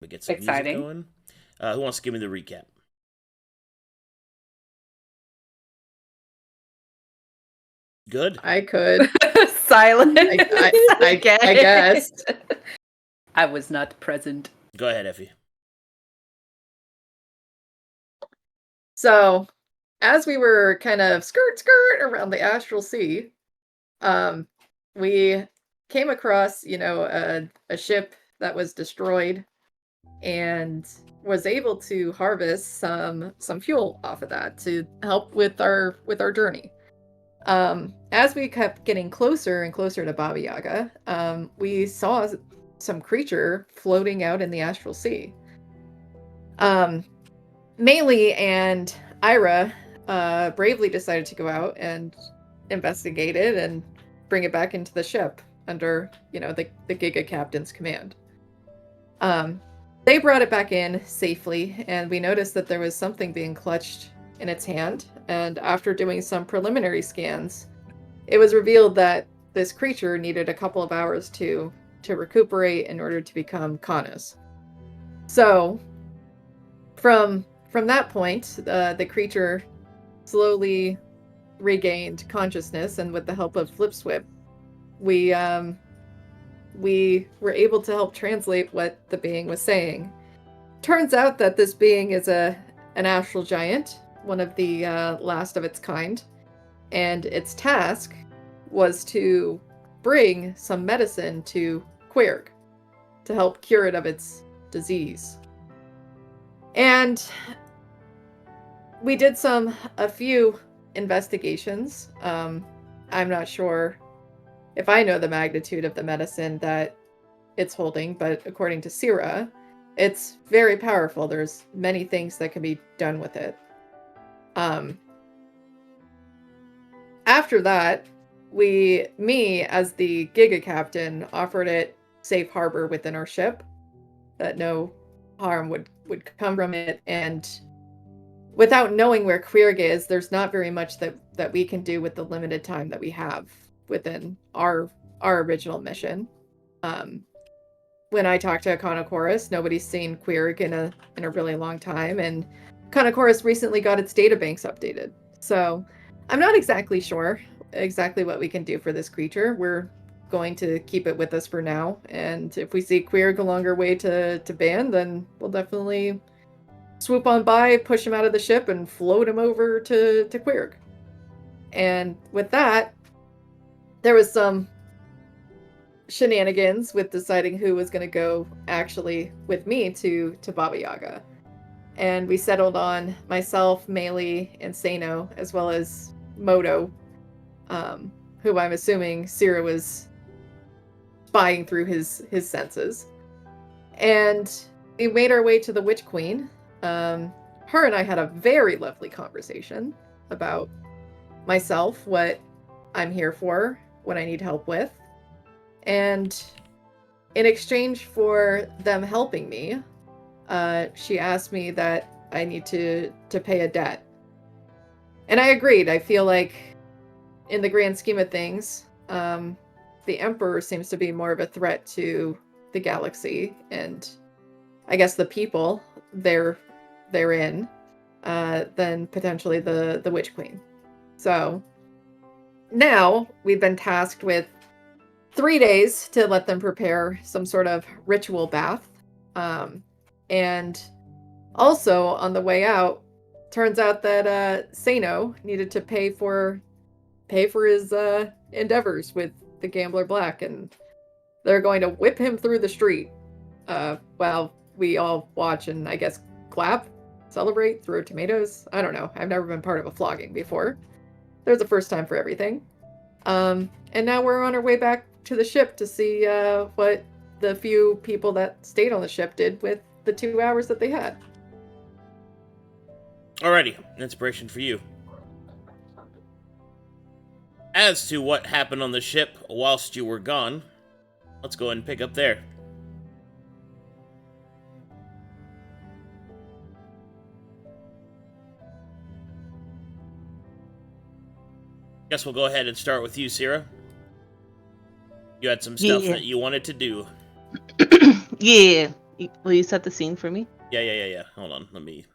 get some music going. Who wants to give me the recap? Good. I could. Silent. I guess. I was not present. Go ahead, Effie. So, as we were kind of skirt around the Astral Sea, we came across, a ship that was destroyed and was able to harvest some fuel off of that to help with our journey. As we kept getting closer and closer to Baba Yaga, we saw some creature floating out in the Astral Sea. Maelie and Irha bravely decided to go out and investigate it and bring it back into the ship under, the Giga Captain's command. They brought it back in safely, and we noticed that there was something being clutched in its hand, and after doing some preliminary scans, it was revealed that this creature needed a couple of hours to recuperate in order to become Canis. So, from that point, the creature slowly regained consciousness, and with the help of Flipswip, we were able to help translate what the being was saying. Turns out that this being is an astral giant, one of the last of its kind, and its task was to bring some medicine to Quirg to help cure it of its disease. And we did a few investigations. I'm not sure if I know the magnitude of the medicine that it's holding, but according to Sera, it's very powerful. There's many things that can be done with it. After that, me as the Giga Captain, offered it safe harbor within our ship, that no harm would come from it, and without knowing where Quirg is, there's not very much that we can do with the limited time that we have within our original mission. When I talked to Econochorus, nobody's seen Quirg in a really long time, and Econochorus recently got its databanks updated. So I'm not exactly sure exactly what we can do for this creature. We're going to keep it with us for now, and if we see Quirg along our way to ban, then we'll definitely swoop on by, push him out of the ship, and float him over to Quirg. And with that, there was some shenanigans with deciding who was going to go actually with me to Baba Yaga. And we settled on myself, Maelie, and Seino, as well as Moto, who I'm assuming Sera was spying through his senses. And we made our way to the Witch Queen. Her and I had a very lovely conversation about myself, what I'm here for, what I need help with. And in exchange for them helping me, she asked me that I need to pay a debt. And I agreed. I feel like in the grand scheme of things, the Emperor seems to be more of a threat to the galaxy and I guess the people therein than potentially the Witch Queen. So now we've been tasked with 3 days to let them prepare some sort of ritual bath. And also on the way out, turns out that Seino needed to pay for his endeavors with the Gambler Black, and they're going to whip him through the street while we all watch and I guess clap, celebrate, throw tomatoes. I don't know. I've never been part of a flogging before. There's a first time for everything. And now we're on our way back to the ship to see what the few people that stayed on the ship did with the 2 hours that they had. Alrighty, inspiration for you. As to what happened on the ship whilst you were gone, let's go ahead and pick up there. Guess we'll go ahead and start with you, Sera. You had some stuff that you wanted to do. Yeah. Will you set the scene for me? Yeah. Hold on, let me...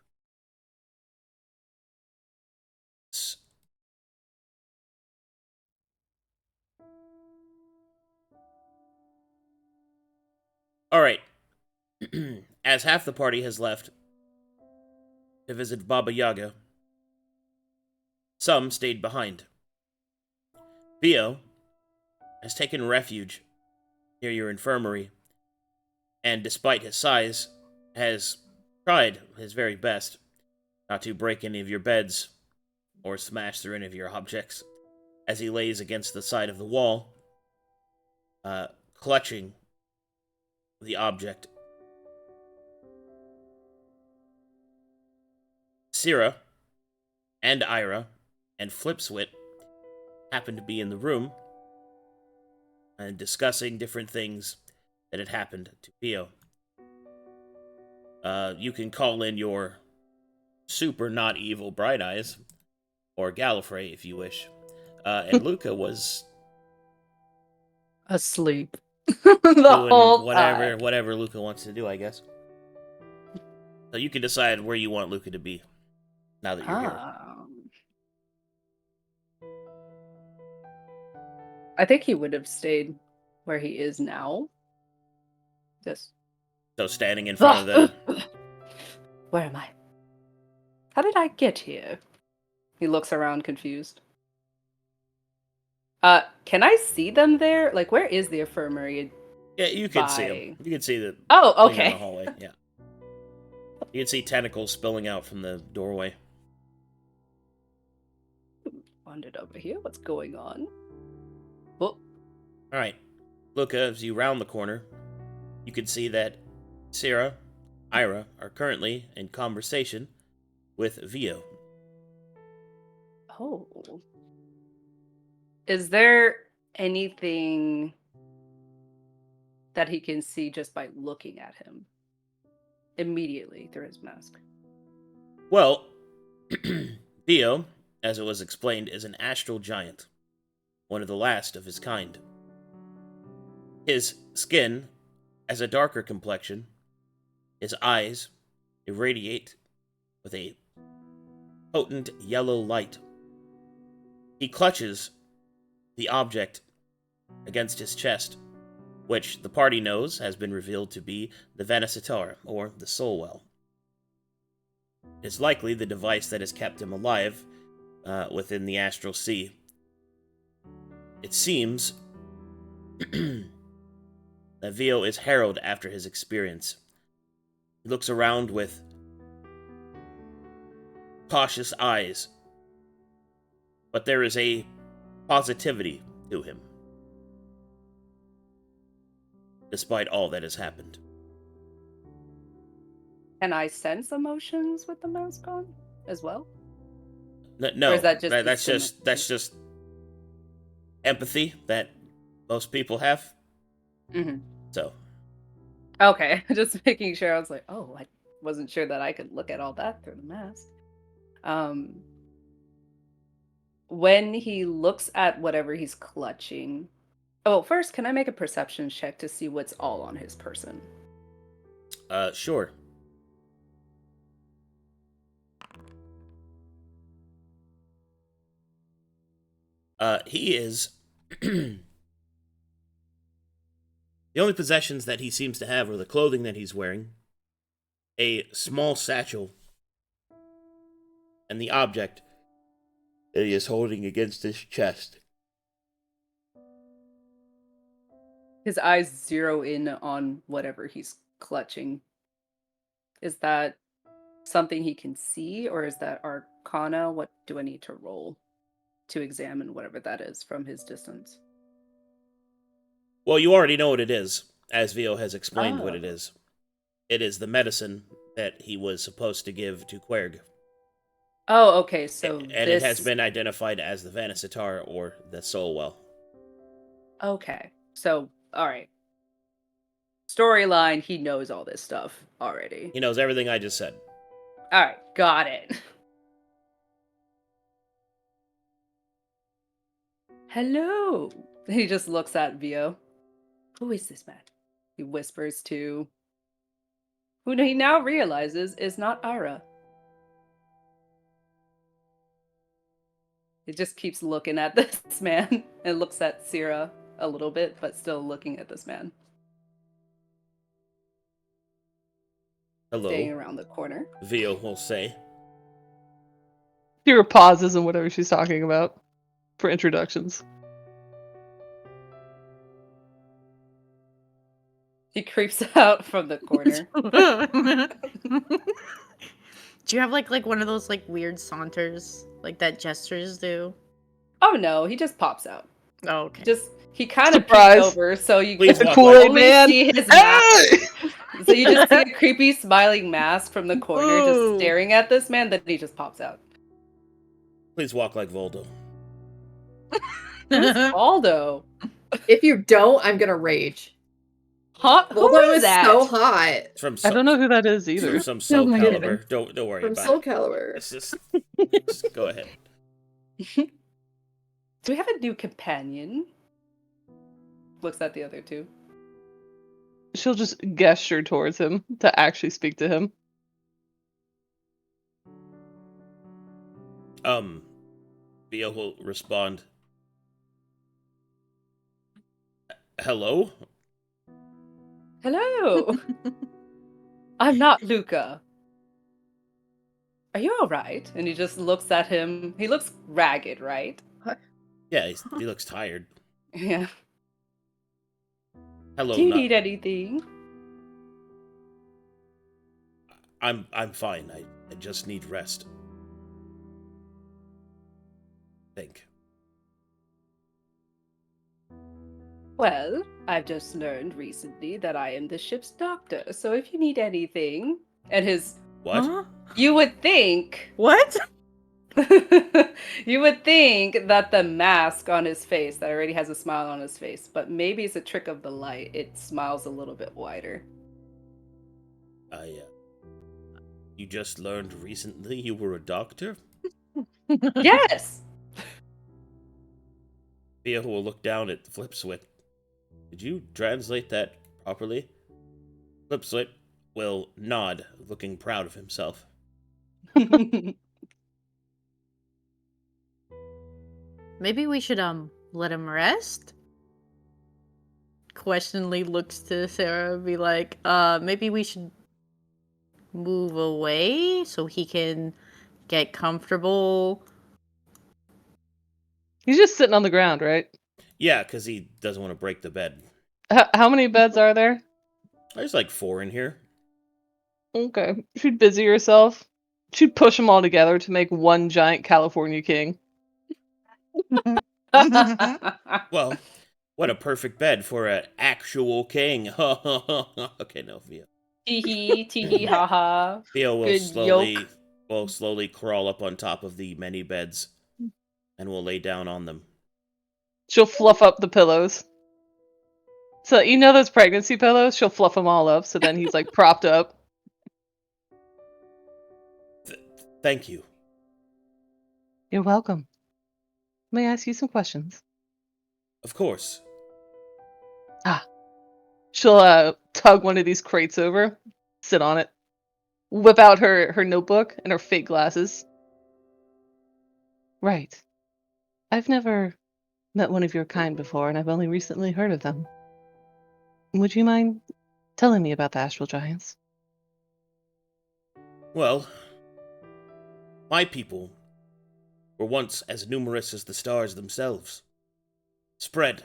Alright. As half the party has left to visit Baba Yaga, some stayed behind. Theo has taken refuge near your infirmary, and despite his size, has tried his very best not to break any of your beds or smash through any of your objects, as he lays against the side of the wall, clutching the object. Sera and Irha and Flipswit happened to be in the room and discussing different things that had happened to Theo. You can call in your super not evil Bright Eyes, or Gallifrey if you wish. And Luka was Asleep. doing whole whatever Luka wants to do, I guess. So you can decide where you want Luka to be now that you're here. I think he would have stayed where he is now. Just So standing in front of the... Where am I? How did I get here? He looks around confused. Can I see them there? Like, where is the infirmary? Yeah, you can see them. You can see the... Oh, thing down okay. the hallway, yeah. You can see tentacles spilling out from the doorway. Wandered over here. What's going on? Oh. Alright. Luka, as you round the corner, you can see that Sera, Irha are currently in conversation with Vio. Oh. Is there anything that he can see just by looking at him immediately through his mask? Well, Vio, as it was explained, is an astral giant, one of the last of his kind. His skin has a darker complexion. His eyes irradiate with a potent yellow light. He clutches the object against his chest, which the party knows has been revealed to be the Venesator, or the Soul Well. It's likely the device that has kept him alive within the Astral Sea. It seems that Vio is harrowed after his experience. He looks around with cautious eyes, but there is a positivity to him, despite all that has happened. Can I sense emotions with the mask on as well? No, or is that just that's just empathy that most people have. Mm-hmm. So, okay, just making sure. I was like, oh, I wasn't sure that I could look at all that through the mask. When he looks at whatever he's clutching. Oh, first, can I make a perception check to see what's all on his person? Sure. He is the only possessions that he seems to have are the clothing that he's wearing, a small satchel, and the object that he is holding against his chest. His eyes zero in on whatever he's clutching. Is that something he can see, or is that Arcana? What do I need to roll to examine whatever that is from his distance? Well, you already know what it is, as Vio has explained what it is. It is the medicine that he was supposed to give to Querg. Oh, okay, so it has been identified as the Venesator or the Soul Well. Okay, so, alright. Storyline, he knows all this stuff already. He knows everything I just said. Alright, got it. Hello! He just looks at Vio. Who is this man? He whispers to who he now realizes is not Irha. He just keeps looking at this man and looks at Sera a little bit, but still looking at this man. Hello, Staying around the corner. Vio will say. Sera pauses and whatever she's talking about for introductions. He creeps out from the corner. Do you have like one of those like weird saunters like that jesters do? Oh no, he just pops out. Oh, okay. He kind of Surprise. peeks over, so you Please can walk Kool-Aid only man. see his Hey! mask. So you just see a creepy smiling mask from the corner Ooh. just staring at this man, then he just pops out. Please walk like Voldo. Aldo. If you don't, I'm gonna rage. Huh? Who Although is it's that? so hot. It's from I don't know who that is either. From some Soul my Calibur. Don't worry From about Soul it. Calibur. It's just go ahead. Do we have a new companion? Looks at the other two. She'll just gesture towards him to actually speak to him. Vio will respond. Hello? Hello. I'm not Luka. Are you alright? And he just looks at him. He looks ragged, right? Yeah, he looks tired. Yeah. Hello, Do you need anything? I'm fine. I just need rest. Think. Well, I've just learned recently that I am the ship's doctor, so if you need anything, and What? Huh? you would think, What? you would think that the mask on his face, that already has a smile on his face, but maybe it's a trick of the light. It smiles a little bit wider. You just learned recently you were a doctor? Yes! Vio will look down at Flipswit. Did you translate that properly? Flipswit will nod, looking proud of himself. Maybe we should let him rest? Questioningly looks to Sera and be like, maybe we should move away so he can get comfortable. He's just sitting on the ground, right? Yeah, because he doesn't want to break the bed. How many beds are there? There's like 4 in here. Okay. She'd busy herself. She'd push them all together to make one giant California king. Well, what a perfect bed for an actual king. Okay, no, Vio. Tee hee ha ha. Vio Good will slowly crawl up on top of the many beds and will lay down on them. She'll fluff up the pillows. So, you know those pregnancy pillows? She'll fluff them all up, so then he's like propped up. Thank you. You're welcome. May I ask you some questions? Of course. She'll tug one of these crates over, sit on it, whip out her notebook and her fake glasses. Right. I've never met one of your kind before, and I've only recently heard of them. Would you mind telling me about the astral giants? Well, my people were once as numerous as the stars themselves, spread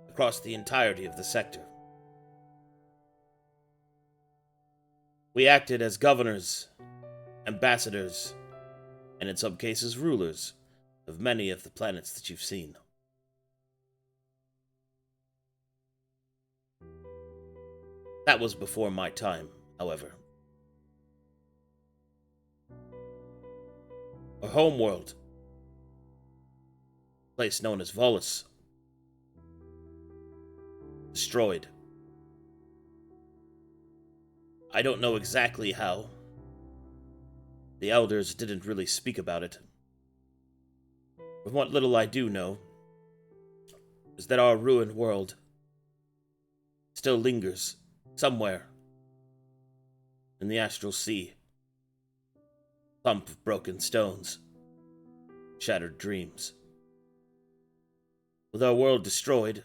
across the entirety of the sector. We acted as governors, ambassadors, and in some cases rulers of many of the planets that you've seen. That was before my time, however. Our homeworld, a place known as Volus, destroyed. I don't know exactly how. The elders didn't really speak about it. But what little I do know is that our ruined world still lingers somewhere in the astral sea. Thump of broken stones. Shattered dreams. With our world destroyed,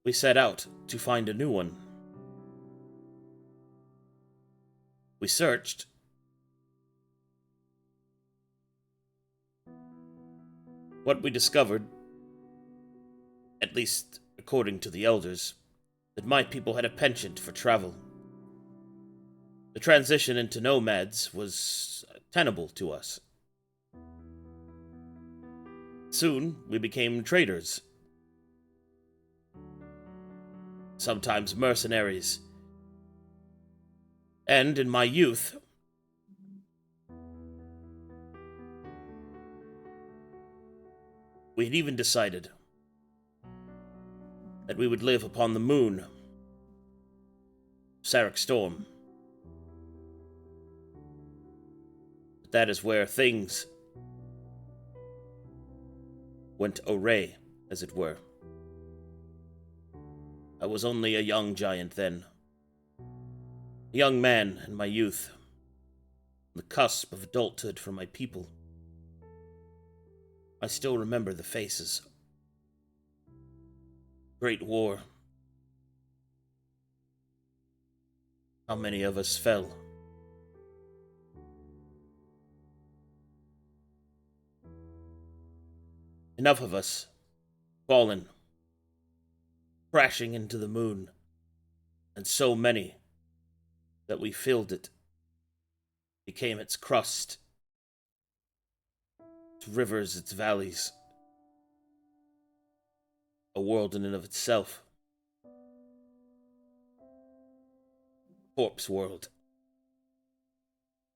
we set out to find a new one. We searched. What we discovered, at least according to the elders, that my people had a penchant for travel. The transition into nomads was tenable to us. Soon, we became traders. Sometimes mercenaries. And in my youth, we had even decided that we would live upon the moon, Sarek Storm. But that is where things went awry, as it were. I was only a young giant then. A young man in my youth, on the cusp of adulthood for my people. I still remember the faces. Great War. How many of us fell? Enough of us fallen, crashing into the moon, and so many that we filled it, became its crust, its rivers, its valleys, a world in and of itself. Corpse world.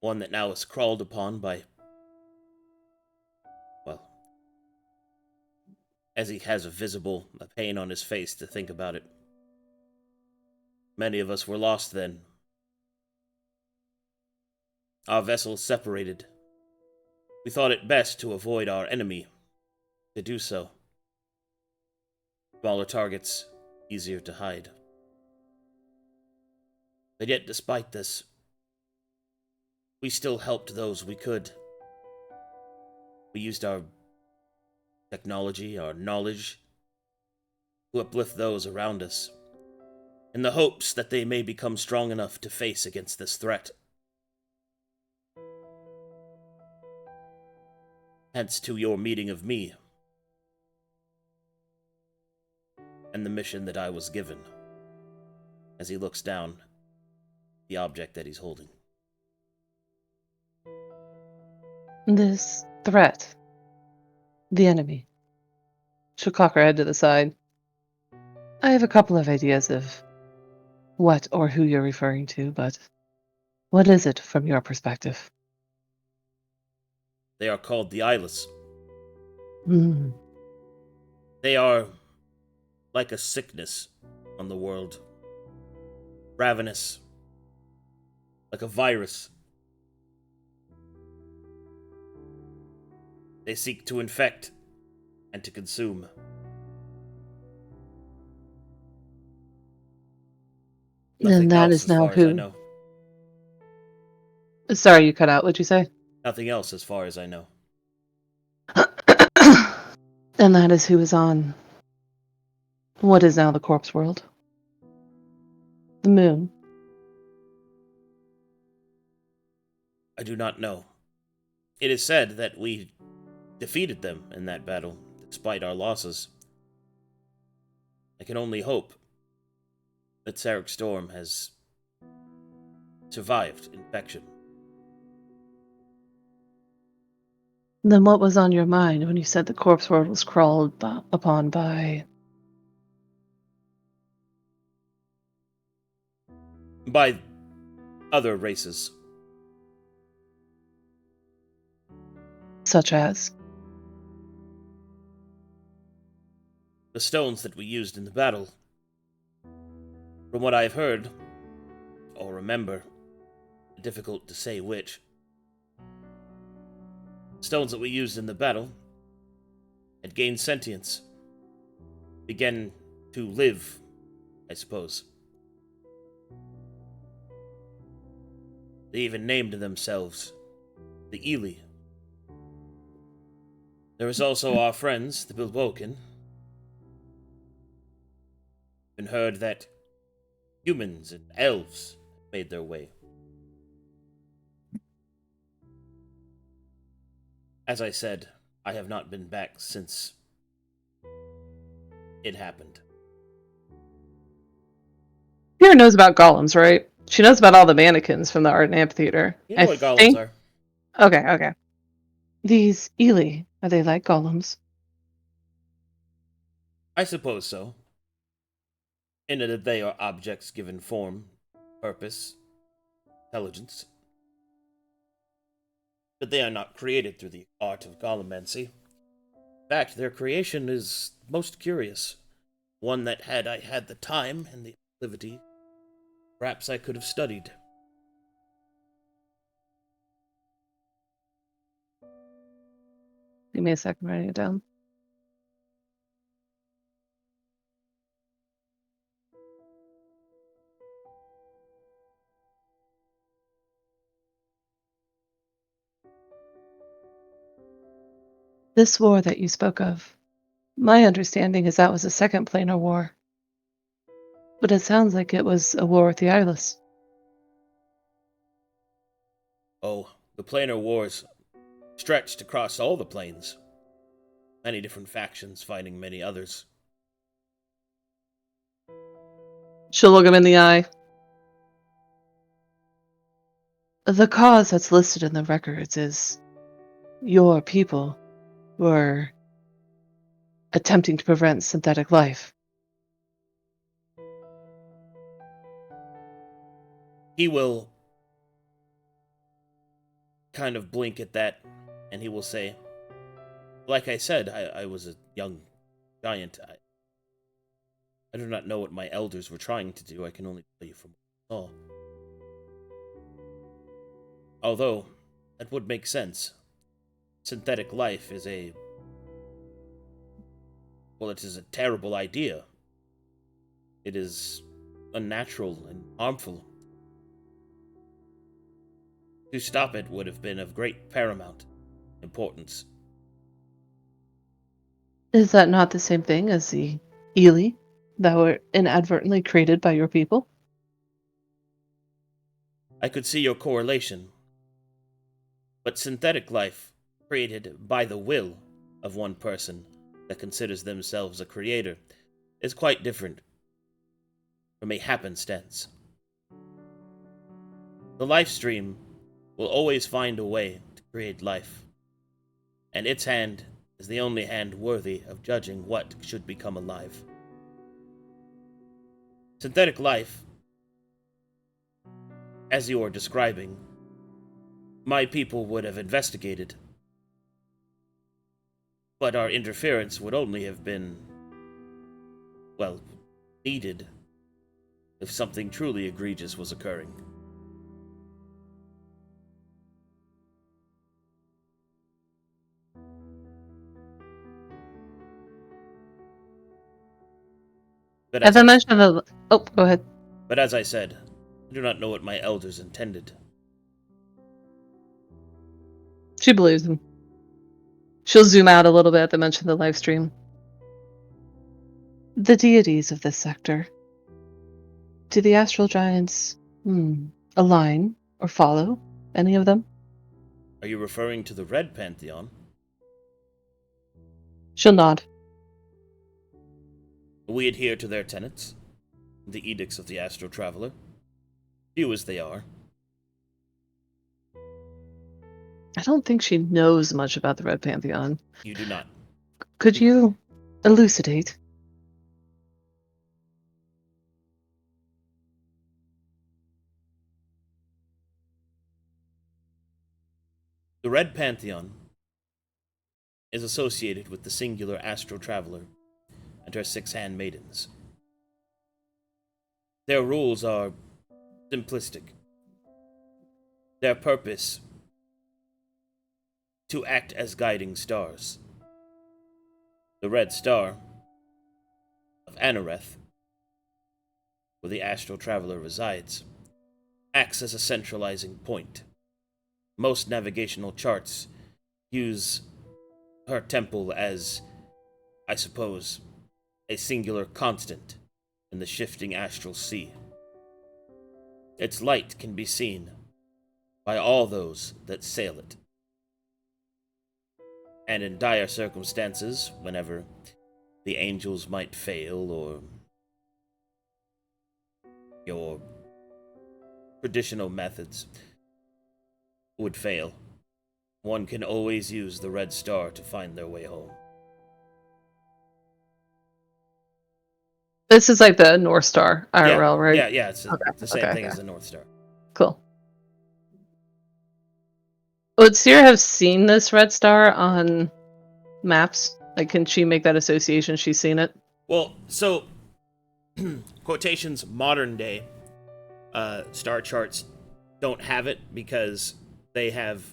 One that now is crawled upon by, well, as he has a pain on his face to think about it. Many of us were lost then. Our vessels separated. We thought it best to avoid our enemy, to do so. Smaller targets, easier to hide. But yet, despite this, we still helped those we could. We used our technology, our knowledge, to uplift those around us, in the hopes that they may become strong enough to face against this threat. Hence to your meeting of me, and the mission that I was given, as he looks down the object that he's holding. This threat, the enemy. She'll cock her head to the side. I have a couple of ideas of what or who you're referring to, but what is it from your perspective? They are called the Eyeless. Hmm. They are like a sickness on the world. Ravenous. Like a virus. They seek to infect and to consume. Nothing And that else is as now far as I who? know. Sorry, you cut out. What'd you say? Nothing else as far as I know. And that is who is on what is now the corpse world. The moon. I do not know. It is said that we defeated them in that battle, despite our losses. I can only hope that Sarek Storm has survived infection. Then what was on your mind when you said the corpse world was crawled upon by... By other races. Such as? The stones that we used in the battle. From what I've heard, or remember, difficult to say which, stones that we used in the battle had gained sentience, began to live, I suppose. They even named themselves the Ely. There is also our friends, the Bilboken. Been heard that humans and elves made their way. As I said, I have not been back since it happened. Kira knows about golems, right? She knows about all the mannequins from the art and amphitheater. You know what golems are? Okay. These Ely, are they like golems? I suppose so. In that they are objects given form, purpose, intelligence. But they are not created through the art of golemancy. In fact, their creation is most curious. One that had I had the time and the proclivity, perhaps I could have studied. Give me a second writing it down. This war that you spoke of, my understanding is that was a second planar war. But it sounds like it was a war with the Eyeless. Oh, the planar wars stretched across all the planes. Many different factions fighting many others. She'll look him in the eye. The cause that's listed in the records is your people were attempting to prevent synthetic life. He will kind of blink at that, and he will say, like I said, I was a young giant. I do not know what my elders were trying to do. I can only tell you from what I saw. Although, that would make sense. Synthetic life is it is a terrible idea. It is unnatural and harmful. To stop it would have been of great paramount importance. Is that not the same thing as the Ely that were inadvertently created by your people? I could see your correlation. But synthetic life, created by the will of one person that considers themselves a creator, is quite different from a happenstance. The life stream will always find a way to create life, and its hand is the only hand worthy of judging what should become alive. Synthetic life, as you are describing, my people would have investigated, but our interference would only have been, needed if something truly egregious was occurring. But As I mentioned, go ahead. But as I said, I do not know what my elders intended. She believes him. She'll zoom out a little bit at the mention of the live stream. The deities of this sector. Do the astral giants align or follow any of them? Are you referring to the Red Pantheon? She'll nod. We adhere to their tenets, the edicts of the Astral Traveler, few as they are. I don't think she knows much about the Red Pantheon. You do not. Could you elucidate? The Red Pantheon is associated with the singular Astral Traveler and her 6 handmaidens. Their rules are simplistic. Their purpose, to act as guiding stars. The Red Star of Anareth, where the Astral Traveler resides, acts as a centralizing point. Most navigational charts use her temple as, I suppose, a singular constant in the shifting astral sea. Its light can be seen by all those that sail it. And in dire circumstances, whenever the angels might fail, or your traditional methods would fail, one can always use the red star to find their way home. This is like the North Star IRL, right? Yeah, it's the same thing as the North Star. Cool. Would Sera have seen this red star on maps? Like, can she make that association? She's seen it? Well, so, quotations, modern day star charts don't have it because they have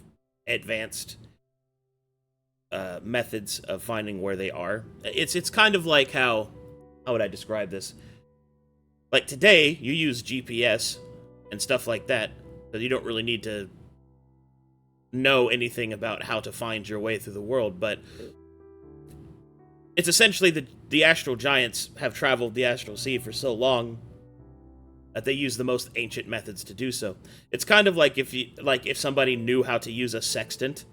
advanced methods of finding where they are. It's kind of like how would I describe this? Like today, you use GPS and stuff like that, so you don't really need to know anything about how to find your way through the world, but it's essentially the astral giants have traveled the astral sea for so long that they use the most ancient methods to do so. It's kind of like if somebody knew how to use a sextant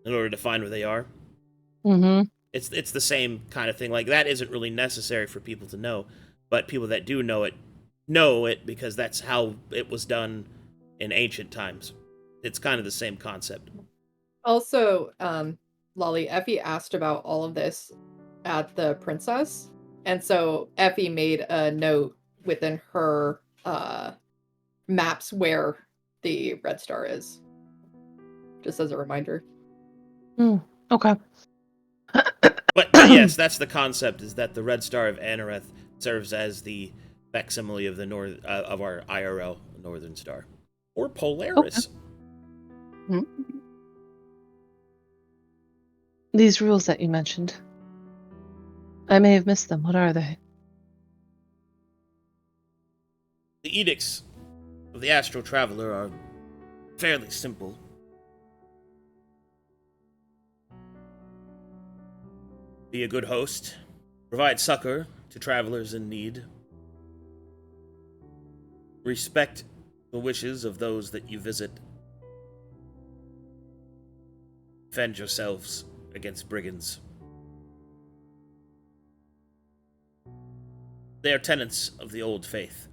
in order to find where they are. Mm-hmm. It's the same kind of thing. Like, that isn't really necessary for people to know, but people that do know it because that's how it was done in ancient times. It's kind of the same concept. Also, Lolly, Effie asked about all of this at the princess, and so Effie made a note within her maps where the red star is, just as a reminder. Okay. But yes, that's the concept, is that the red star of Anoreth serves as the facsimile of the of our IRL northern star, or Polaris. Okay. These rules that you mentioned, I may have missed them. What are they? The edicts of the astral traveler are fairly simple. Be a good host. Provide succor to travelers in need. Respect the wishes of those that you visit. Defend yourselves against brigands. They are tenets of the old faith.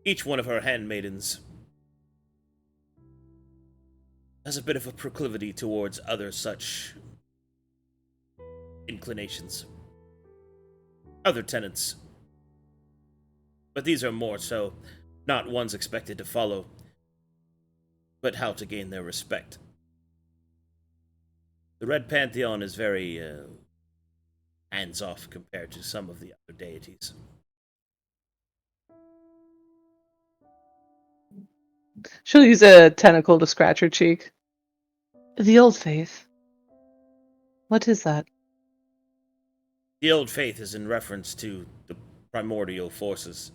Each one of her handmaidens has a bit of a proclivity towards other such inclinations. Other tenets. But these are more so not ones expected to follow, but how to gain their respect. The Red Pantheon is very hands-off compared to some of the other deities. She'll use a tentacle to scratch her cheek. The old faith. What is that? The old faith is in reference to the primordial forces.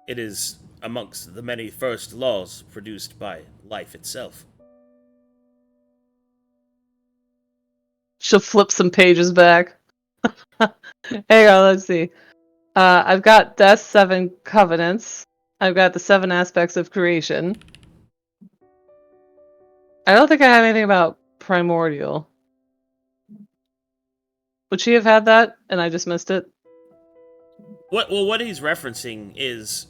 It is amongst the many first laws produced by life itself. She'll flip some pages back. Hang on, let's see. I've got Death's 7 covenants. I've got the 7 aspects of creation. I don't think I have anything about primordial. Would she have had that, and I just missed it? What he's referencing is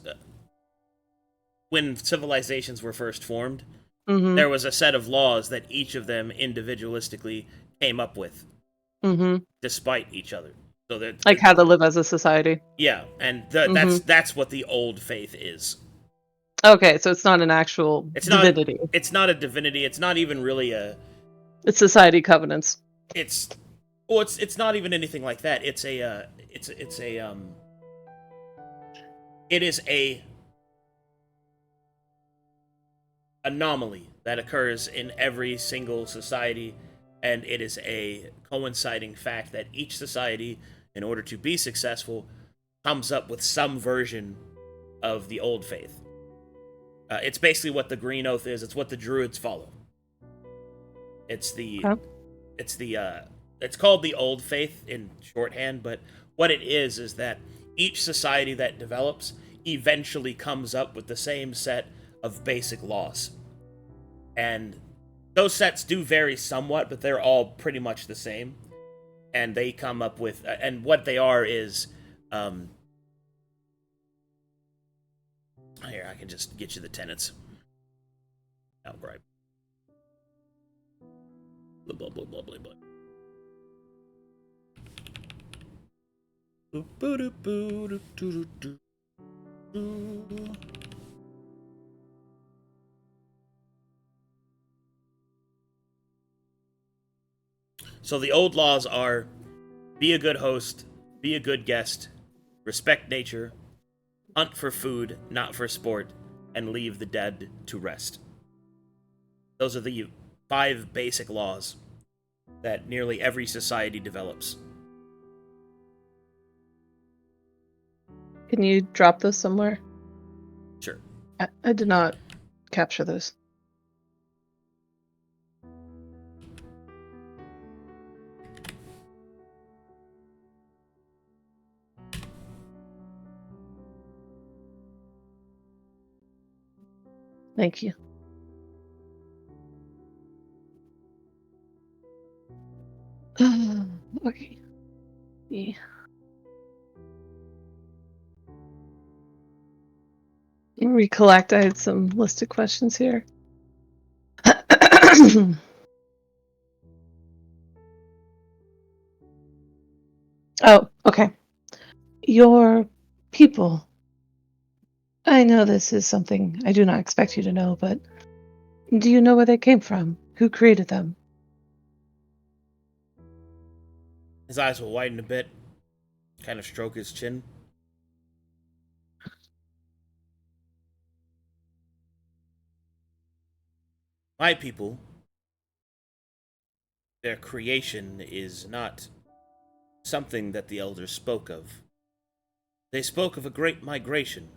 when civilizations were first formed, there was a set of laws that each of them individualistically came up with, despite each other. So that, like how to live as a society. Yeah, and that's what the old faith is. Okay, so it's not an actual divinity. It's not a divinity. It's not even really a. It's society covenants. It's not even anything like that. It is a anomaly that occurs in every single society, and it is a coinciding fact that each society, in order to be successful, comes up with some version of the old faith. It's basically what the Green Oath is. It's what the Druids follow. It's called the Old Faith in shorthand, but what it is that each society that develops eventually comes up with the same set of basic laws. And those sets do vary somewhat, but they're all pretty much the same. And they come up with, and what they are is, here, I can just get you the tenets. Outright. Blah, blah, blah, blah, blah, blah. So the old laws are: be a good host, be a good guest, respect nature, hunt for food, not for sport, and leave the dead to rest. Those are the 5 basic laws that nearly every society develops. Can you drop those somewhere? Sure. I did not capture those. Thank you. Okay. Yeah. Recollect. I had some listed questions here. Oh, okay. Your people. I know this is something I do not expect you to know, but do you know where they came from? Who created them? His eyes will widen a bit, kind of stroke his chin. My people, their creation is not something that the elders spoke of. They spoke of a great migration.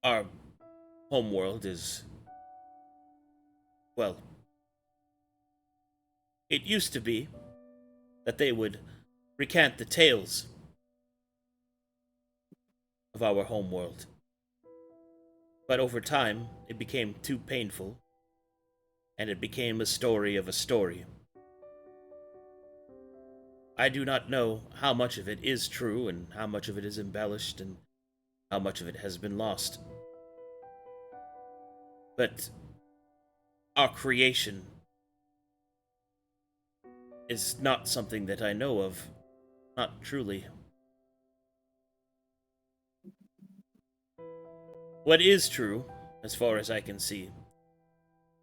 Our homeworld is, well, it used to be that they would recant the tales of our homeworld. But over time, it became too painful, and it became a story of a story. I do not know how much of it is true, and how much of it is embellished, and how much of it has been lost. But our creation is not something that I know of. Not truly. What is true, as far as I can see,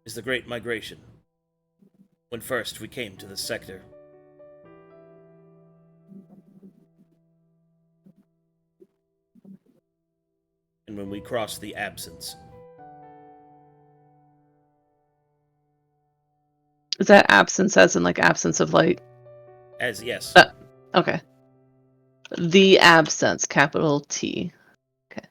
is the Great Migration, when first we came to this sector. And when we crossed the Absence. Is that absence as in like absence of light? As yes. Okay. The absence, capital T. Okay.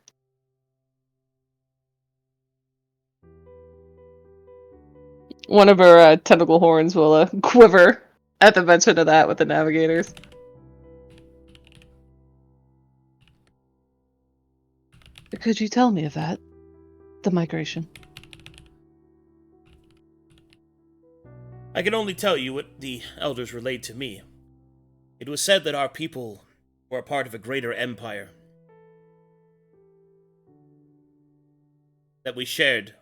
One of our tentacle horns will quiver at the mention of that with the navigators. Could you tell me of that? The migration. I can only tell you what the elders relayed to me. It was said that our people were a part of a greater empire. That we shared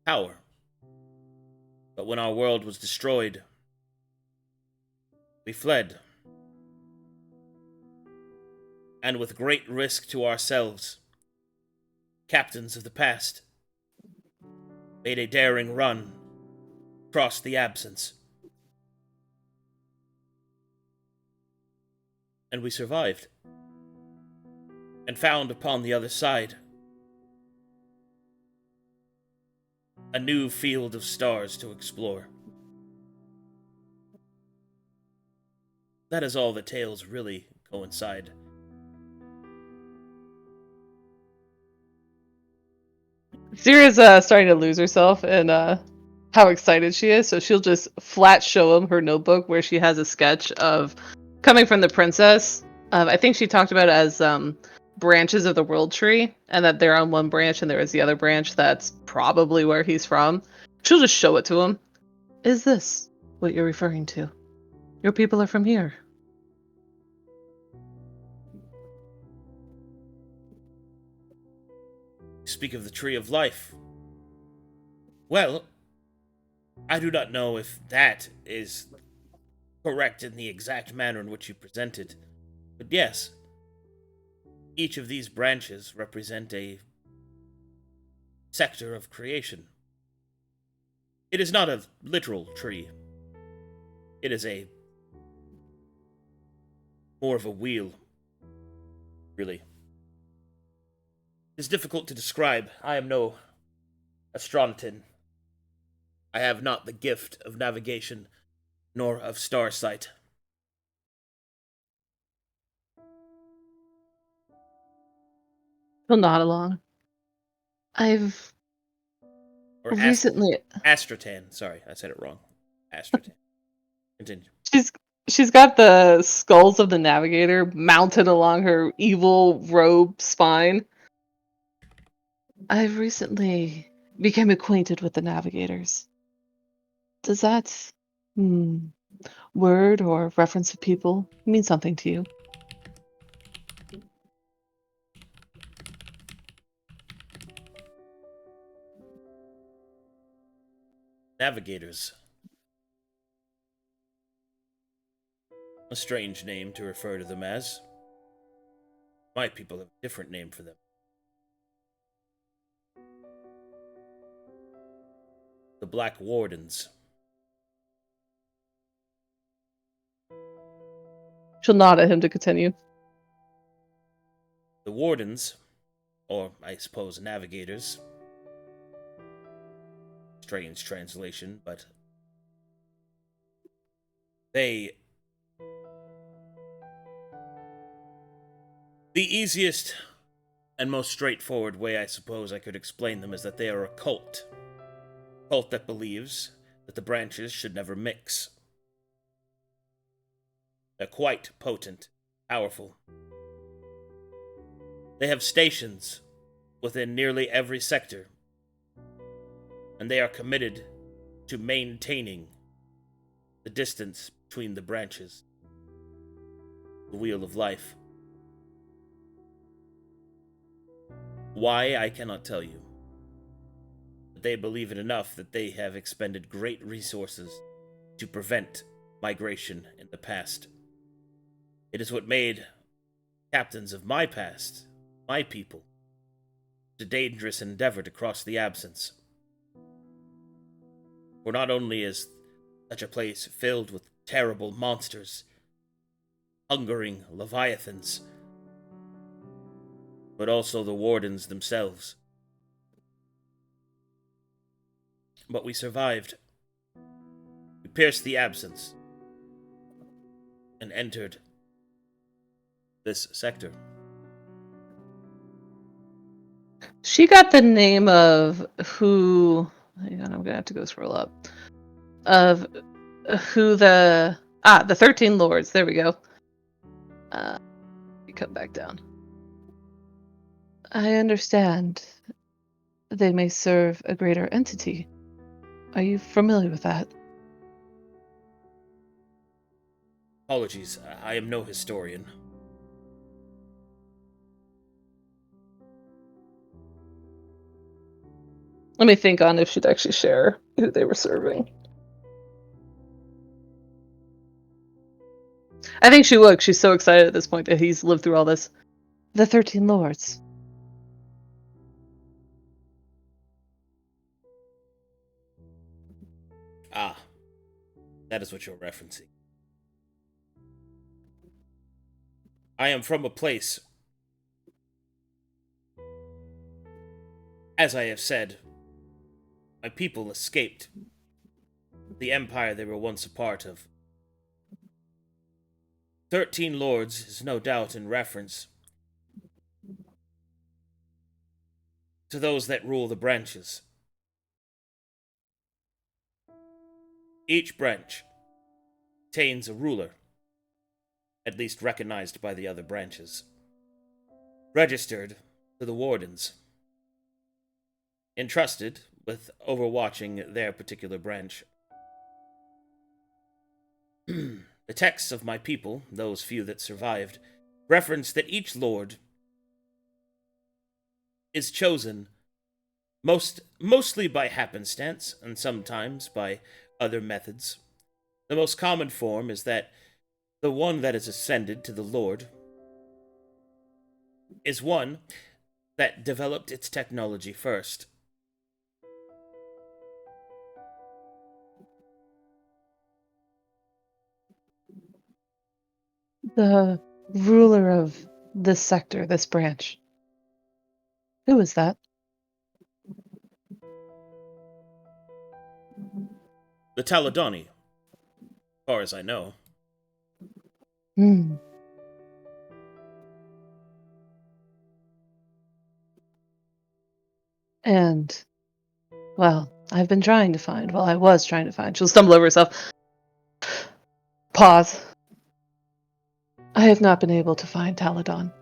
power. But when our world was destroyed, we fled. And with great risk to ourselves, captains of the past made a daring run across the Absence. And we survived. And found upon the other side a new field of stars to explore. that is all the tales really coincide. Sera's starting to lose herself and how excited she is, so she'll just flat show him her notebook where she has a sketch of coming from the princess. I think she talked about it as branches of the world tree, and that they're on one branch and there is the other branch that's probably where he's from. She'll just show it to him. Is this what you're referring to? Your people are from here. Speak of the Tree of Life. Well, I do not know if that is correct in the exact manner in which you presented, but yes, each of these branches represent a sector of creation. It is not a literal tree. It is more of a wheel, really. It is difficult to describe. I am no astronotan. I have not the gift of navigation, nor of star sight. He'll nod along. I've Or recently... Astratan. Sorry, I said it wrong. Astratan. Continue. She's got the skulls of the navigator mounted along her evil robe spine. I've recently become acquainted with the navigators. Does that word or reference of people mean something to you? Navigators. A strange name to refer to them as. My people have a different name for them. The Black Wardens. She'll nod at him to continue. The Wardens, or I suppose navigators. Strange translation, but the easiest and most straightforward way I suppose I could explain them is that they are a cult. A cult that believes that the branches should never mix. They're quite potent, powerful. They have stations within nearly every sector, and they are committed to maintaining the distance between the branches. The Wheel of Life. Why, I cannot tell you. But they believe it enough that they have expended great resources to prevent migration in the past. It is what made captains of my past, my people, a dangerous endeavor to cross the absence. For not only is such a place filled with terrible monsters, hungering leviathans, but also the Wardens themselves. But we survived. We pierced the absence and entered this sector. She got the name of who... Hang on, I'm gonna have to go scroll up. Of who the 13 Lords. There we go. You come back down. I understand they may serve a greater entity. Are you familiar with that? Apologies, I am no historian. Let me think on if she'd actually share who they were serving. I think she would. She's so excited at this point that he's lived through all this. The 13 Lords. Ah, that is what you're referencing. I am from a place, as I have said, my people escaped the empire they were once a part of. 13 Lords is no doubt in reference to those that rule the branches. Each branch contains a ruler, at least recognized by the other branches, registered to the Wardens, entrusted with overwatching their particular branch. The texts of my people, those few that survived, reference that each lord is chosen mostly by happenstance and sometimes by other methods. The most common form is that the one that is ascended to the Lord is one that developed its technology first. The ruler of this sector, this branch. Who is that? The Taladani, as far as I know. Hmm. And, well, I was trying to find. She'll stumble over herself. Pause. I have not been able to find Taladon.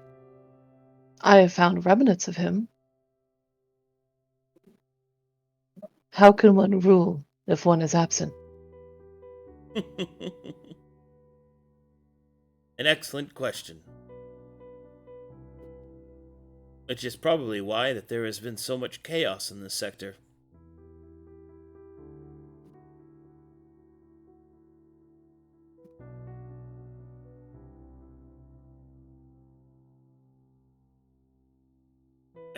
I have found remnants of him. How can one rule if one is absent? An excellent question. Which is probably why that there has been so much chaos in this sector.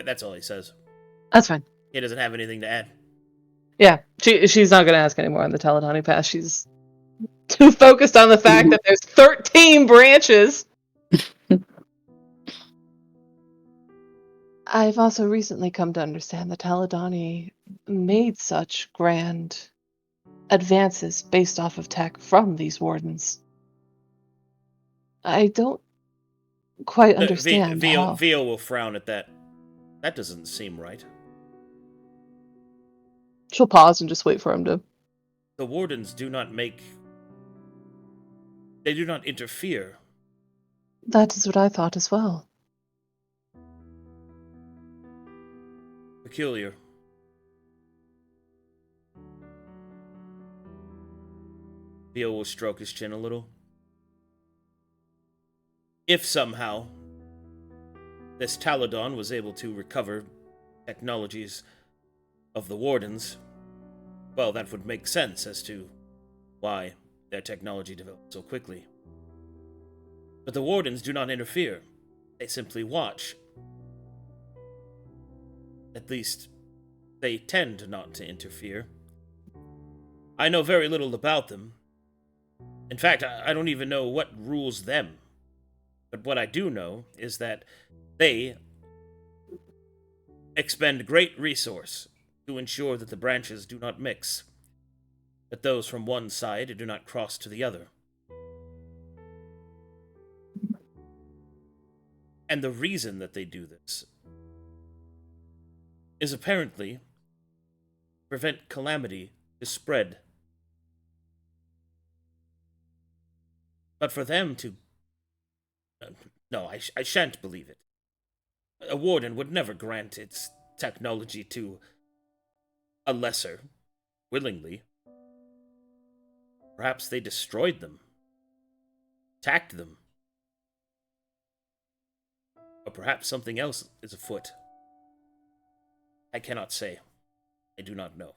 That's all he says. That's fine. He doesn't have anything to add. Yeah, she's not going to ask anymore on the Taladani Pass. She's too focused on the fact that there's 13 branches. I've also recently come to understand that Taladani made such grand advances based off of tech from these Wardens. I don't quite understand how. Vio will frown at that. That doesn't seem right. She'll pause and just wait for him to. The Wardens do not make... They do not interfere. That is what I thought as well. Peculiar. Vio will stroke his chin a little. If somehow this Taladon was able to recover technologies of the Wardens, well, that would make sense as to why their technology developed so quickly. But the Wardens do not interfere. They simply watch. At least, they tend not to interfere. I know very little about them. In fact, I don't even know what rules them. But what I do know is that they expend great resource to ensure that the branches do not mix, that those from one side do not cross to the other. And the reason that they do this is apparently to prevent calamity to spread. But for them to... No, I shan't believe it. A Warden would never grant its technology to a lesser, willingly. Perhaps they destroyed them, attacked them. Or perhaps something else is afoot. I cannot say. I do not know.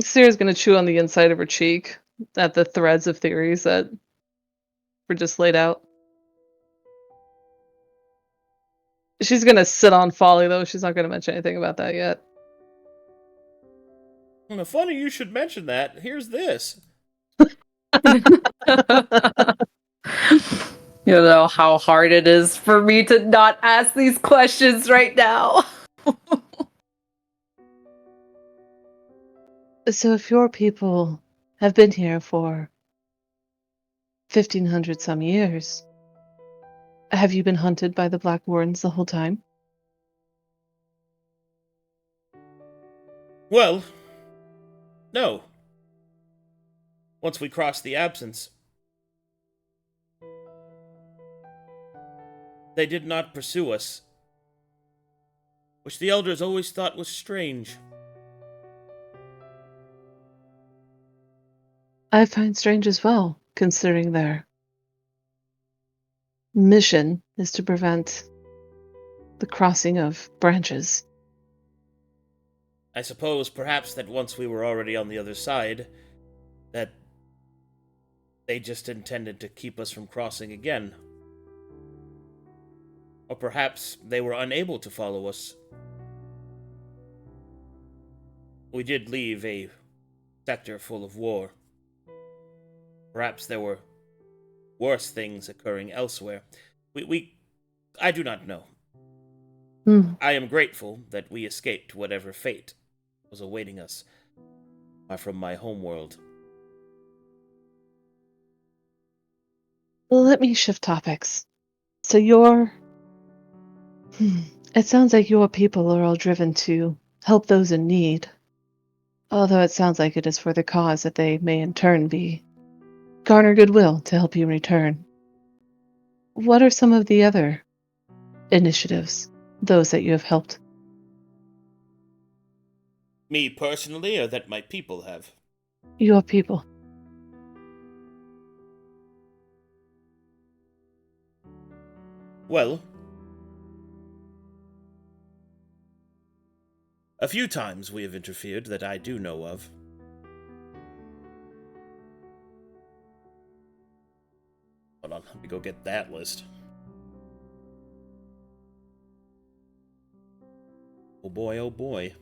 Sera's going to chew on the inside of her cheek at the threads of theories that were just laid out. She's going to sit on Folly, though. She's not going to mention anything about that yet. Funny you should mention that. Here's this. You know how hard it is for me to not ask these questions right now. So if your people have been here for 1,500 some years. Have you been hunted by the Black Wardens the whole time? Well, no. Once we crossed the absence, they did not pursue us, which the elders always thought was strange. I find strange as well, considering their mission is to prevent the crossing of branches. I suppose perhaps that once we were already on the other side, that they just intended to keep us from crossing again. Or perhaps they were unable to follow us. We did leave a sector full of war. Perhaps there were worse things occurring elsewhere. I do not know. I am grateful that we escaped whatever fate was awaiting us from my homeworld. Well, let me shift topics. So it sounds like your people are all driven to help those in need. Although it sounds like it is for the cause that they may in turn garner goodwill to help you in return. What are some of the other initiatives, those that you have helped? Me personally, or that my people have? Your people. Well, a few times we have interfered that I do know of. Hold on, let me go get that list. Oh boy, oh boy.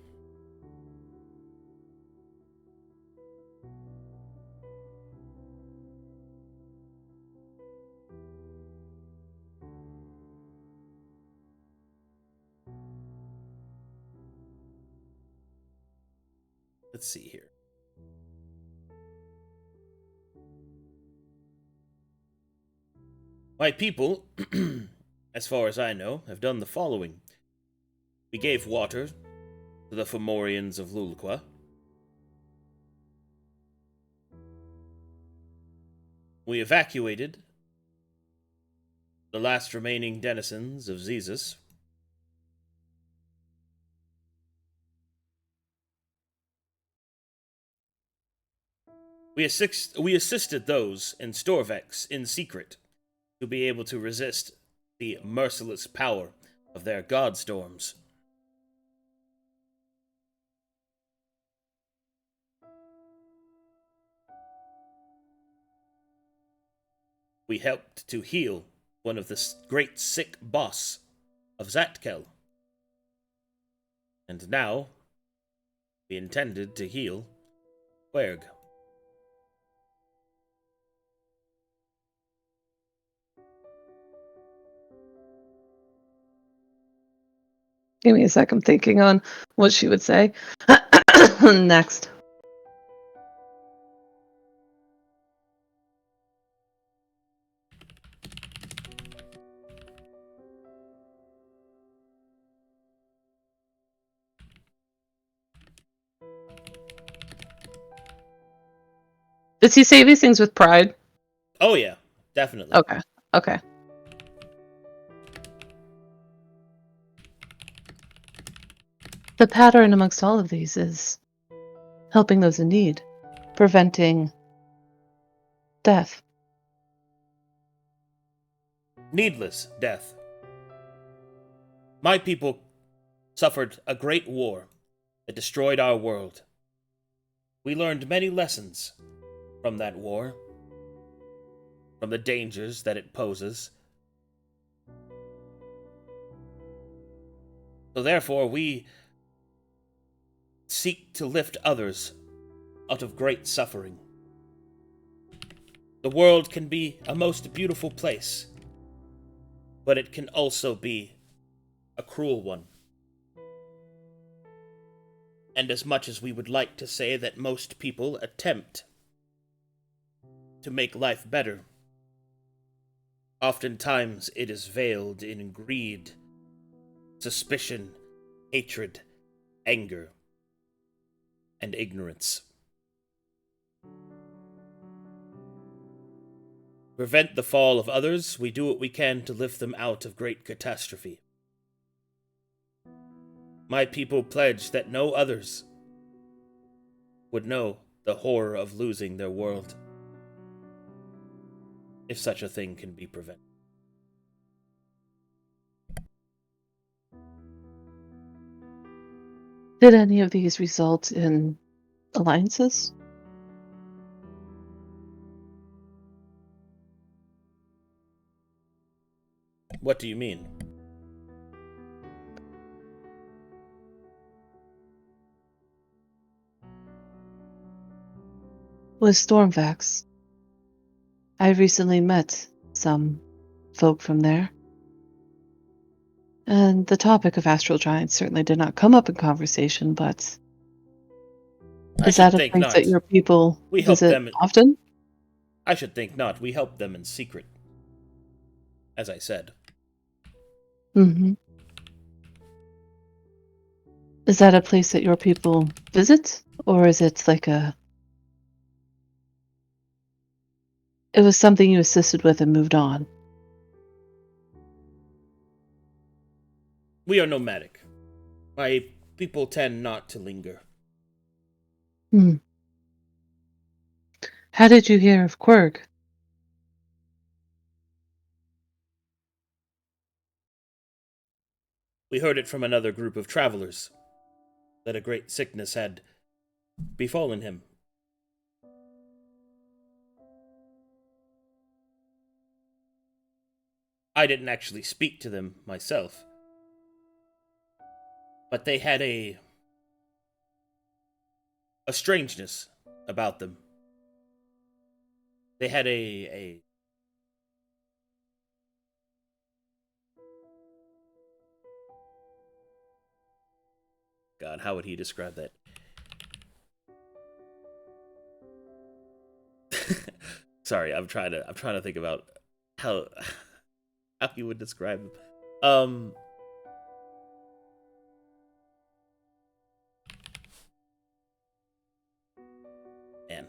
Let's see here. My people, as far as I know, have done the following. We gave water to the Fomorians of Lulqua. We evacuated the last remaining denizens of Xezus. We assisted those in Storvex in secret to be able to resist the merciless power of their godstorms. We helped to heal one of the great sick boss of Zatkel. And now, we intended to heal Querg. Give me a sec, I'm thinking on what she would say. Next. Does he say these things with pride? Oh yeah, definitely. Okay. The pattern amongst all of these is helping those in need, preventing death. Needless death. My people suffered a great war that destroyed our world. We learned many lessons from that war, from the dangers that it poses. So therefore, we seek to lift others out of great suffering. The world can be a most beautiful place, but it can also be a cruel one. And as much as we would like to say that most people attempt to make life better, Oftentimes it is veiled in greed, suspicion, hatred, anger, and ignorance. To prevent the fall of others, we do what we can to lift them out of great catastrophe. My people pledge that no others would know the horror of losing their world, if such a thing can be prevented. Did any of these result in alliances? What do you mean? With Stormvax, I recently met some folk from there, and the topic of astral giants certainly did not come up in conversation, but is that a place that your people visit often? I should think not. We help them in secret, as I said. Mm-hmm. Is that a place that your people visit, or is it like a... It was something you assisted with and moved on? We are nomadic. My people tend not to linger. Hmm. How did you hear of Quirg? We heard it from another group of travelers, that a great sickness had befallen him. I didn't actually speak to them myself, but they had a strangeness about them. They had a God, how would he describe that? Sorry, I'm trying to think about how he would describe them. Man.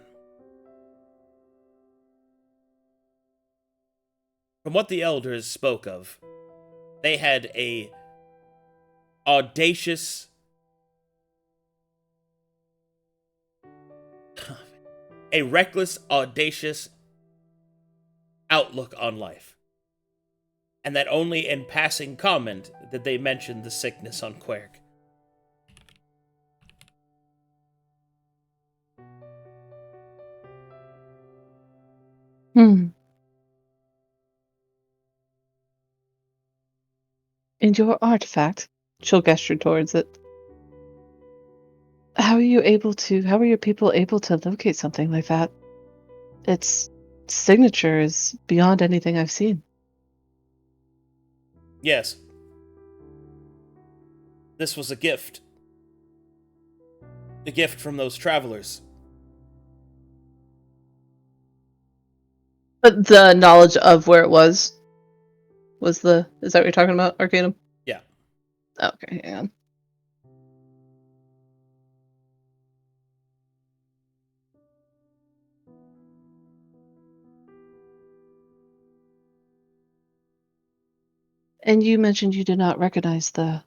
From what the elders spoke of, they had a reckless, audacious outlook on life. And that only in passing comment did they mention the sickness on Quirg. Hmm. And your artifact, she'll gesture towards it. How are your people able to locate something like that? Its signature is beyond anything I've seen. Yes. This was a gift. A gift from those travelers. But the knowledge of where it was is that what you're talking about, Arcadum? Yeah. Okay, hang on. And you mentioned you did not recognize the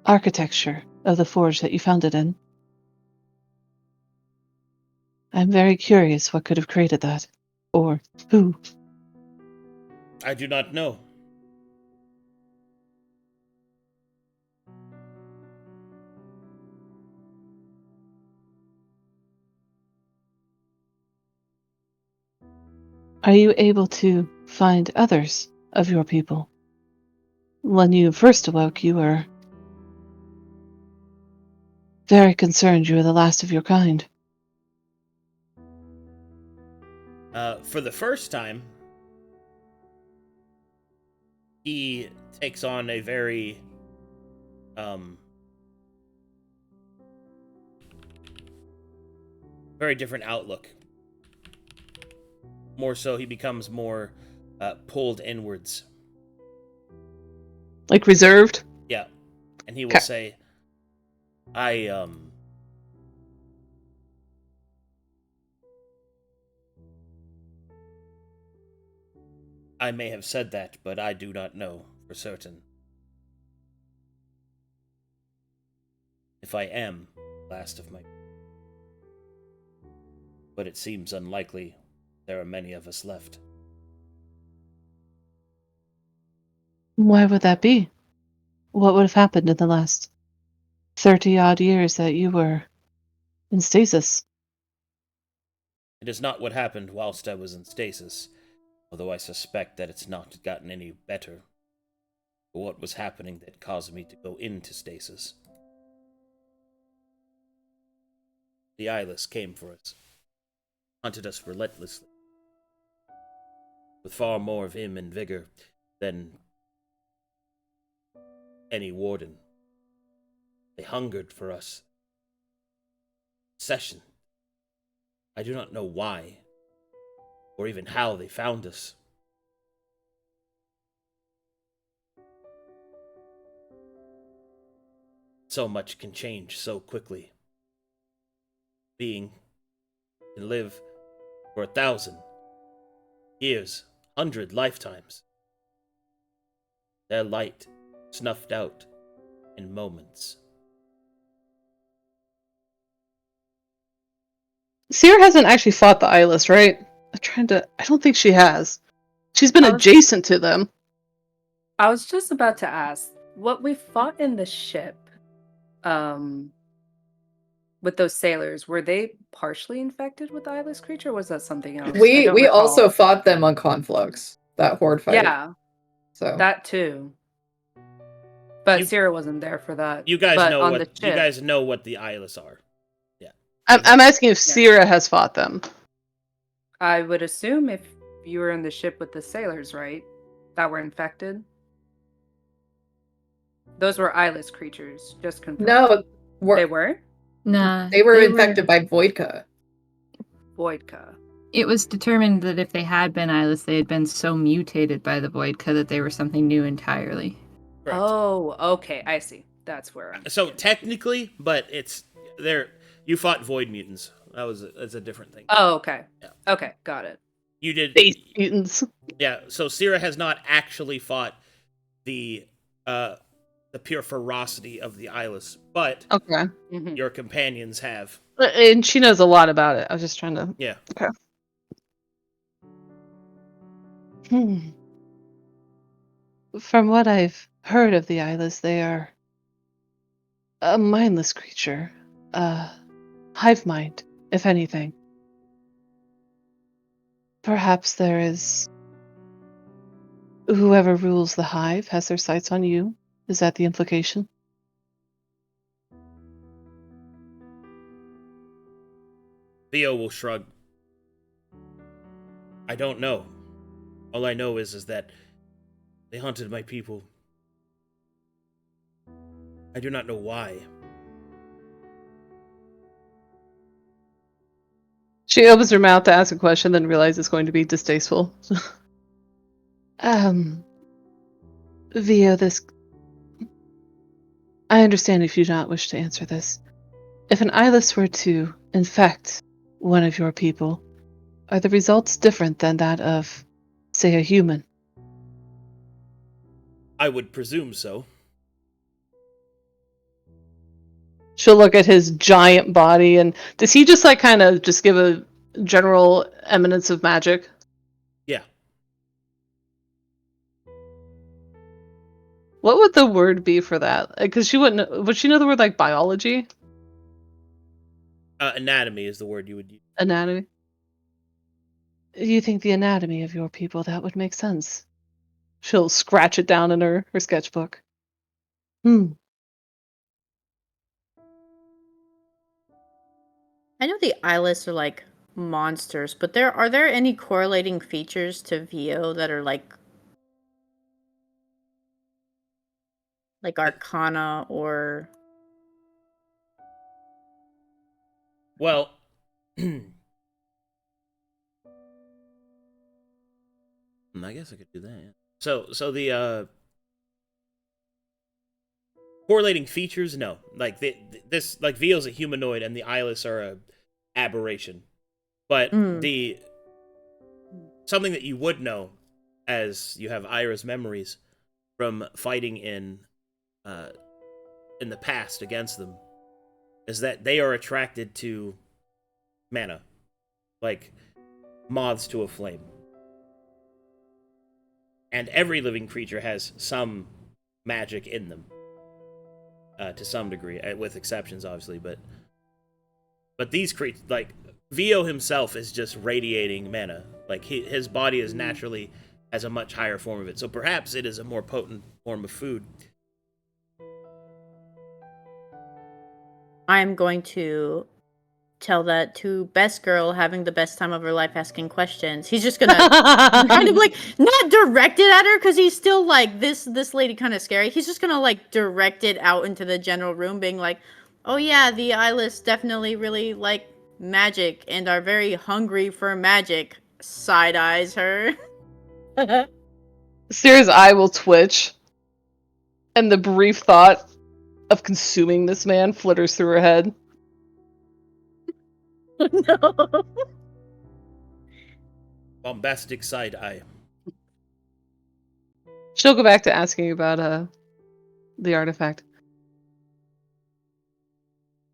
architecture of the forge that you found it in. I'm very curious what could have created that. Or who. I do not know. Are you able to find others of your people? When you first awoke, you were very concerned you were the last of your kind. For the first time, he takes on a very, very different outlook. More so, he becomes more pulled inwards. Like reserved? Yeah. And he will Okay. say, I may have said that, but I do not know for certain. If I am last of my... But it seems unlikely there are many of us left. Why would that be? What would have happened in the last 30-odd years that you were in stasis? It is not what happened whilst I was in stasis, although I suspect that it's not gotten any better. But what was happening that caused me to go into stasis? The eyeless came for us, hunted us relentlessly, with far more of him and vigor than any warden. They hungered for us. Session. I do not know why, or even how they found us. So much can change so quickly. Being can live for 1,000 years, 100 lifetimes. Their light snuffed out in moments. Sera hasn't actually fought the eyeless, right? I don't think she has. She's been adjacent to them. I was just about to ask, what we fought in the ship, with those sailors, were they partially infected with the eyeless creature, or was that something else? I don't We recall. also fought them on Conflux, that horde fight. Yeah, So that too. But Sera wasn't there for that. You guys but know on what the ship, you guys know what the eyeless are. Yeah. I'm asking if Sera has fought them. I would assume if you were in the ship with the sailors, right, that were infected. Those were eyeless creatures. Just confirm. no, They were? Nah. They were infected by Voidka. Voidka. It was determined that if they had been eyeless, they had been so mutated by the Voidka that they were something new entirely. Correct. Oh, okay. I see. That's where I'm So technically, but it's there. You fought void mutants. That's a different thing. Oh, okay. Yeah. Okay, got it. You did. Space mutants. Yeah. So Sera has not actually fought the pure ferocity of the eyeless, but Okay. your companions have. And she knows a lot about it. I was just trying to... Yeah. Okay. From what I've heard of the eyeless, they are a mindless creature. Hive mind, if anything. Perhaps there is... Whoever rules the hive has their sights on you? Is that the implication? Theo will shrug. I don't know. All I know is that they hunted my people. I do not know why. She opens her mouth to ask a question, then realizes it's going to be distasteful. Vio, I understand if you do not wish to answer this. If an eyeless were to infect one of your people, are the results different than that of, say, a human? I would presume so. She'll look at his giant body, and does he just kind of just give a general eminence of magic? Yeah. What would the word be for that? Because she wouldn't... Would she know the word, biology? Anatomy is the word you would use. Anatomy? You think the anatomy of your people, that would make sense. She'll scratch it down in her sketchbook. I know the eyeless are monsters, but are there any correlating features to VO that are like Arcana or... Well, I guess I could do that. Yeah. So the correlating features, no. Like this, like Vio's a humanoid and the eyeless are a aberration. But the something that you would know, as you have Irha's memories from fighting in the past against them, is that they are attracted to mana, like moths to a flame. And every living creature has some magic in them, to some degree, with exceptions, obviously. But these creatures, like Vio himself, is just radiating mana. Like his body is naturally has a much higher form of it. So perhaps it is a more potent form of food. I'm going to tell that to Best Girl having the best time of her life asking questions. He's just gonna kind of like not direct it at her because he's still like this lady kind of scary. He's just gonna like direct it out into the general room, being like, oh yeah, the eyeless definitely really like magic and are very hungry for magic. Side eyes her. Sera's eye will twitch, and the brief thought of consuming this man flitters through her head. No. Bombastic side eye. She'll go back to asking about the artifact.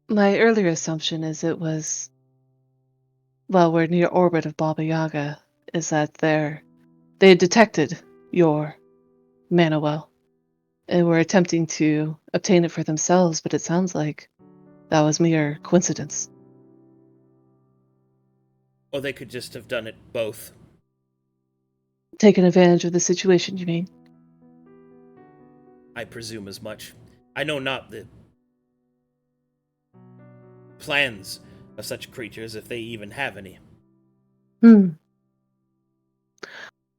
My earlier assumption is it was, well, we're near orbit of Baba Yaga, is that they had detected your mana well, and were attempting to obtain it for themselves, but it sounds like that was mere coincidence. Or they could just have done it both. Taken advantage of the situation, you mean? I presume as much. I know not the plans of such creatures, if they even have any.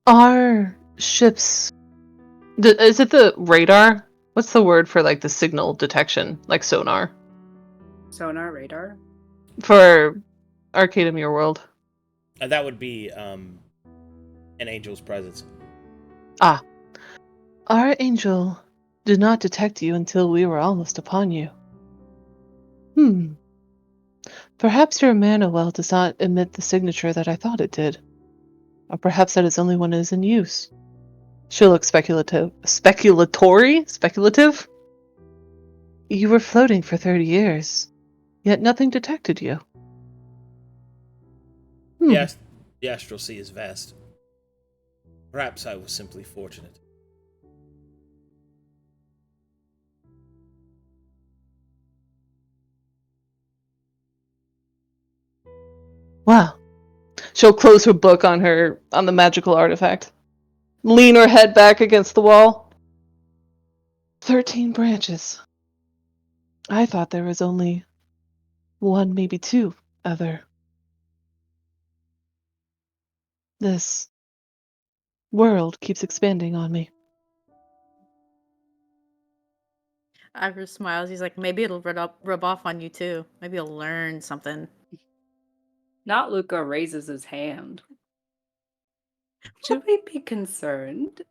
Our ships... is it the radar? What's the word for, like, the signal detection? Like sonar? Sonar, radar? For Arcadum, your world. That would be an angel's presence. Ah. Our angel did not detect you until we were almost upon you. Perhaps your mana well does not emit the signature that I thought it did. Or perhaps that is only when it is in use. She'll look speculative. Speculative? You were floating for 30 years, yet nothing detected you. Yes, the astral sea is vast. Perhaps I was simply fortunate. Wow. She'll close her book on the magical artifact. Lean her head back against the wall. 13 branches. I thought there was only one, maybe two other. This world keeps expanding on me. Ivor smiles. He's like, maybe it'll rub off on you too. Maybe you'll learn something. Not Luka raises his hand. Should we be concerned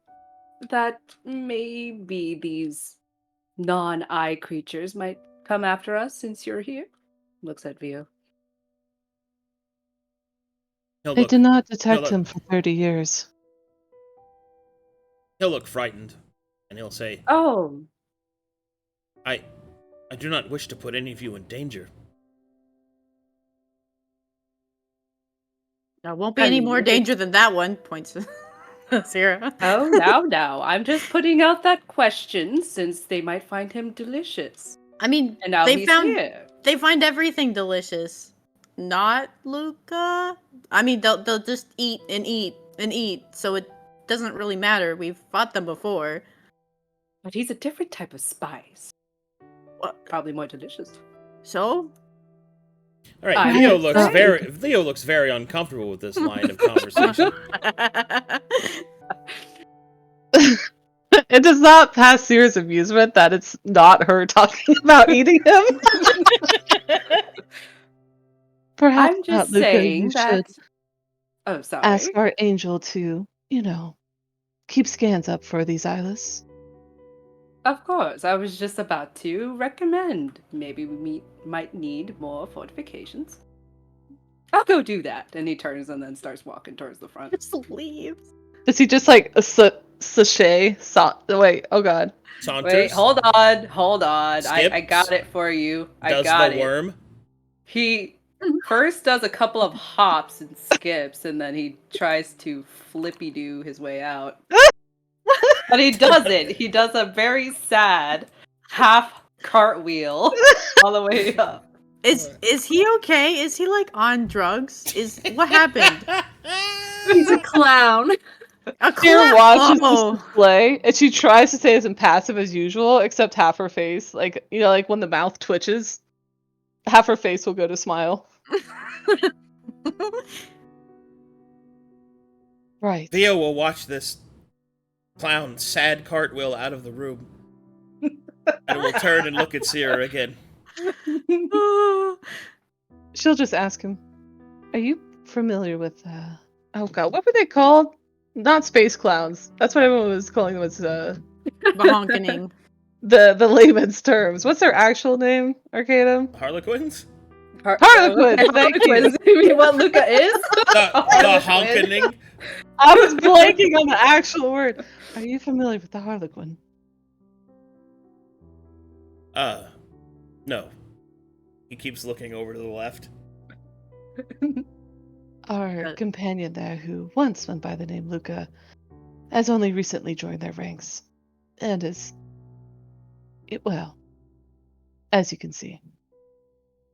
that maybe these non-eye creatures might come after us since you're here? Looks at Vio. I did not detect him for 30 years. He'll look frightened, and he'll say, Oh. I do not wish to put any of you in danger. There won't be any more danger than that one, points to Sera. Oh, now. I'm just putting out that question since they might find him delicious. I mean, and now they find everything delicious. Not Luka. I mean, they'll just eat and eat and eat, so it doesn't really matter. We've fought them before. But he's a different type of spice. What? Probably more delicious. So? All right, Leo looks very uncomfortable with this line of conversation. It does not pass Sera's amusement that it's not her talking about eating him. Perhaps I'm just Luka, saying you that. should Oh, sorry. ask our angel to, keep scans up for these islas? Of course, I was just about to recommend. Maybe we might need more fortifications. I'll go do that. And he turns and then starts walking towards the front. Just leaves. Does he just like sachet? Wait, oh god. Saunters. Wait, hold on. I Skips. got it for you. I Does got the it. worm. He first does a couple of hops and skips, and then he tries to flippy-do his way out. But he doesn't. He does a very sad half cartwheel all the way up. Is he okay? Is he like on drugs? What happened? He's a clown. A Sera clown? watches Oh. this display, and she tries to stay as impassive as usual, except half her face, like, you know, like when the mouth twitches, half her face will go to smile. Right. Theo will watch this clown sad cartwheel out of the room. And will turn and look at Sera again. She'll just ask him, are you familiar with, oh god, what were they called? Not space clowns. That's what everyone was calling them, was, Bahonkening. the layman's terms. What's their actual name, Arcadum? Harlequins? Harlequin, thank you. Harlequins. You mean what Luka is? The honkening? I was blanking on the actual word. Are you familiar with the Harlequin? No. He keeps looking over to the left. Our companion there, who once went by the name Luka, has only recently joined their ranks, and is, well, as you can see,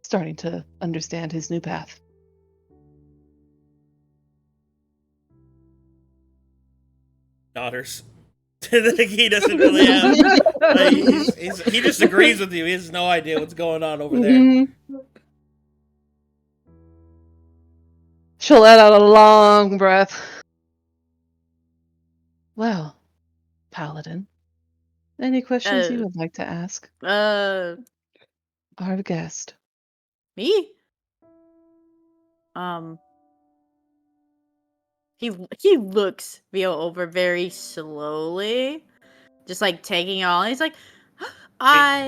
starting to understand his new path. Nodders. He doesn't really have. He just agrees with you. He has no idea what's going on over there. Mm-hmm. She'll let out a long breath. Well, Paladin, any questions you would like to ask our guest? Me? He looks Vio over very slowly, just like taking it all. And he's like,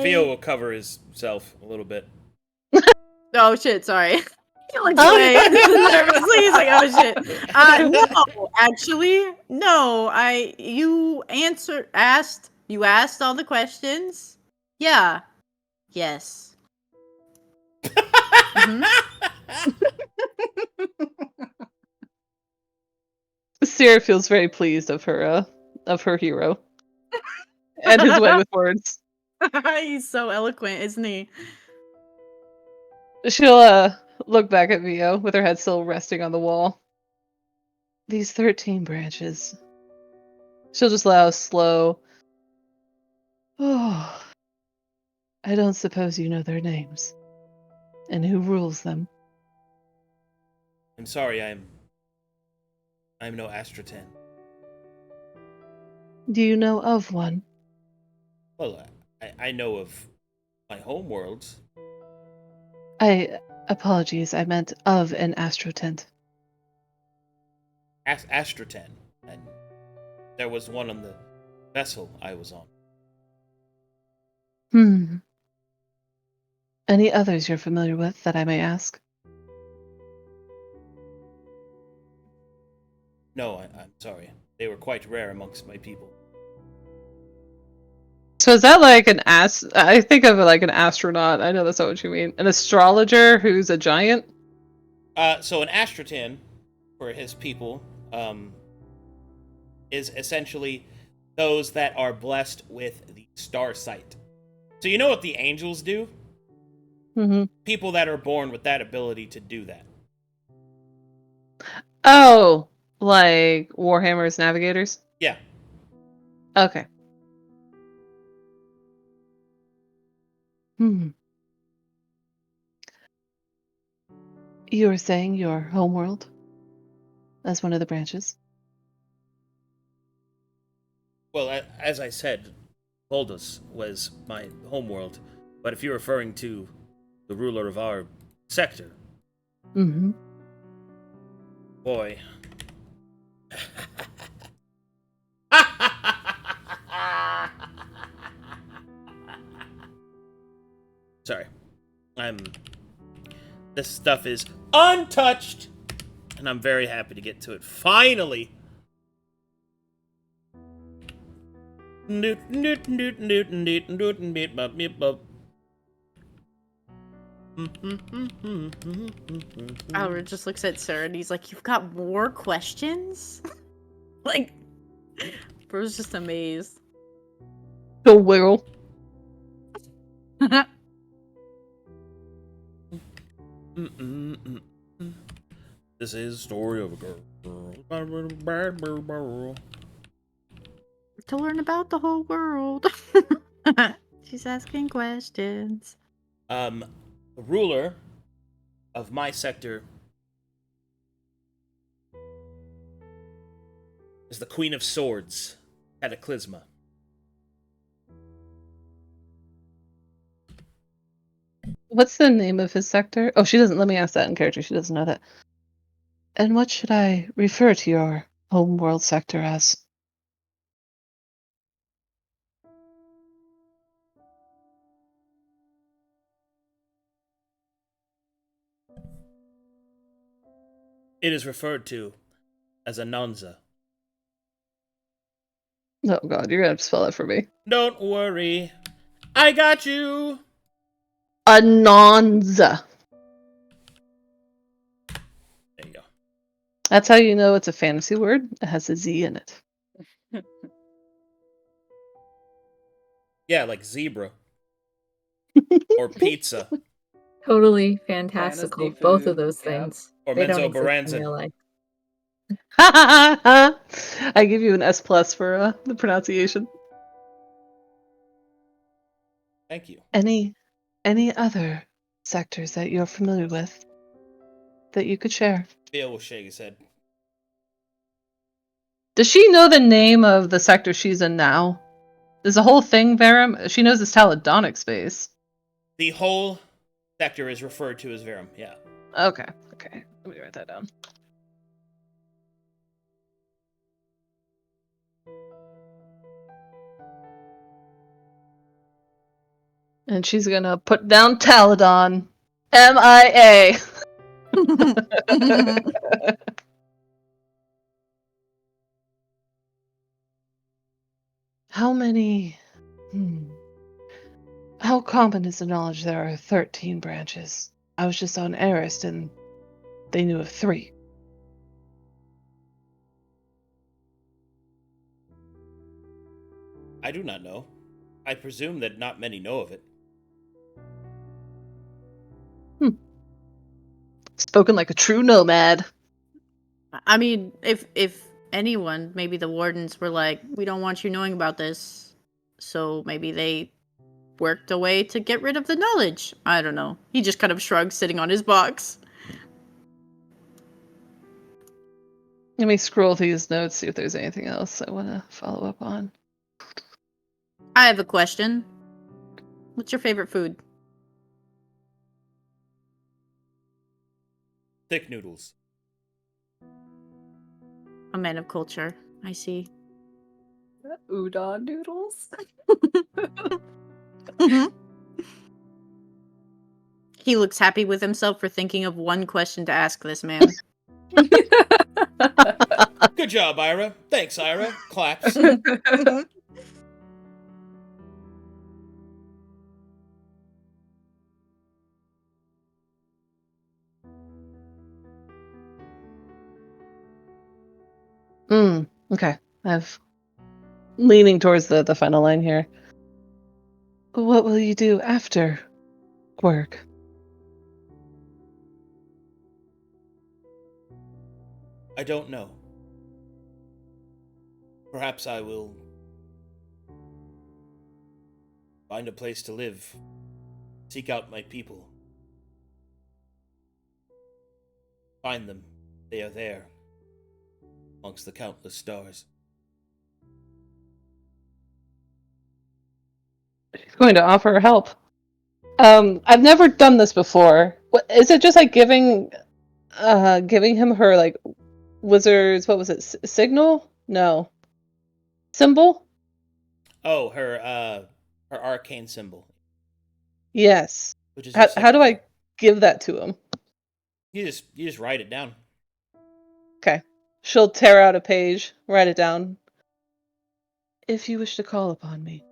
Theo will cover himself a little bit. Oh shit! Sorry. He looks away nervously. He's like, oh shit. No, actually, no. You asked all the questions. Yeah. Yes. Mm-hmm. Sera feels very pleased of her hero and his way with words. He's so eloquent, isn't he? She'll look back at Vio with her head still resting on the wall. These 13 branches. She'll just allow a slow. Oh, I don't suppose you know their names and who rules them. I'm sorry, I'm no Astra 10. Do you know of one? Well, I know of my home worlds. Apologies, I meant of an astrotent. Astra 10. And there was one on the vessel I was on. Any others you're familiar with that I may ask? No, I'm sorry. They were quite rare amongst my people. So is that like I think of it like an astronaut. I know that's not what you mean. An astrologer who's a giant? So an Astratan, for his people, is essentially those that are blessed with the star sight. So you know what the angels do? Mm-hmm. People that are born with that ability to do that. Oh, like Warhammer's navigators? Yeah. Okay. You were saying your homeworld as one of the branches? Well, as I said, Voldus was my homeworld. But if you're referring to the ruler of our sector... Mm-hmm. Boy. Sorry. This stuff is untouched, and I'm very happy to get to it. Finally! Albert just looks at Sera and he's like, "You've got more questions?" Like, bro's just amazed. The wiggle. This is a story of a girl. To learn about the whole world. She's asking questions. The ruler of my sector is the Queen of Swords, Cataclysma. What's the name of his sector? Oh, she doesn't let me ask that in character. She doesn't know that. And what should I refer to your homeworld sector as? It is referred to as Ananza. Oh god, you're gonna have to spell that for me. Don't worry, I got you. Ananza. There you go. That's how you know it's a fantasy word. It has a Z in it. Yeah, like zebra. Or pizza. Totally fantastical. Fantasy Both food, of those yeah. things. Or They don't Menzo exist in Baranzan. real life. I give you an S+ for the pronunciation. Thank you. Any other sectors that you're familiar with that you could share? Bill will shake his head. Does she know the name of the sector she's in now? There's a whole thing, Verum. She knows it's Taladonic space. The whole sector is referred to as Verum, yeah. Okay. Let me write that down. And she's gonna put down Taladon. MIA. How many... How common is the knowledge there are 13 branches? I was just on Arist and they knew of 3. I do not know. I presume that not many know of it. Spoken like a true nomad. I mean, if anyone, maybe the Wardens were like, "We don't want you knowing about this," so maybe they worked a way to get rid of the knowledge. I don't know. He just kind of shrugs, sitting on his box. Let me scroll through these notes, see if there's anything else I want to follow up on. I have a question. What's your favorite food? Thick noodles. A man of culture. I see. Udon noodles? He looks happy with himself for thinking of one question to ask this man. Good job, Irha. Thanks, Irha. Claps. Okay. I'm leaning towards the final line here. What will you do after work? I don't know. Perhaps I will find a place to live. Seek out my people. Find them. They are there. Amongst the countless stars. She's going to offer her help. I've never done this before. What is it? Just like giving him her like wizard's, what was it? Signal? No. Symbol? Oh, her arcane symbol. Yes. Which is How do I give that to him? You just write it down. Okay. She'll tear out a page, write it down. If you wish to call upon me,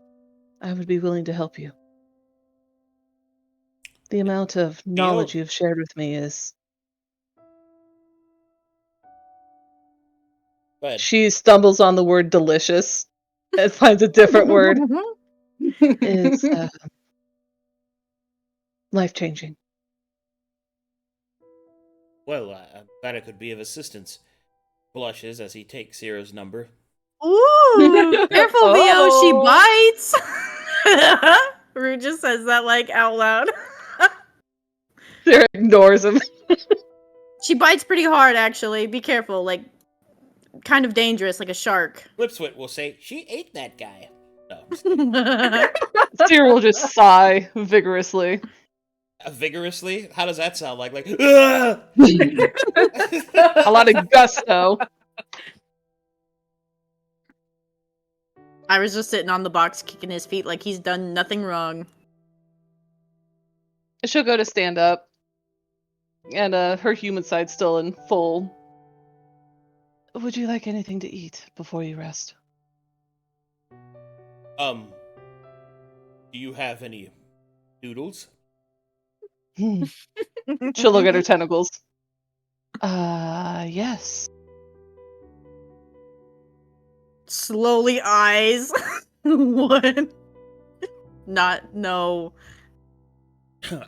I would be willing to help you. The amount of knowledge you have shared with me is... Go ahead. She stumbles on the word delicious and finds a different word. Is life-changing. Well, I'm glad I could be of assistance. Blushes as he takes Sera's number. Ooh, careful, Vio, she Oh. bites. Rue just says that like out loud. Sera ignores him. She bites pretty hard, actually. Be careful, like kind of dangerous, like a shark. Flipswit will say, "She ate that guy." No, I'm just kidding. Sera will just sigh vigorously. Vigorously? How does that sound? Like, "Ugh!" A lot of gusto. I was just sitting on the box kicking his feet like he's done nothing wrong. She'll go to stand up. And her human side's still in full. Would you like anything to eat before you rest? Do you have any noodles? She'll look at her tentacles. Yes. Slowly eyes. What? No.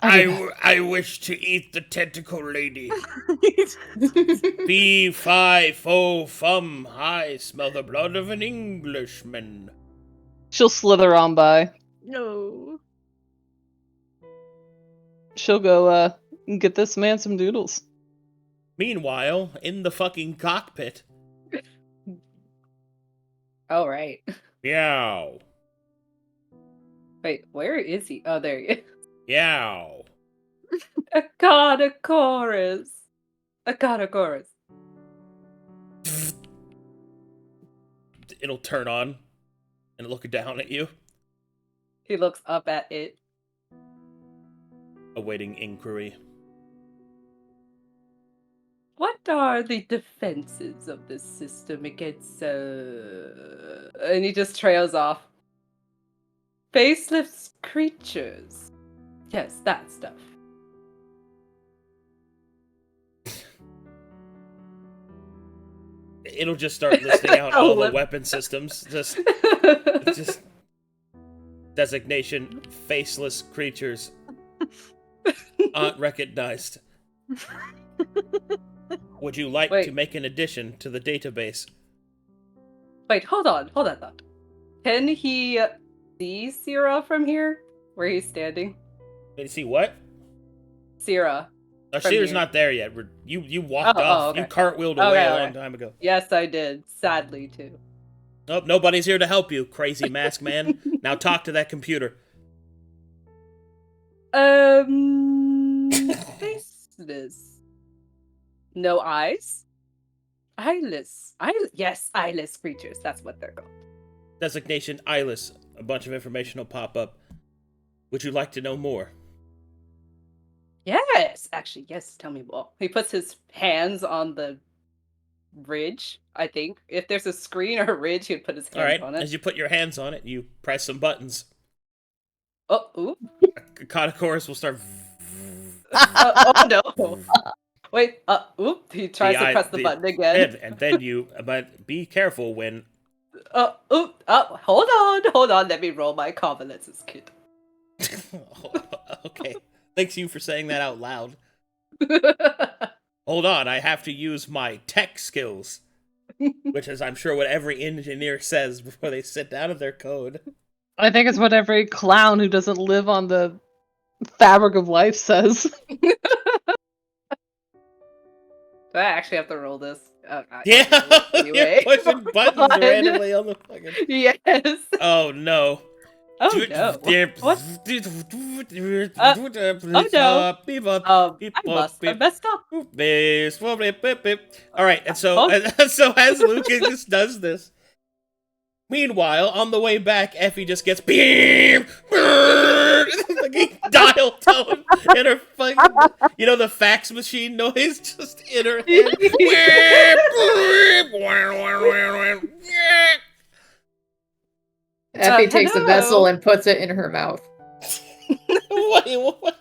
I wish to eat the tentacle lady. Fee, fi, fo, fum, I smell the blood of an Englishman. She'll slither on by. No. She'll go, get this man some noodles. Meanwhile, in the fucking cockpit. Oh, right. Yow. Wait, where is he? Oh, there he is. Yow. Acadacorus. Acadacorus. It'll turn on and look down at you, He looks up at it. awaiting inquiry. What are the defenses of this system against, and he just trails off. Faceless creatures. Yes, that stuff. It'll just start listing out all the weapon systems. Just designation, faceless creatures. Aren't recognized. Would you like to make an addition to the database? Wait, hold on. Can he see Sera from here? Where he's standing? Did you see what? Sera. Sera's not there yet. You walked off. Okay. You cartwheeled away a long time ago. Yes, I did. Sadly, too. Nope, nobody's here to help you, crazy mask man. Now talk to that computer. Faceless. No eyes? Eyeless. Yes, eyeless creatures. That's what they're called. Designation eyeless. A bunch of information will pop up. Would you like to know more? Yes, actually, yes. Tell me more. He puts his hands on the ridge, I think. If there's a screen or a ridge, he'd put his hands on it. As you put your hands on it, you press some buttons. Oh, ooh. Caudacorus will start... Oh, no. Wait, oop. He tries to press the button again. And then you... But be careful when... Hold on. Let me roll my convalescence kit. Okay. Thanks you for saying that out loud. Hold on, I have to use my tech skills. Which is, I'm sure, what every engineer says before they sit down at their code. I think it's what every clown who doesn't live on the fabric of life says. Do I actually have to roll this? Yeah! Anyway. You're pushing buttons randomly on the fucking... Yes! Oh, no. Oh no! What? I messed up. Alright, and so as Lucas does this, meanwhile, on the way back, Effie just gets fucking dial tone in her fucking, the fax machine noise just in her head. Effie takes a hello. vessel and puts it in her mouth. Wait, what?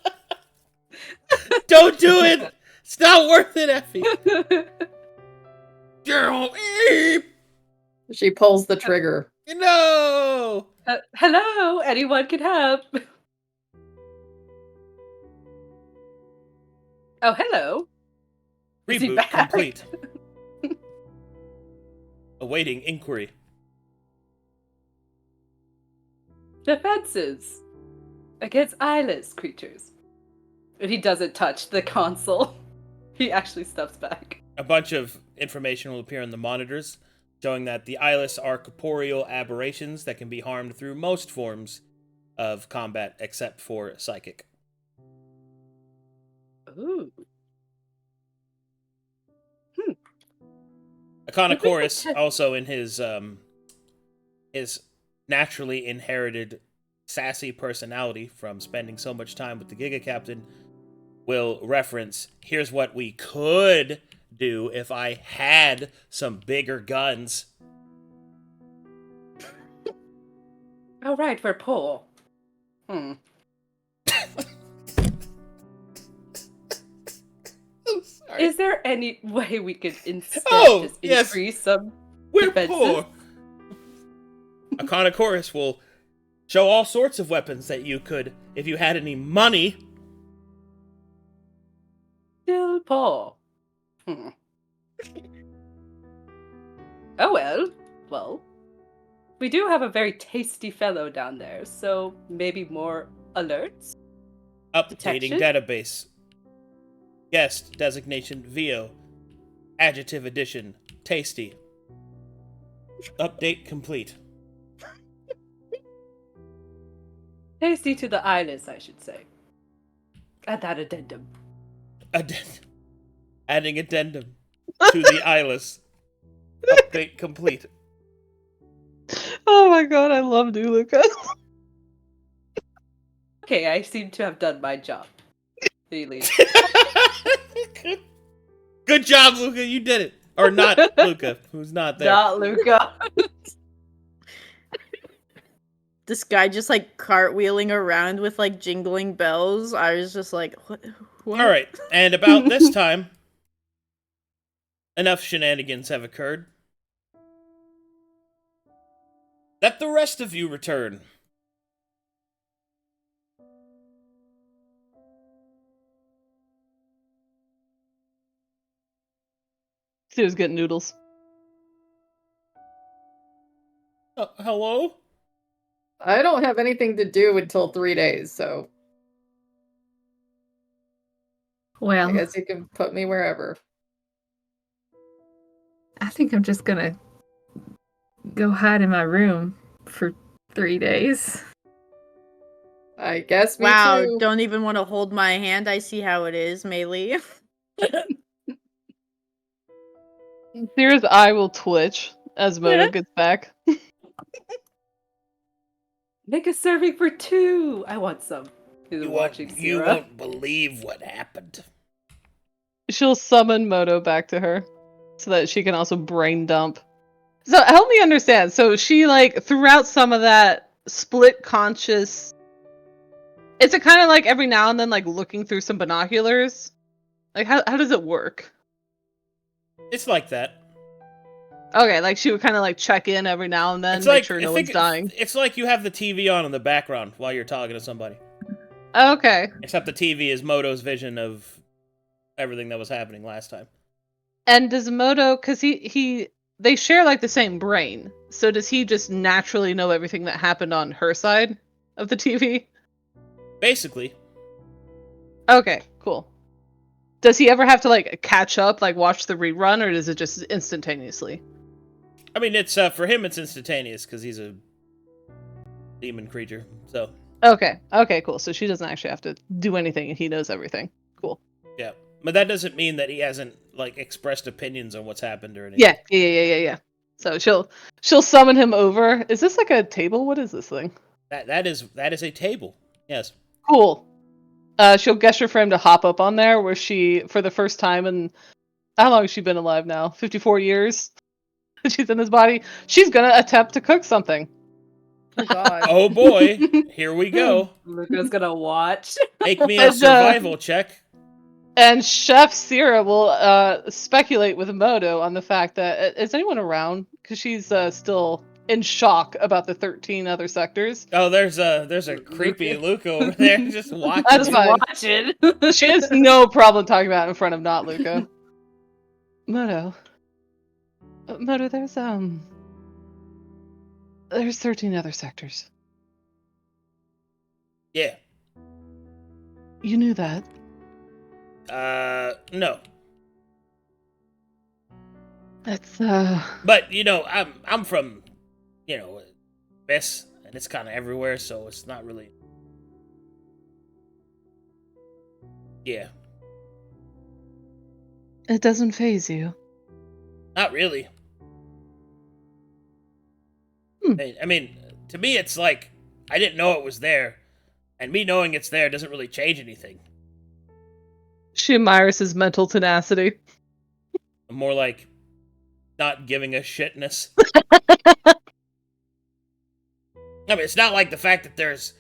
Don't do it! It's not worth it, Effie. She pulls the trigger. No! Hello, anyone can help. Oh, hello. Is he Reboot back? complete. Awaiting inquiry. Defenses against eyeless creatures. If he doesn't touch the console, he actually steps back. A bunch of information will appear on the monitors, showing that the eyeless are corporeal aberrations that can be harmed through most forms of combat except for psychic. Ooh. Iconochorus, also in his naturally inherited sassy personality from spending so much time with the Giga Captain, will reference, here's what we could do if I had some bigger guns. Oh, right, we're poor. I'm sorry. Is there any way we could instead just yes. increase some We're defenses? poor. Iconochorus will show all sorts of weapons that you could, if you had any money. Still poor. Oh well. We do have a very tasty fellow down there, so maybe more alerts? Updating Detection? database. Guest designation VO. Adjective addition. Tasty. Update complete. Tasty to the eyeless, I should say. Add that addendum. Adding addendum to the eyeless. Update complete. Oh my god, I love you, Luka. Okay, I seem to have done my job. Really. Good job, Luka. You did it. Or not Luka, who's not there. Not Luka. This guy just like cartwheeling around with like jingling bells. I was just like, what? All right, and about this time, enough shenanigans have occurred. Let the rest of you return. She was getting noodles. Hello? I don't have anything to do until 3 days, so I Well, guess you can put me wherever. I think I'm just gonna go hide in my room for 3 days. I guess me Wow, too. don't even want to hold my hand. I see how it is, Maelie. Sera's eye will twitch as Moto gets back. Make a serving for 2. I want some. You watching you Sera. won't believe what happened. She'll summon Moto back to her so that she can also brain dump. So help me understand. So she like throughout some of that split conscious. Is it kind of like every now and then like looking through some binoculars? Like how does it work? It's like that. Okay, like she would kind of like check in every now and then, It's make like, sure no one's dying. It's like you have the TV on in the background while you're talking to somebody. Okay. Except the TV is Moto's vision of everything that was happening last time. And does Moto, because they share like the same brain, so does he just naturally know everything that happened on her side of the TV? Basically. Okay, cool. Does he ever have to like catch up, like watch the rerun, or is it just instantaneously? I mean, it's for him it's instantaneous because he's a demon creature. So Okay, cool. So she doesn't actually have to do anything, and he knows everything. Cool. yeah, but that doesn't mean that he hasn't like expressed opinions on what's happened or anything. Yeah. So she'll summon him over. Is this like a table? What is this thing? That is a table. Yes. Cool. She'll gesture for him to hop up on there, where she, for the first time in... How long has she been alive now? 54 years? She's in this body. She's gonna attempt to cook something. Oh god. Oh boy, here we go. Luka's gonna watch. Make me a survival check. And Chef Sera will speculate with Modo on the fact that... Is anyone around? Because she's still in shock about the 13 other sectors. Oh, there's a creepy Luka over there just watching. That's fine. Watching. She has no problem talking about it in front of not Luka. Modo, there's 13 other sectors. Yeah. You knew that. No. That's But I'm from, Abyss, and it's kind of everywhere, so it's not really. Yeah. It doesn't faze you. Not really. I mean, to me, it's like I didn't know it was there, and me knowing it's there doesn't really change anything. She admires his mental tenacity. More like not giving a shitness. I mean, it's not like the fact that there's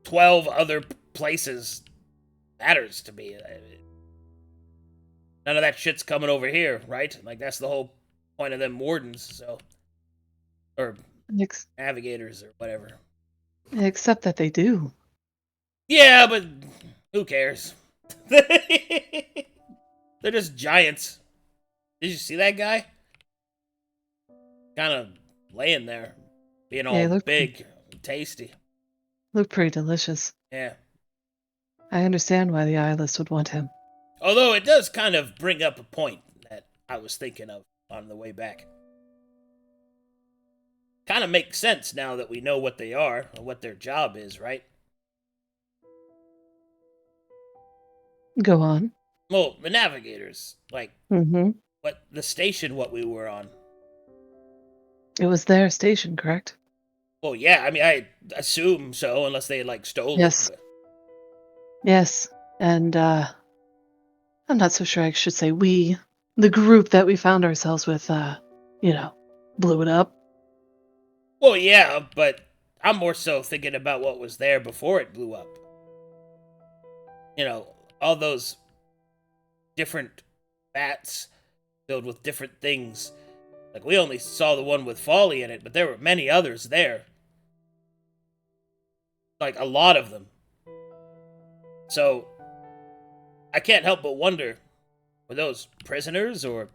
12 other places matters to me. None of that shit's coming over here, right? Like, that's the whole point of them Wardens, so. Or navigators, or whatever. Except that they do. Yeah, but who cares? They're just giants. Did you see that guy? Kind of laying there, being all big and tasty. Look pretty delicious. Yeah. I understand why the eyeless would want him. Although it does kind of bring up a point that I was thinking of on the way back. Kind of makes sense now that we know what they are, or what their job is, right? Go on. Well, the navigators, like, what we were on. It was their station, correct? Well, yeah, I mean, I assume so, unless they, stole it. Yes, and, I'm not so sure I should say we. The group that we found ourselves with, blew it up. Well, yeah, but I'm more so thinking about what was there before it blew up. All those different vats filled with different things. Like, we only saw the one with folly in it, but there were many others there. Like, a lot of them. So, I can't help but wonder, were those prisoners, or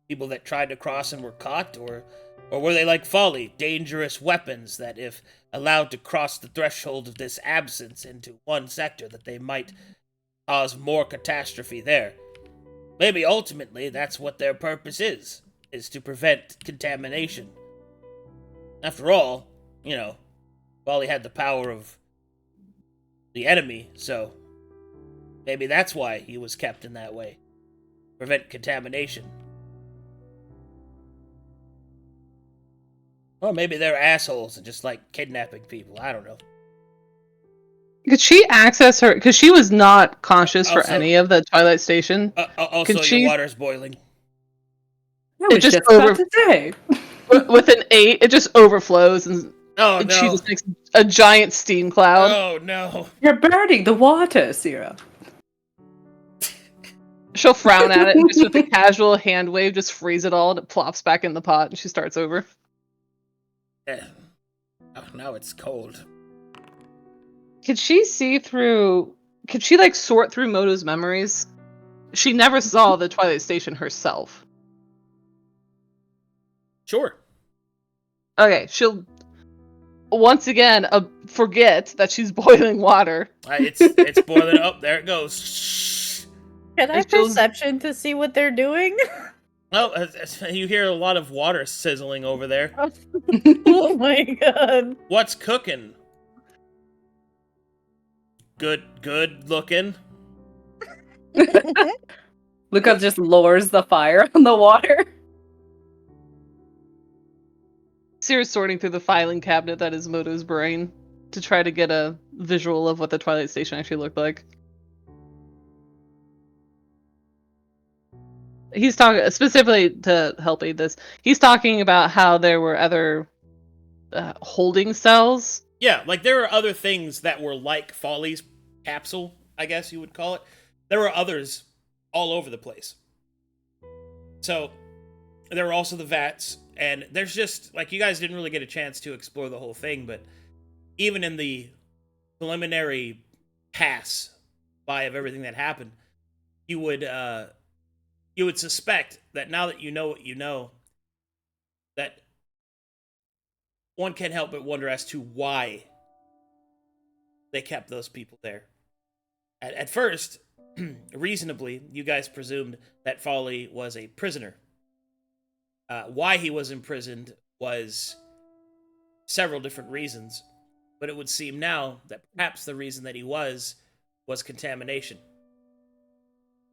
people that tried to cross and were caught, or were they like folly, dangerous weapons that if allowed to cross the threshold of this absence into one sector, that they might cause more catastrophe there? Maybe ultimately that's what their purpose is to prevent contamination. After all, Folly had the power of the enemy, so maybe that's why he was kept in that way. Prevent contamination. Or maybe they're assholes and just like kidnapping people. I don't know. Could she access her? Because she was not conscious for any of the Twilight Station. Also, your water's boiling. It just about to say. With an 8, it just overflows, and she just makes a giant steam cloud. Oh no! You're burning the water, Sera. She'll frown at it, and just with a casual hand wave, just freeze it all, and it plops back in the pot, and she starts over. Yeah. Oh, now it's cold. Could she see through... Could she, sort through Moto's memories? She never saw the Twilight Station herself. Sure. Okay, she'll... Once again, forget that she's boiling water. It's boiling up. There it goes. Can I perception to see what they're doing? Oh, you hear a lot of water sizzling over there. Oh my god. What's cooking? Good looking. Luka just lowers the fire on the water. Sera's sorting through the filing cabinet that is Moto's brain. to try to get a visual of what the Twilight Station actually looked like. He's talking specifically to help aid this. He's talking about how there were other holding cells. Yeah, like there were other things that were like Folly's capsule, I guess you would call it. There were others all over the place. So there were also the vats, and there's just, like, you guys didn't really get a chance to explore the whole thing, but even in the preliminary pass by of everything that happened, you would suspect that now that you know what you know, that one can't help but wonder as to why they kept those people there. At first, reasonably, you guys presumed that Folly was a prisoner. Why he was imprisoned was several different reasons, but it would seem now that perhaps the reason that he was contamination,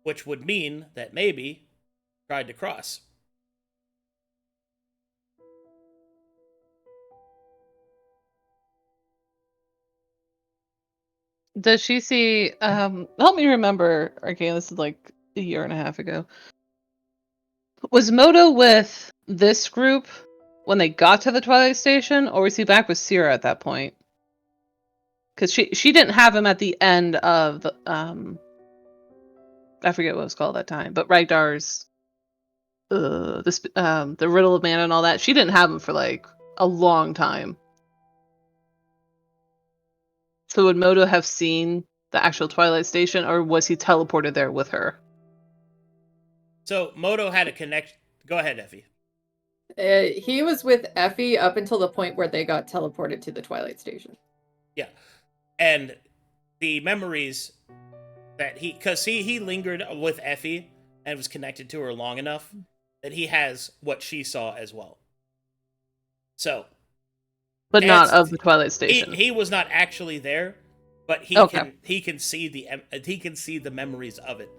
which would mean that maybe he tried to cross. Does she see, help me remember, okay, this is like a year and a half ago. Was Moto with this group when they got to the Twilight Station, or was he back with Sera at that point? Because she didn't have him at the end of the, I forget what it was called that time, but Ragdar's, the Riddle of Man and all that, she didn't have him for like a long time. So would Moto have seen the actual Twilight Station, or was he teleported there with her? So Moto had a connection. Go ahead, Effie. He was with Effie up until the point where they got teleported to the Twilight Station. Yeah. And the memories that because he lingered with Effie and was connected to her long enough that he has what she saw as well. So, but not of the Twilight Station. He was not actually there, but he can see the memories of it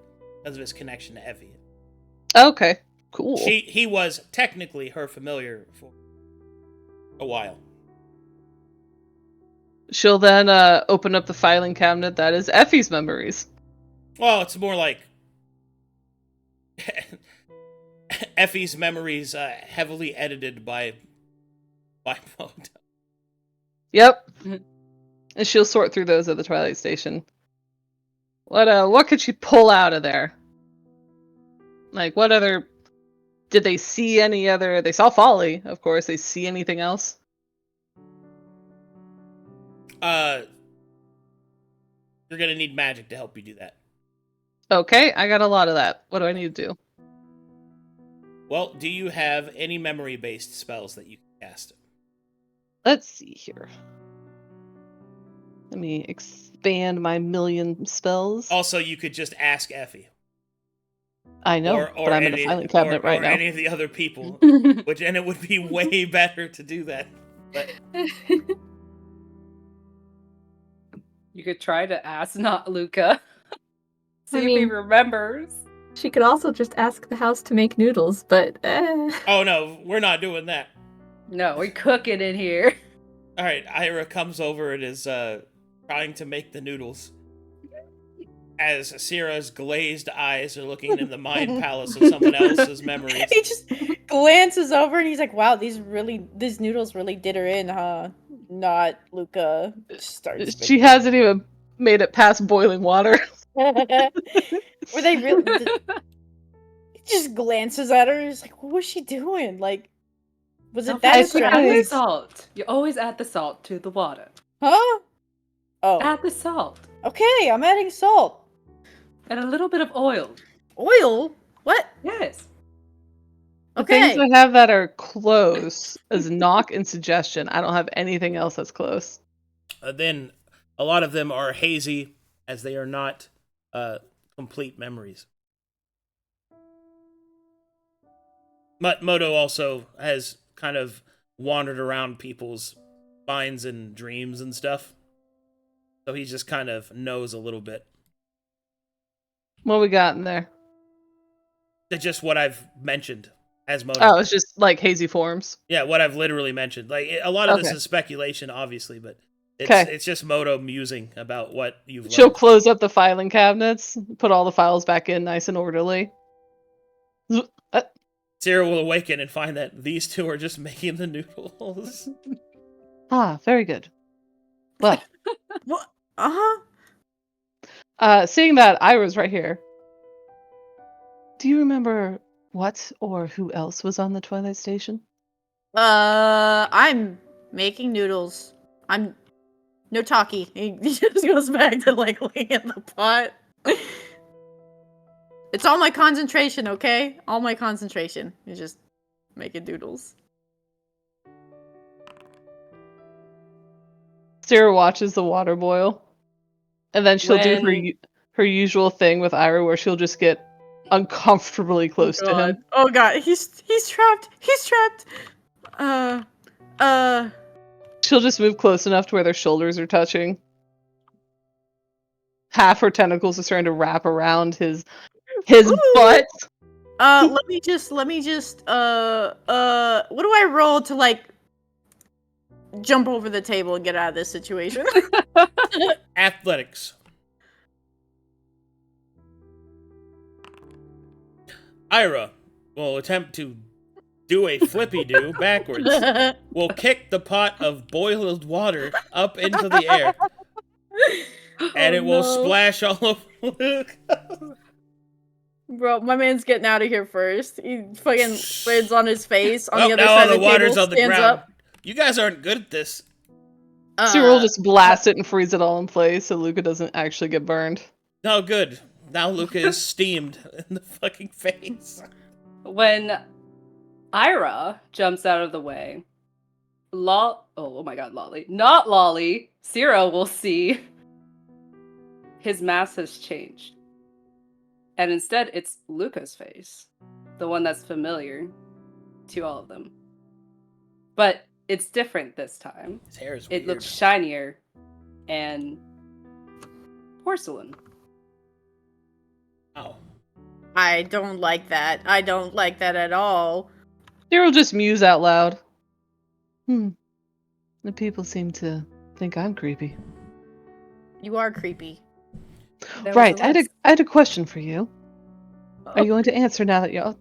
because of his connection to Effie. Okay, cool. He was technically her familiar for a while. She'll then open up the filing cabinet that is Effie's memories. Well, it's more like Effie's memories heavily edited by Moto. Yep. And she'll sort through those at the Twilight Station. What could she pull out of there? Like, what other... Did they see any other... They saw Folly, of course. They see anything else? You're gonna need magic to help you do that. Okay, I got a lot of that. What do I need to do? Well, do you have any memory-based spells that you can cast? Let's see here. Let me expand my million spells. Also, you could just ask Effie. I know, but I'm in a filing cabinet right now. Or any of the other people, and it would be way better to do that. But you could try to ask not Luka. See if he remembers. She could also just ask the house to make noodles, but Oh no, we're not doing that. No, we're cooking in here. Alright, Irha comes over and is trying to make the noodles. As Sera's glazed eyes are looking in the mind palace of someone else's memories. He just glances over and he's like, wow, these noodles really did her in, huh? Not Luka. She hasn't even made it past boiling water. Were they really... He just glances at her. He's like, what was she doing? Like, was it that strong? Salt. You always add the salt to the water. Huh? Oh. Add the salt. Okay, I'm adding salt. And a little bit of oil. Oil? What? Yes. The things I have that are close is knock and suggestion. I don't have anything else that's close. Then a lot of them are hazy, as they are not complete memories. Moto also has kind of wandered around people's minds and dreams and stuff. So he just kind of knows a little bit. What we got in there? It's just what I've mentioned as Moto. Oh, it's just like hazy forms. Yeah, what I've literally mentioned. Like a lot of this is speculation, obviously, but It's just Moto musing about what you've She'll learned. close up the filing cabinets, put all the files back in nice and orderly. Sera will awaken and find that these two are just making the noodles. Very good. Well, What? Uh-huh. Seeing that Ira's right here, do you remember what or who else was on the Twilight Station? I'm making noodles. I'm no talkie. He just goes back to like laying in the pot. It's all my concentration, okay? All my concentration. You're just making noodles. Sera watches the water boil, and then she'll do her usual thing with Ira, where she'll just get uncomfortably close to him. Oh god, he's trapped. He's trapped. She'll just move close enough to where their shoulders are touching. Half her tentacles are starting to wrap around his butt. Let me just what do I roll to like jump over the table and get out of this situation? Athletics. Irha will attempt to do a flippy-do backwards. Will kick the pot of boiled water up into the air. And it will splash all over Luka. Bro, my man's getting out of here first. He fucking lands on his face on the other now side all of the the water's table, on the stands ground. up. You guys aren't good at this. Sera will just blast it and freeze it all in place so Luka doesn't actually get burned. No, good. Now Luka is steamed in the fucking face. When Irha jumps out of the way, oh my god, Lolly. Not Lolly. Sera will see his mask has changed. And instead, it's Luka's face. The one that's familiar to all of them. But it's different this time. His hair is It weird. looks shinier and porcelain. Oh. I don't like that. I don't like that at all. Sera will just muse out loud. The people seem to think I'm creepy. You are creepy. There was Right, a I list. had a question for you. Are you going to answer now that you're...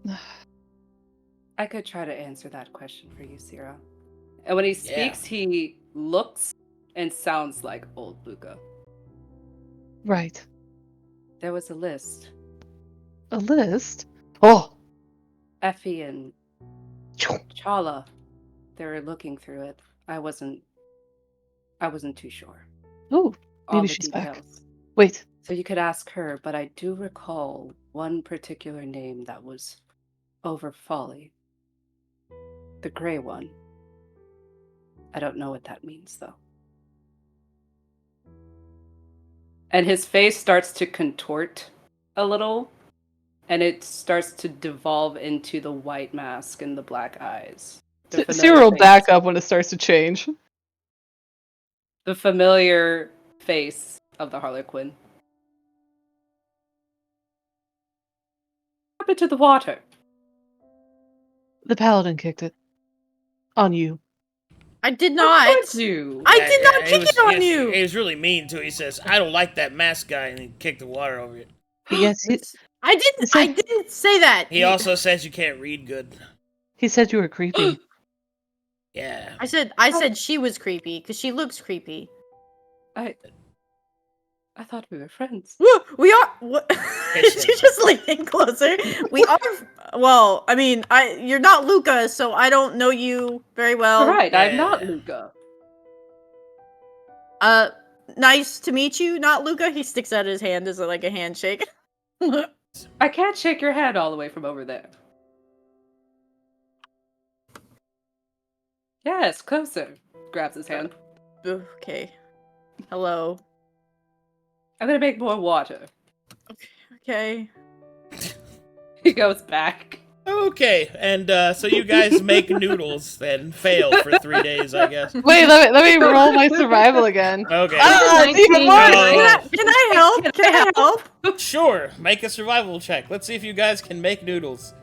I could try to answer that question for you, Sera. And when he speaks, he looks and sounds like old Luka. Right. There was a list. A list? Oh! Effie and Chala, they were looking through it. I wasn't too sure. Oh, All maybe the she's back. details. Wait. So you could ask her, but I do recall one particular name that was over Folly. The gray one. I don't know what that means, though. And his face starts to contort a little, and it starts to devolve into the white mask and the black eyes. The familiar Sera will face. back up when it starts to change. The familiar face of the Harlequin. What happened to the water? The paladin kicked it. On you. I did not. You. I did not kick it on you. He was really mean too. He says, "I don't like that mask guy," and he kicked the water over it. Yes, I didn't say that. He also says you can't read good. he said you were creepy. Yeah. I said she was creepy because she looks creepy. I thought we were friends. We are. What? She's just leaning closer. We are. Well, I mean, you're not Luka, so I don't know you very well. Right, I'm not Luka. Nice to meet you, not Luka. He sticks out his hand as like a handshake. I can't shake your hand all the way from over there. Yes, closer. Grabs his hand. Okay. Hello. I'm gonna make more water. Okay. He goes back. Okay, and so you guys make noodles and fail for 3 days, I guess. Wait, let me roll my survival again. Okay. Even worse! Can I help? Can I help? Sure, make a survival check. Let's see if you guys can make noodles.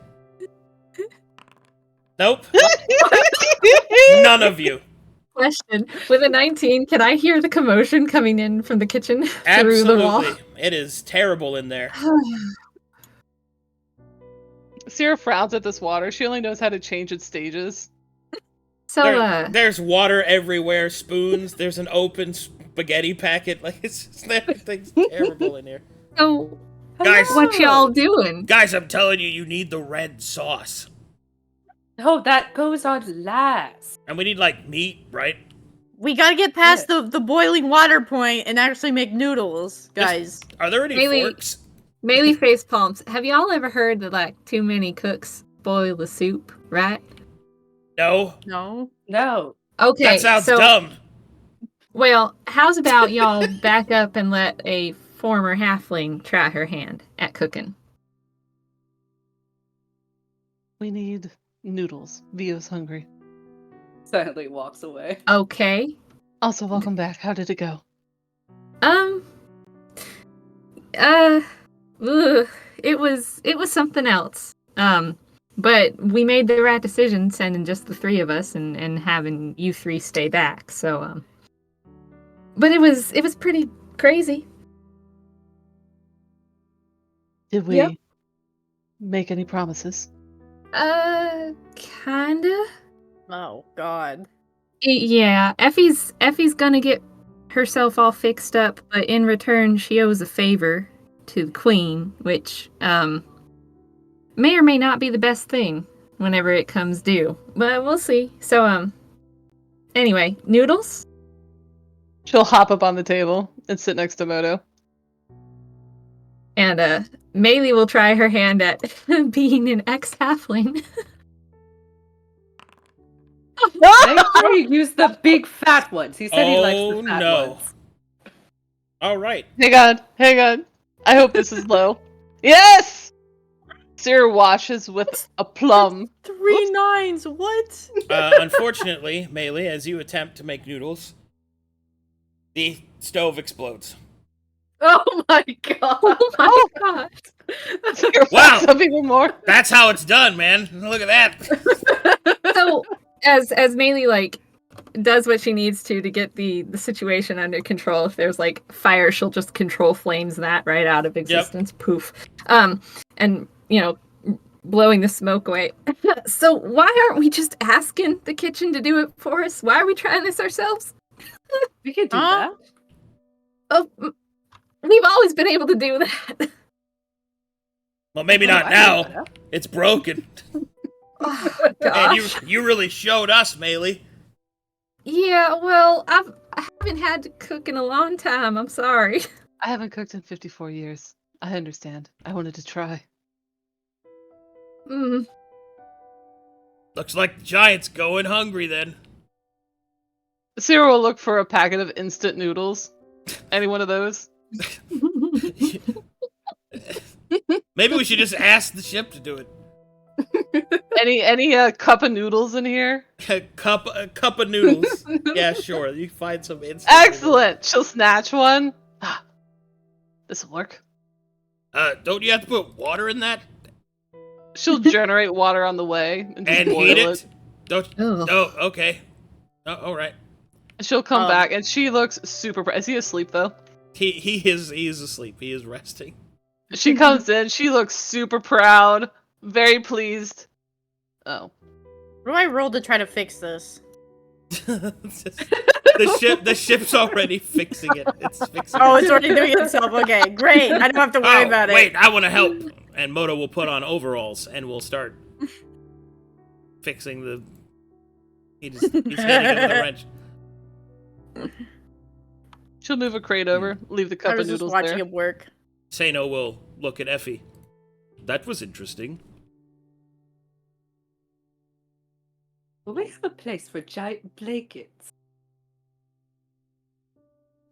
Nope. None of you. question. With a 19, can I hear the commotion coming in from the kitchen through the wall? Absolutely. It is terrible in there. Sera frowns at this water. She only knows how to change its stages. So, There's water everywhere, spoons, there's an open spaghetti packet. Like, it's just, everything's terrible in here. so Guys, what y'all doing? guys, I'm telling you, you need the red sauce. No, that goes on last. And we need, like, meat, right? We gotta get past the boiling water point and actually make noodles, guys. Are there any Maelie- forks? Maelie face palms. Have y'all ever heard that, like, too many cooks spoil the soup, right? No. No. No. Okay, That sounds so, dumb. well, how's about y'all back up and let a former halfling try her hand at cooking? We need noodles. Vio's hungry. Silently walks away. Okay. Also, welcome back. How did it go? It was something else. But we made the right decision sending just the three of us and having you three stay back. So, but it was pretty crazy. Did we Yep. make any promises? Kinda. Oh God. Yeah, Effie's gonna get herself all fixed up, but in return she owes a favor to the queen, which may or may not be the best thing whenever it comes due. But we'll see. So anyway, noodles? She'll hop up on the table and sit next to Moto. And Maelie will try her hand at being an ex-halfling. Make sure you use the big fat ones. He said he likes Oh, the fat no. ones. All right. Hang on. I hope this is low. Yes! Sera washes with a plum. 3 9s. What? Unfortunately, Maelie, as you attempt to make noodles, the stove explodes. Oh my god. Oh my god. Sera Wow. fucks up even more. That's how it's done, man. Look at that. So as Maelie like does what she needs to get the situation under control, if there's like fire, she'll just control flames that right out of existence. Poof. And you know, blowing the smoke away. So why aren't we just asking the kitchen to do it for us? Why are we trying this ourselves? We can do that. Oh, we've always been able to do that. Well, maybe Oh, not I now. know that. It's broken. Oh, And gosh. you really showed us, Maelie. Yeah, well, I haven't had to cook in a long time. I'm sorry. I haven't cooked in 54 years. I understand. I wanted to try. Looks like the giant's going hungry then. Sera will look for a packet of instant noodles. Any one of those? Maybe we should just ask the ship to do it. Any cup of noodles in here? A cup of noodles. Yeah, sure. You find some instant. Excellent. She'll snatch one. This will work. Don't you have to put water in that She'll generate water on the way and just and boil heat it. it? Don't. Ugh. Oh, okay. Oh, all right. She'll come back and she looks super. Is he asleep though? He is asleep. He is resting. She comes in. She looks super proud, very pleased. Oh, What do I roll to try to fix this? the ship's already fixing it. It's fixing Oh, it. it's already doing itself. Okay, great. I don't have to worry about wait, it. I want to help. And Moto will put on overalls and we'll start fixing the. He's hitting it with a wrench. she'll move a crate over, leave the cup I of was just noodles watching there. him work. Seino will look at Effie. That was interesting. Will we have a place for giant blankets?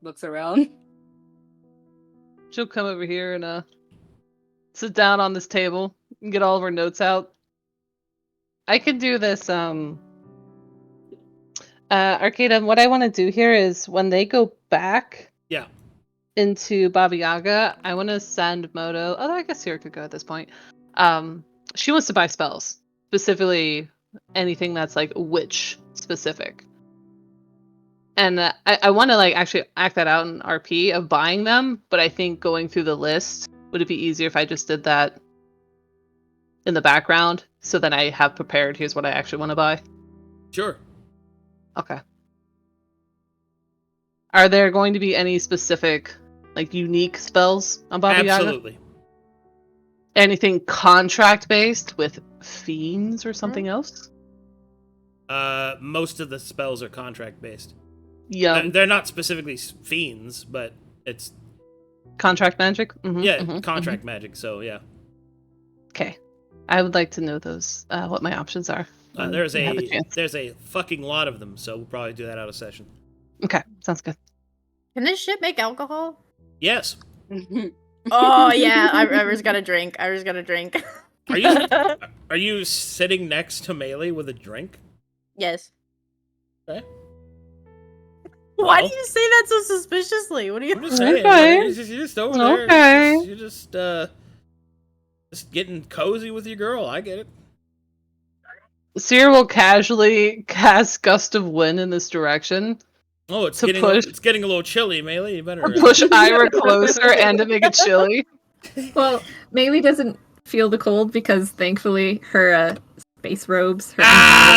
Looks around. She'll come over here and sit down on this table and get all of her notes out. I can do this. Arcadum, what I want to do here is when they go back Yeah. into Baba Yaga, I want to send Moto. Although I guess Sera could go at this point. She wants to buy spells, specifically anything that's like witch specific. And I want to like actually act that out in RP of buying them, but I think going through the list, would it be easier if I just did that in the background so that I have prepared, here's what I actually want to buy? Sure. Okay. Are there going to be any specific, like, unique spells on Baba Yaga? Absolutely. Anything contract-based with fiends or something else? Most of the spells are contract-based. Yeah. They're not specifically fiends, but it's... Contract magic? Mm-hmm, contract magic, so yeah. Okay. I would like to know those, what my options are. There's a fucking lot of them, so we'll probably do that out of session. Okay, sounds good. Can this ship make alcohol? Yes. Oh yeah, Ira's got a drink. Ira's got a drink. Are you sitting next to Maelie with a drink? Yes. Okay. Why Well, do you say that so suspiciously? What are you? I'm just saying. Okay. You're just over there. Okay. You're just getting cozy with your girl. I get it. Sera will casually cast Gust of Wind in this direction. Oh, it's To getting push- it's getting a little chilly, Maelie. You better Push Irha closer and to make it chilly. Well, Maelie doesn't feel the cold because thankfully her space robes, her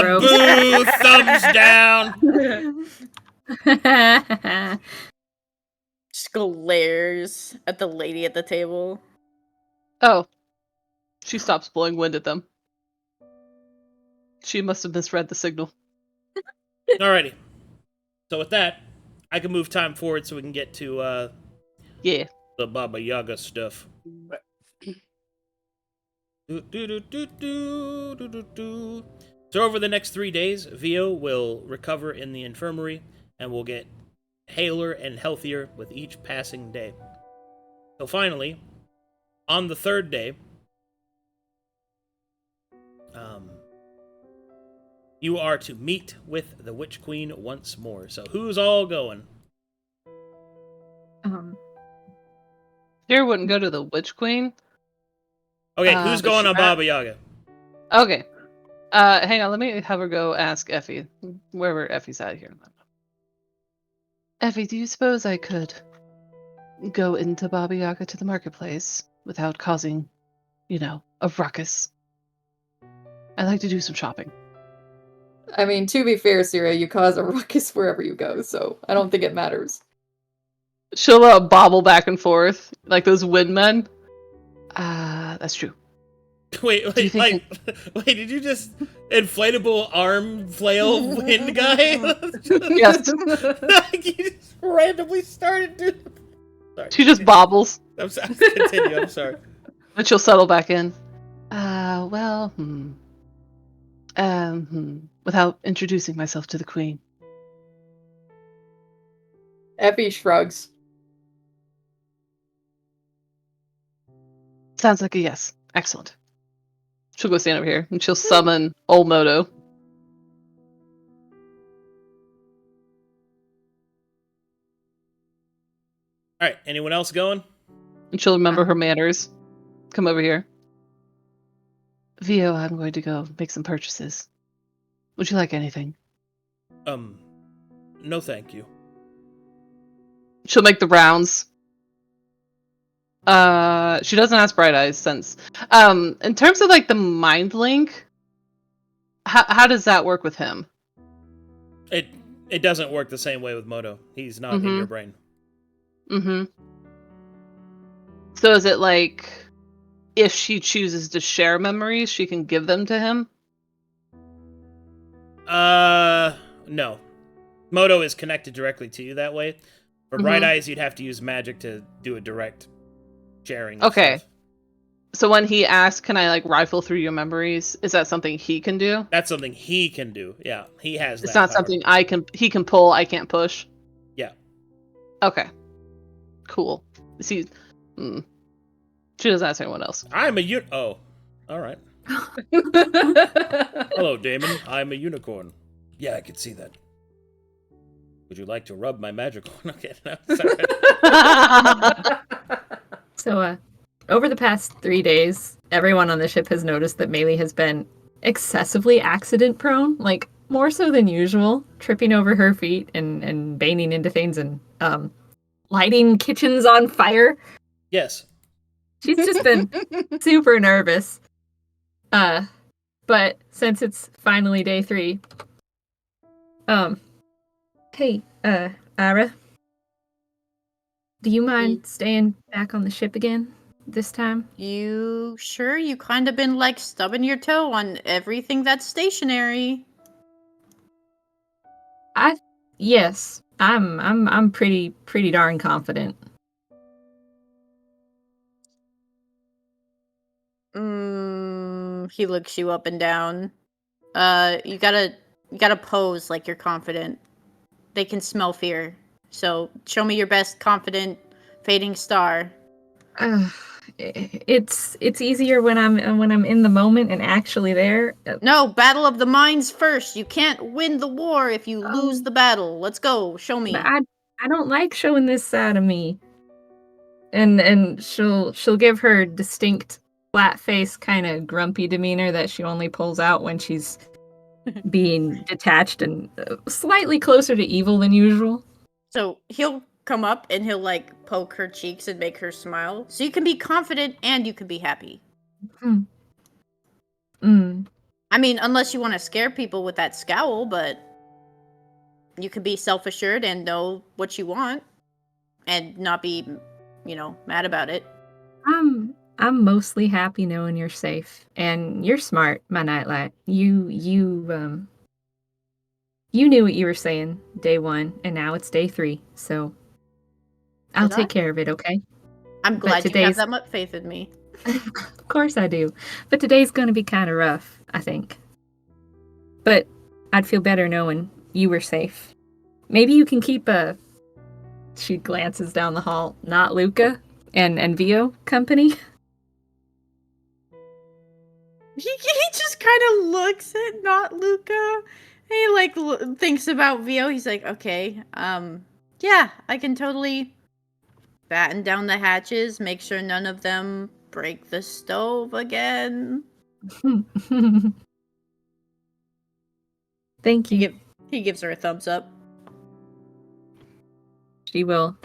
boo! robes. Thumbs down. Just glares at the lady at the table. Oh. She stops blowing wind at them. She must have misread the signal. Alrighty. So with that, I can move time forward so we can get to Yeah. the Baba Yaga stuff. So over the next 3 days, Vio will recover in the infirmary and will get haler and healthier with each passing day. So finally, on the third day, you are to meet with the Witch Queen once more. So who's all going? Sera wouldn't go to the Witch Queen. Okay, who's but going she- on Baba Yaga? Okay. Hang on, let me have her go ask Effie. Wherever Effie's at here. Effie, do you suppose I could go into Baba Yaga to the marketplace without causing, a ruckus? I'd like to do some shopping. I mean, to be fair, Sera, you cause a ruckus wherever you go, so I don't think it matters. She'll bobble back and forth like those windmen. That's true. Wait, you think did you just inflatable arm flail wind guy? Yes. Like you just randomly started doing. Sorry. She just bobbles. I'm sorry. Continue. I'm sorry. But she'll settle back in. Without introducing myself to the queen. Effie shrugs. Sounds like a yes. Excellent. She'll go stand over here and she'll summon old Moto. All right. Anyone else going? And she'll remember her manners. Come over here. Vio, I'm going to go make some purchases. Would you like anything? No, thank you. She'll make the rounds. She doesn't ask Bright Eyes since. In terms of like the mind link, how does that work with him? It doesn't work the same way with Moto. He's not in your brain. Mm-hmm. So is it like if she chooses to share memories, she can give them to him? No. Moto is connected directly to you that way. For Bright Eyes, you'd have to use magic to do a direct sharing. Okay. Stuff. So when he asks, can I like rifle through your memories? Is that something he can do? That's something he can do. Yeah, he has. It's that not power. something he can pull. I can't push. Yeah. Okay. Cool. See, she doesn't ask anyone else. I'm a Oh, all right. Hello, Damon. I'm a unicorn. Yeah, I can see that. Would you like to rub my magic on? Okay, no, sorry. So, over the past 3 days, everyone on the ship has noticed that Maelie has been excessively accident prone. Like, more so than usual, tripping over her feet and banging into things and lighting kitchens on fire. Yes. She's just been super nervous. But since it's finally day 3, hey, Irha, do you mind staying back on the ship again this time? You sure? You kind of been like stubbing your toe on everything that's stationary. Yes, I'm pretty darn confident. He looks you up and down. You gotta pose like you're confident. They can smell fear. So show me your best confident fading star. It's easier when I'm in the moment and actually there. No, battle of the minds first. You can't win the war if you lose the battle. Let's go. Show me. But I don't like showing this side of me. And she'll give her distinct flat face kind of grumpy demeanor that she only pulls out when she's being detached and slightly closer to evil than usual. So he'll come up and he'll like poke her cheeks and make her smile. So you can be confident and you can be happy. I mean, unless you want to scare people with that scowl, but you can be self-assured and know what you want and not be, mad about it. I'm mostly happy knowing you're safe and you're smart, my nightlight. You knew what you were saying day 1 and now it's day 3, so I'll take care of it, okay? I'm glad you have that much faith in me. Of course I do. But today's going to be kind of rough, I think. But I'd feel better knowing you were safe. Maybe you can keep she glances down the hall, not Luka and Vio company. He just kind of looks at not Luka. He thinks about Vio. He's like, okay, yeah, I can totally batten down the hatches, make sure none of them break the stove again. Thank you. He gives her a thumbs up. She will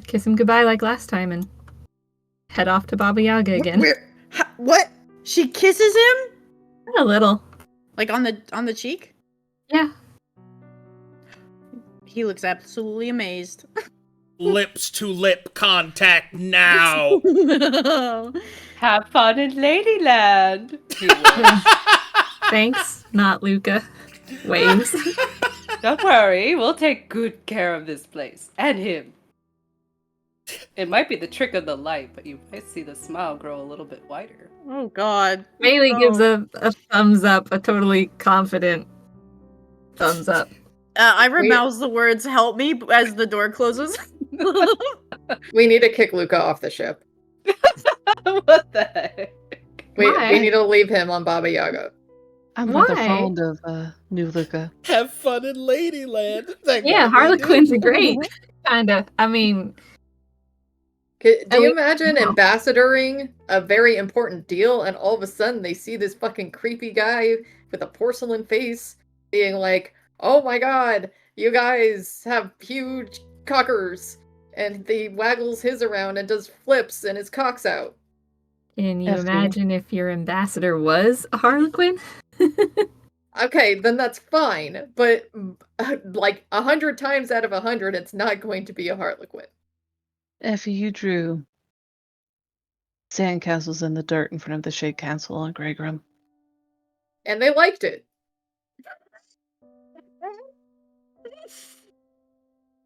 kiss him goodbye like last time and head off to Baba Yaga again. What? She kisses him? A little. Like on the cheek? Yeah. He looks absolutely amazed. Lips to lip contact now. Have fun in Ladyland. Thanks, not Luka. Waves. Don't worry, we'll take good care of this place and him. It might be the trick of the light, but you might see the smile grow a little bit wider. Oh God. Maelie gives a thumbs up, a totally confident thumbs up. Irha mouths the words "help me" as the door closes. We need to kick Luka off the ship. What the heck? We need to leave him on Baba Yaga. I'm rather fond of new Luka. Have fun in Ladyland. Yeah, Harlequins are great. Kinda. I mean... Do you imagine ambassadoring a very important deal and all of a sudden they see this fucking creepy guy with a porcelain face being like, oh my god, you guys have huge cockers, and he waggles his around and does flips and his cock's out. Can you imagine if your ambassador was a Harlequin? Okay, then that's fine, but like 100 times out of 100, it's not going to be a Harlequin. Effie, you drew sandcastles in the dirt in front of the Shade Council on Greygrim. And they liked it.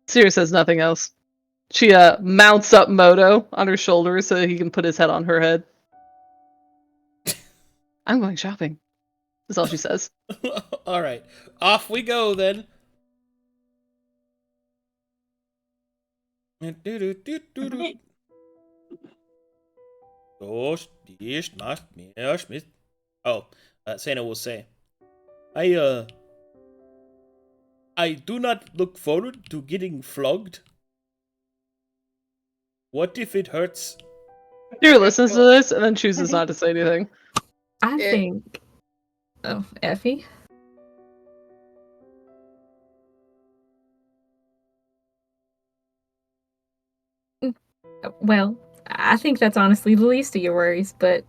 Sera says nothing else. She mounts up Moto on her shoulder so he can put his head on her head. I'm going shopping. That's all she says. All right. Off we go then. Seino will say, I do not look forward to getting flogged. What if it hurts? Sera listens to this and then chooses not to say anything. I think... Oh, Effie? Well, I think that's honestly the least of your worries, but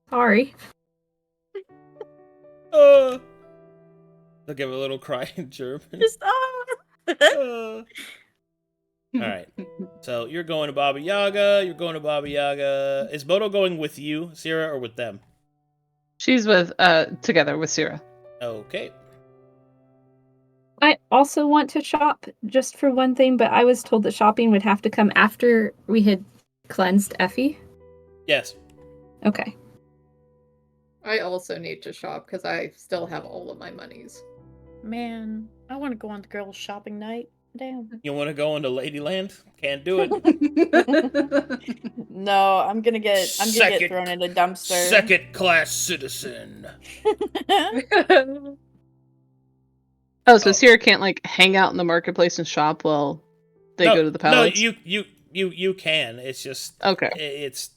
sorry. They'll give a little cry in German. Just Alright. So you're going to Baba Yaga, Is Moto going with you, Sera, or with them? She's together with Sera. Okay. I also want to shop just for one thing, but I was told that shopping would have to come after we had cleansed Effie. Yes. Okay. I also need to shop because I still have all of my monies. Man, I want to go on the girls' shopping night. Damn. You want to go into Ladyland? Can't do it. No, I'm gonna get thrown in a dumpster. Second-class citizen. Oh, so Sera can't like hang out in the marketplace and shop while they go to the palace? No, you can. It's just Okay. It's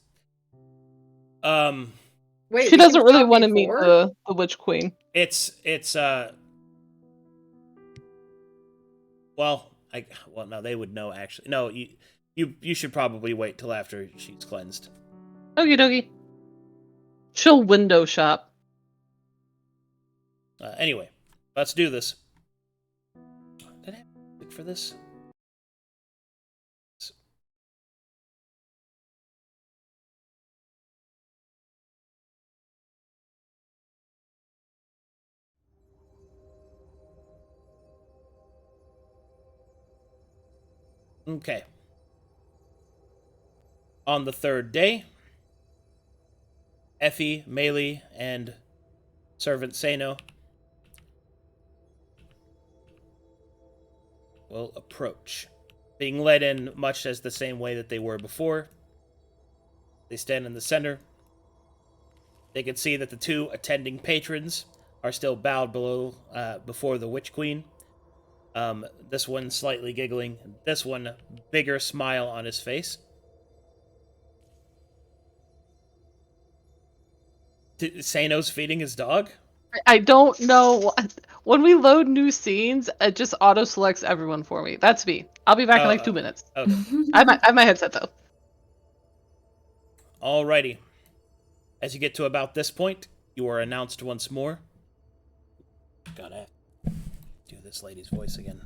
Wait, she we doesn't can really shop want to meet before? the Witch Queen. well, no, they would know actually. No, you should probably wait till after she's cleansed. Okie dokie. She'll window shop. Anyway, let's do this. Did I have music for this? Okay. On the third day, Effie, Maelie, and servant Seino will approach, being led in much as the same way that they were before. They stand in the center. They can see that the two attending patrons are still bowed before the Witch Queen. This one slightly giggling, this one bigger smile on his face. Seino's feeding his dog? I don't know. When we load new scenes, it just auto-selects everyone for me. That's me. I'll be back in like 2 minutes. Okay. I have my headset, though. Alrighty. As you get to about this point, you are announced once more. Gotta do this lady's voice again.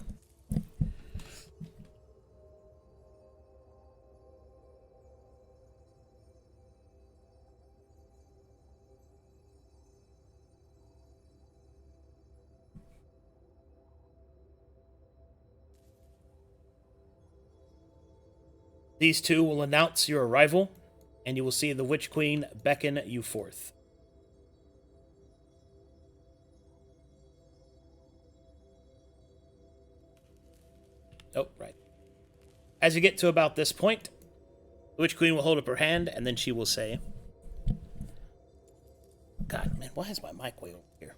These two will announce your arrival, and you will see the Witch Queen beckon you forth. Oh, right. As you get to about this point, the Witch Queen will hold up her hand, and then she will say, God, man, why is my mic way over here?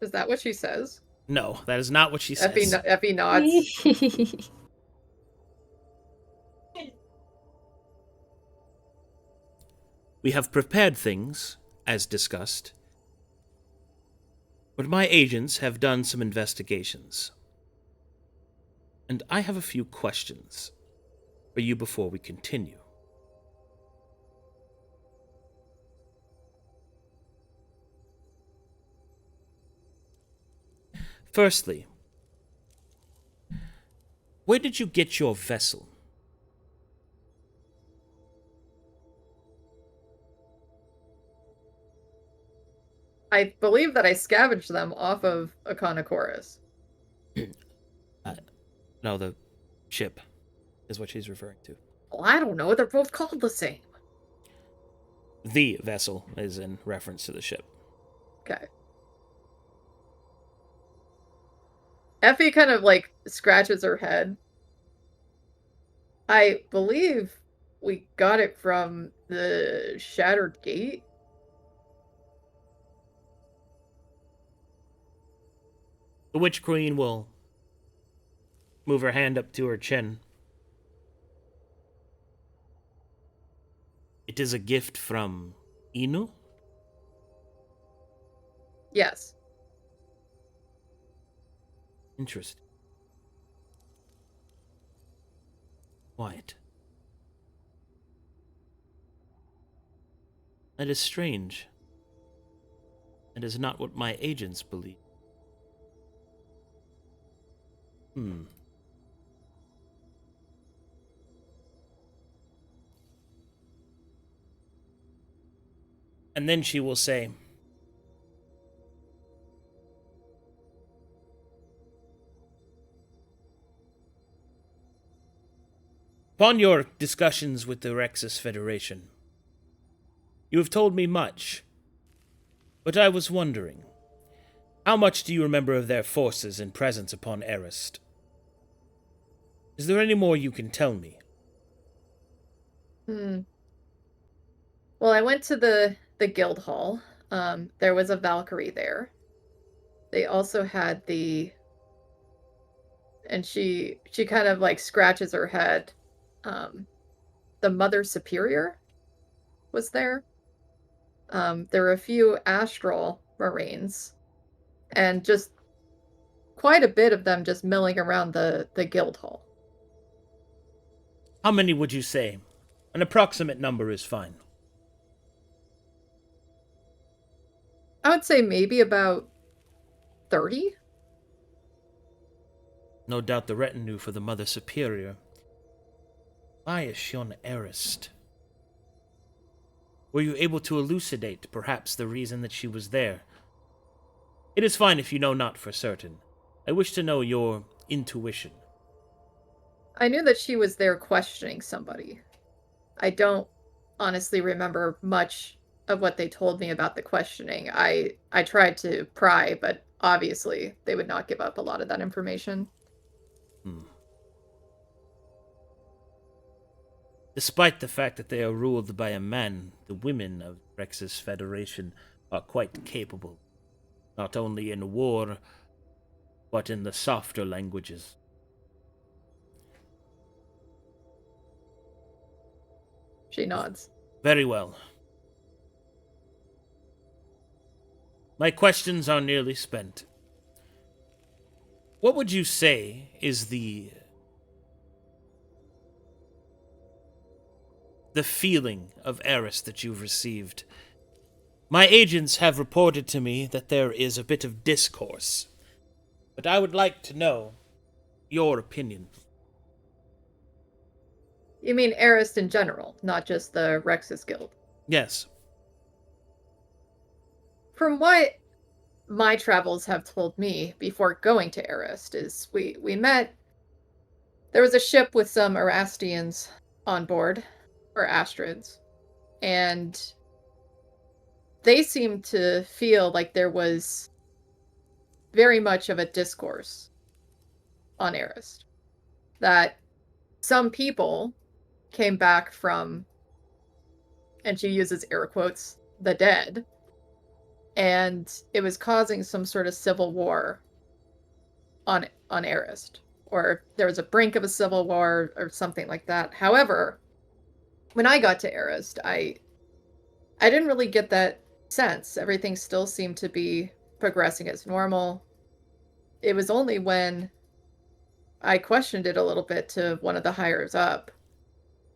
Is that what she says? No, that is not what she says. Effie nods. We have prepared things, as discussed, but my agents have done some investigations, and I have a few questions for you before we continue. Firstly, where did you get your vessel? I believe that I scavenged them off of Aconachorus. No, the ship is what she's referring to. Well, I don't know. They're both called the same. The vessel is in reference to the ship. Okay. Effie kind of like scratches her head. I believe we got it from the Shattered Gate. The Witch Queen will move her hand up to her chin. It is a gift from Inu? Yes. Interesting. quiet. That is strange. That is not what my agents believe. And then she will say, upon your discussions with the Rexus Federation, you have told me much, but I was wondering, how much do you remember of their forces and presence upon Erist? Is there any more you can tell me? Well, I went to the guild hall. There was a Valkyrie there. They also had and she kind of like scratches her head. The Mother Superior was there. There were a few astral Marines, and just quite a bit of them just milling around the guild hall. How many would you say? An approximate number is fine. I would say maybe about 30. No doubt the retinue for the Mother Superior. Why is she on Erist? Were you able to elucidate, perhaps, the reason that she was there? It is fine if you know not for certain. I wish to know your intuition. I knew that she was there questioning somebody. I don't honestly remember much of what they told me about the questioning. I tried to pry, but obviously they would not give up a lot of that information. Despite the fact that they are ruled by a man, the women of Rex's Federation are quite capable, not only in war, but in the softer languages. She nods. Very well. My questions are nearly spent. What would you say is the feeling of Eris that you've received? My agents have reported to me that there is a bit of discourse, but I would like to know your opinion. You mean Arist in general, not just the Rexus Guild? Yes. From what my travels have told me before going to Arist is we met. There was a ship with some Erastians on board, or Astrids, and they seemed to feel like there was very much of a discourse on Arist. That some people came back from, and she uses air quotes, the dead, and it was causing some sort of civil war on Arist, or there was a brink of a civil war or something like that. However, when I got to Arist, I didn't really get that sense. Everything still seemed to be progressing as normal. It was only when I questioned it a little bit to one of the higher up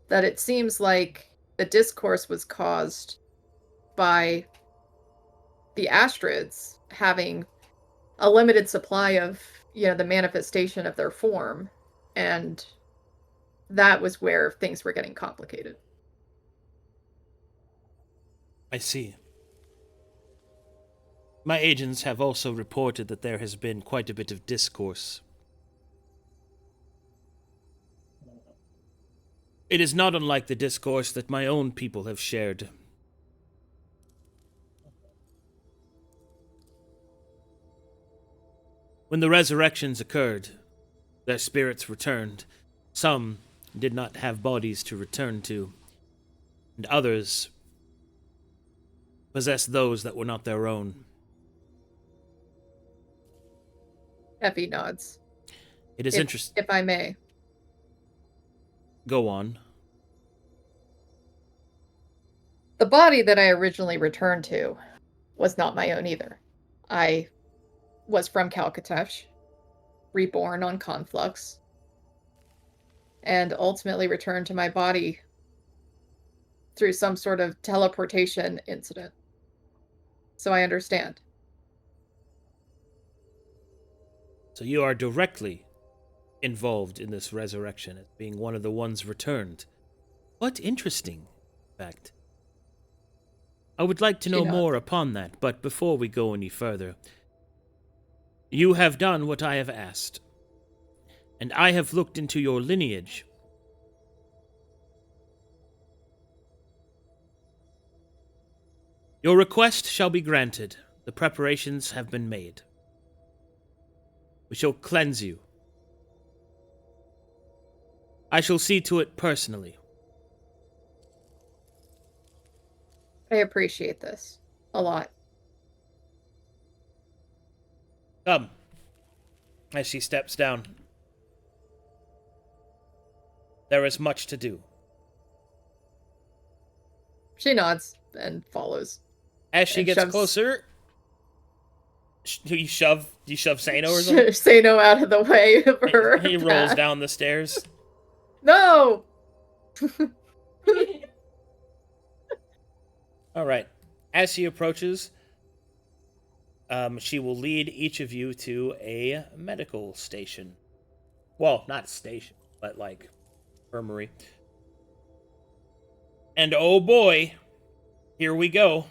that it seems like the discourse was caused by the Astrids having a limited supply of, the manifestation of their form, and that was where things were getting complicated. I see. My agents have also reported that there has been quite a bit of discourse. It is not unlike the discourse that my own people have shared. When the resurrections occurred, their spirits returned. Some did not have bodies to return to, and others possessed those that were not their own. Effie nods. It is interesting. If I may. Go on. The body that I originally returned to was not my own either. I was from Calcatesh, reborn on Conflux. and ultimately return to my body through some sort of teleportation incident. So I understand. So you are directly involved in this resurrection as being one of the ones returned. What interesting, in fact. I would like to know more upon that, but before we go any further, you have done what I have asked, and I have looked into your lineage. Your request shall be granted. The preparations have been made. We shall cleanse you. I shall see to it personally. I appreciate this a lot. Come. As she steps down. There is much to do. She nods and follows. As she gets closer, do you shove Seino or something? Seino out of the way of her. He rolls down the stairs. No! All right. As she approaches, she will lead each of you to a medical station. Well, not station, but like infirmary. And oh boy, here we go.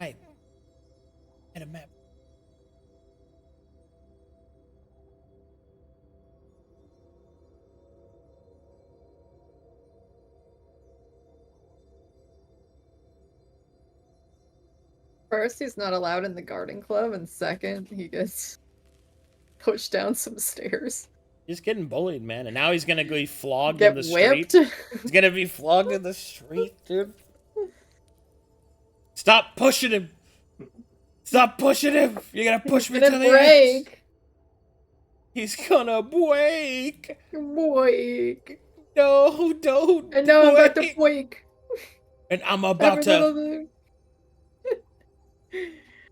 I had a map. First, he's not allowed in the garden club, and second, he gets pushed down some stairs. He's getting bullied, man, and now he's gonna be flogged Get in the whipped. street. He's gonna be flogged in the street, dude. Stop pushing him! Stop pushing him! You're gonna push me to the edge. He's gonna break. Break. No, don't. And now I'm about to break. And I'm about to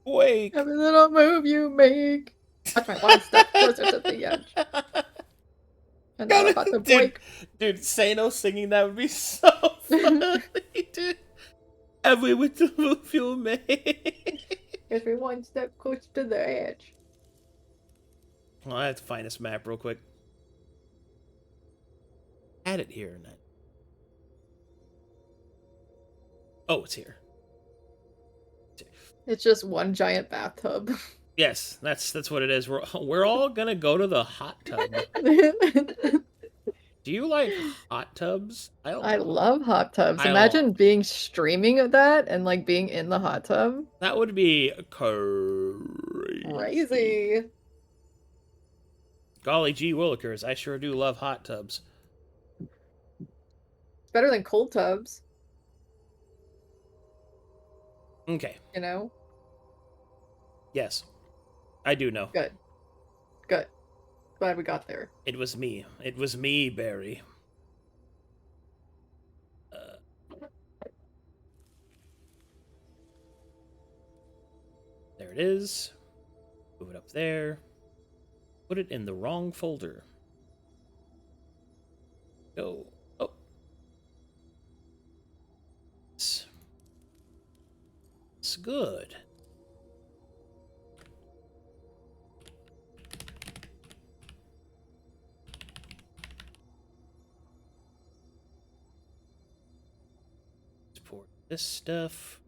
break. Every little move you make. That's my one step closer to the edge. And now I'm about to break. Dude, Seino singing that would be so funny, dude. Every little move you make. Every one step closer to the edge. Well, I have to find this map real quick. Add it here. Oh, it's here. It's just one giant bathtub. Yes, that's what it is. We're all gonna go to the hot tub. Do you like hot tubs? I love hot tubs. I Imagine being streaming of that and like being in the hot tub. That would be crazy. Crazy. Golly gee willikers, I sure do love hot tubs. It's better than cold tubs. Okay. You know? Yes. I do know. Good. Good. Glad we got there. It was me. It was me, Barry. There it is. Move it up there. Put it in the wrong folder. Go. Oh. It's good. Support this stuff.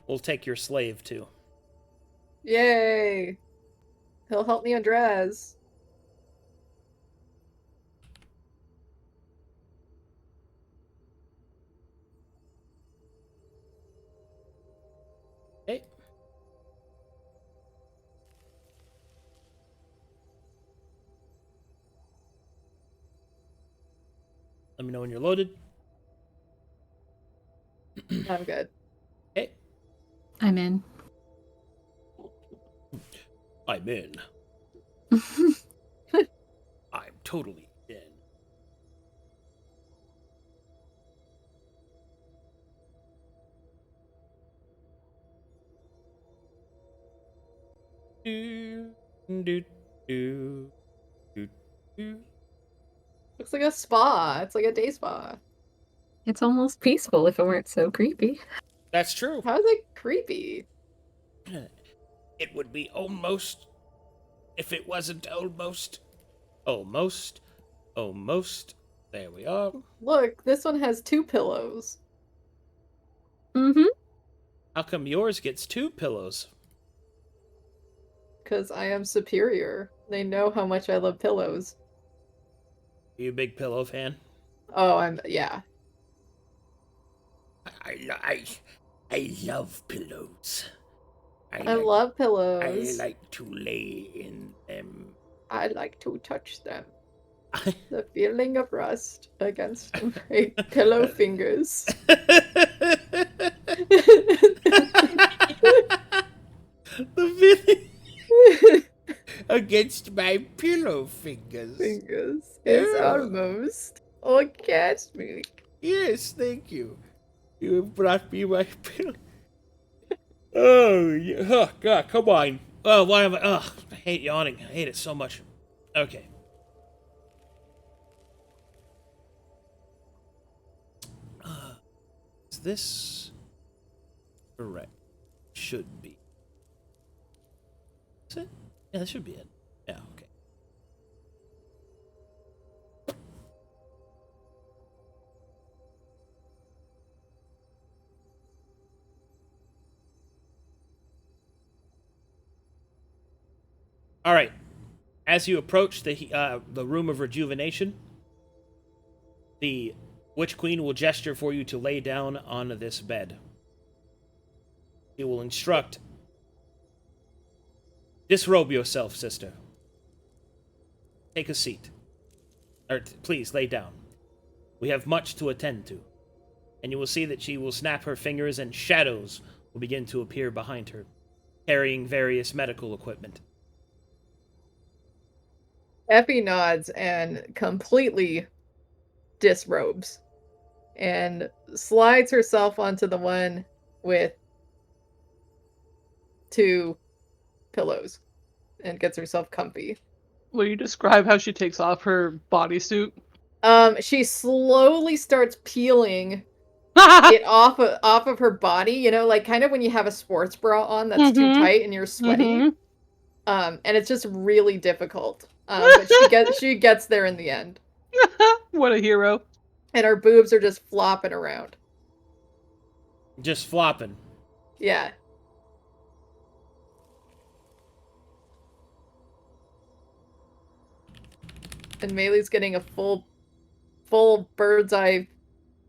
We'll take your slave too. Yay! He'll help me undress. Okay. Let me know when you're loaded. I'm good. Okay. I'm in. I'm in. I'm totally in. do, do, do, do, do. Looks like a spa. It's like a day spa. It's almost peaceful if it weren't so creepy. That's true. How is it creepy? It would be almost if it wasn't almost. Almost. Almost. There we are. Look, this one has 2 pillows. Mm-hmm. How come yours gets 2 pillows? Because I am superior. They know how much I love pillows. Are you a big pillow fan? Oh, yeah. I love pillows. I love pillows. I like to lay in them. I like to touch them. The feeling of rust against my pillow fingers. The feeling against my pillow fingers. Is Yeah. almost orgasmic. Yes, thank you. You have brought me my pillow. Oh, yeah. Oh, God, come on. Oh, why am I? Oh, I hate yawning. I hate it so much. Okay. Is this correct? Should be. Is it? Yeah, that should be it. Yeah, okay. All right. As you approach the room of rejuvenation, the Witch Queen will gesture for you to lay down on this bed. She will instruct, disrobe yourself, sister. Take a seat. Or please, lay down. We have much to attend to. And you will see that she will snap her fingers and shadows will begin to appear behind her, carrying various medical equipment. Effie nods and completely disrobes and slides herself onto the one with 2 pillows and gets herself comfy. Will you describe how she takes off her bodysuit? She slowly starts peeling it off of her body, you know, like kind of when you have a sports bra on that's too tight and you're sweaty. And it's just really difficult. But she gets there in the end. What a hero. And her boobs are just flopping around. Just flopping. Yeah. And Maelie's getting a full bird's eye,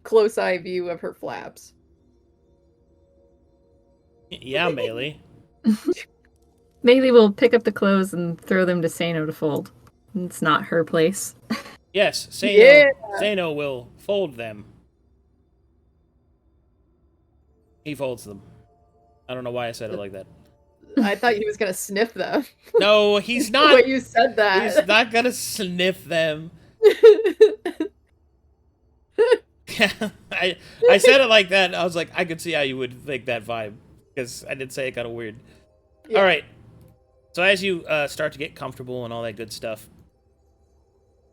close eye view of her flaps. Yeah, Maelie. Maelie will pick up the clothes and throw them to Seino to fold. It's not her place. Yes, Seino, Yeah. Seino will fold them. He folds them. I don't know why I said it like that. I thought he was gonna sniff them. No, he's not. When you said that. He's not gonna sniff them. I said it like that. And I was like, I could see how you would think that vibe because I did say it kind of weird. Yeah. All right. So as you start to get comfortable and all that good stuff,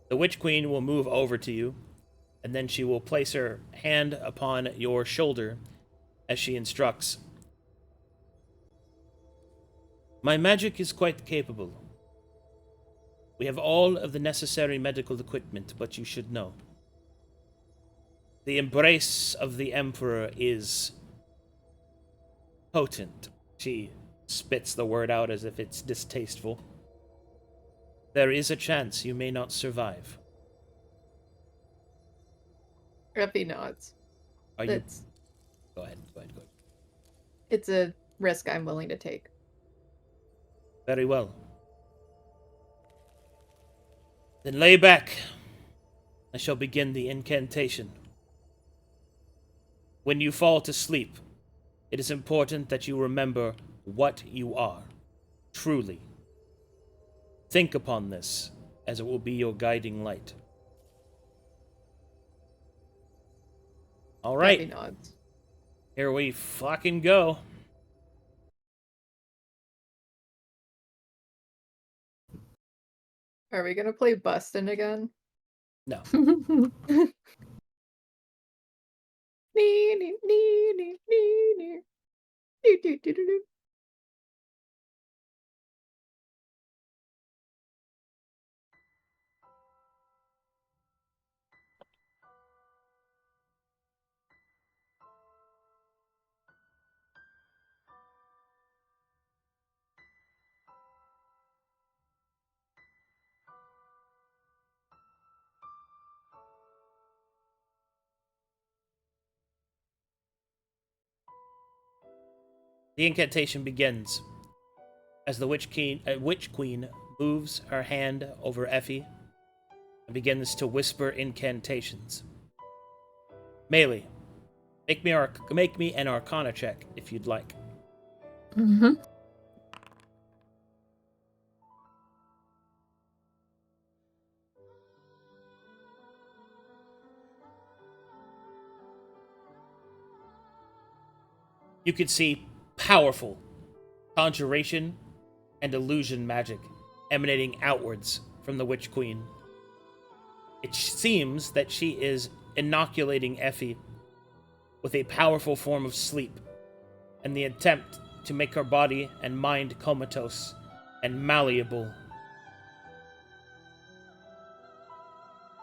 the Witch Queen will move over to you, and then she will place her hand upon your shoulder as she instructs. My magic is quite capable. We have all of the necessary medical equipment, but you should know. The embrace of the Emperor is potent. She spits the word out as if it's distasteful. There is a chance you may not survive. Effie nods. Are you? It's, Go ahead. it's a risk I'm willing to take. Very well. Then lay back. I shall begin the incantation. When you fall to sleep, it is important that you remember what you are, truly. Think upon this, as it will be your guiding light. All Effie right, nods. here we fucking go. Are we gonna play Bustin' again? No. Nee, nee, nee, nee, nee, nee. Do, do, do, do, do. The incantation begins as the Witch Queen moves her hand over Effie and begins to whisper incantations. Maelie, make me an Arcana check if you'd like. Mm-hmm. You can see powerful conjuration and illusion magic emanating outwards from the Witch Queen. It seems that she is inoculating Effie with a powerful form of sleep and the attempt to make her body and mind comatose and malleable.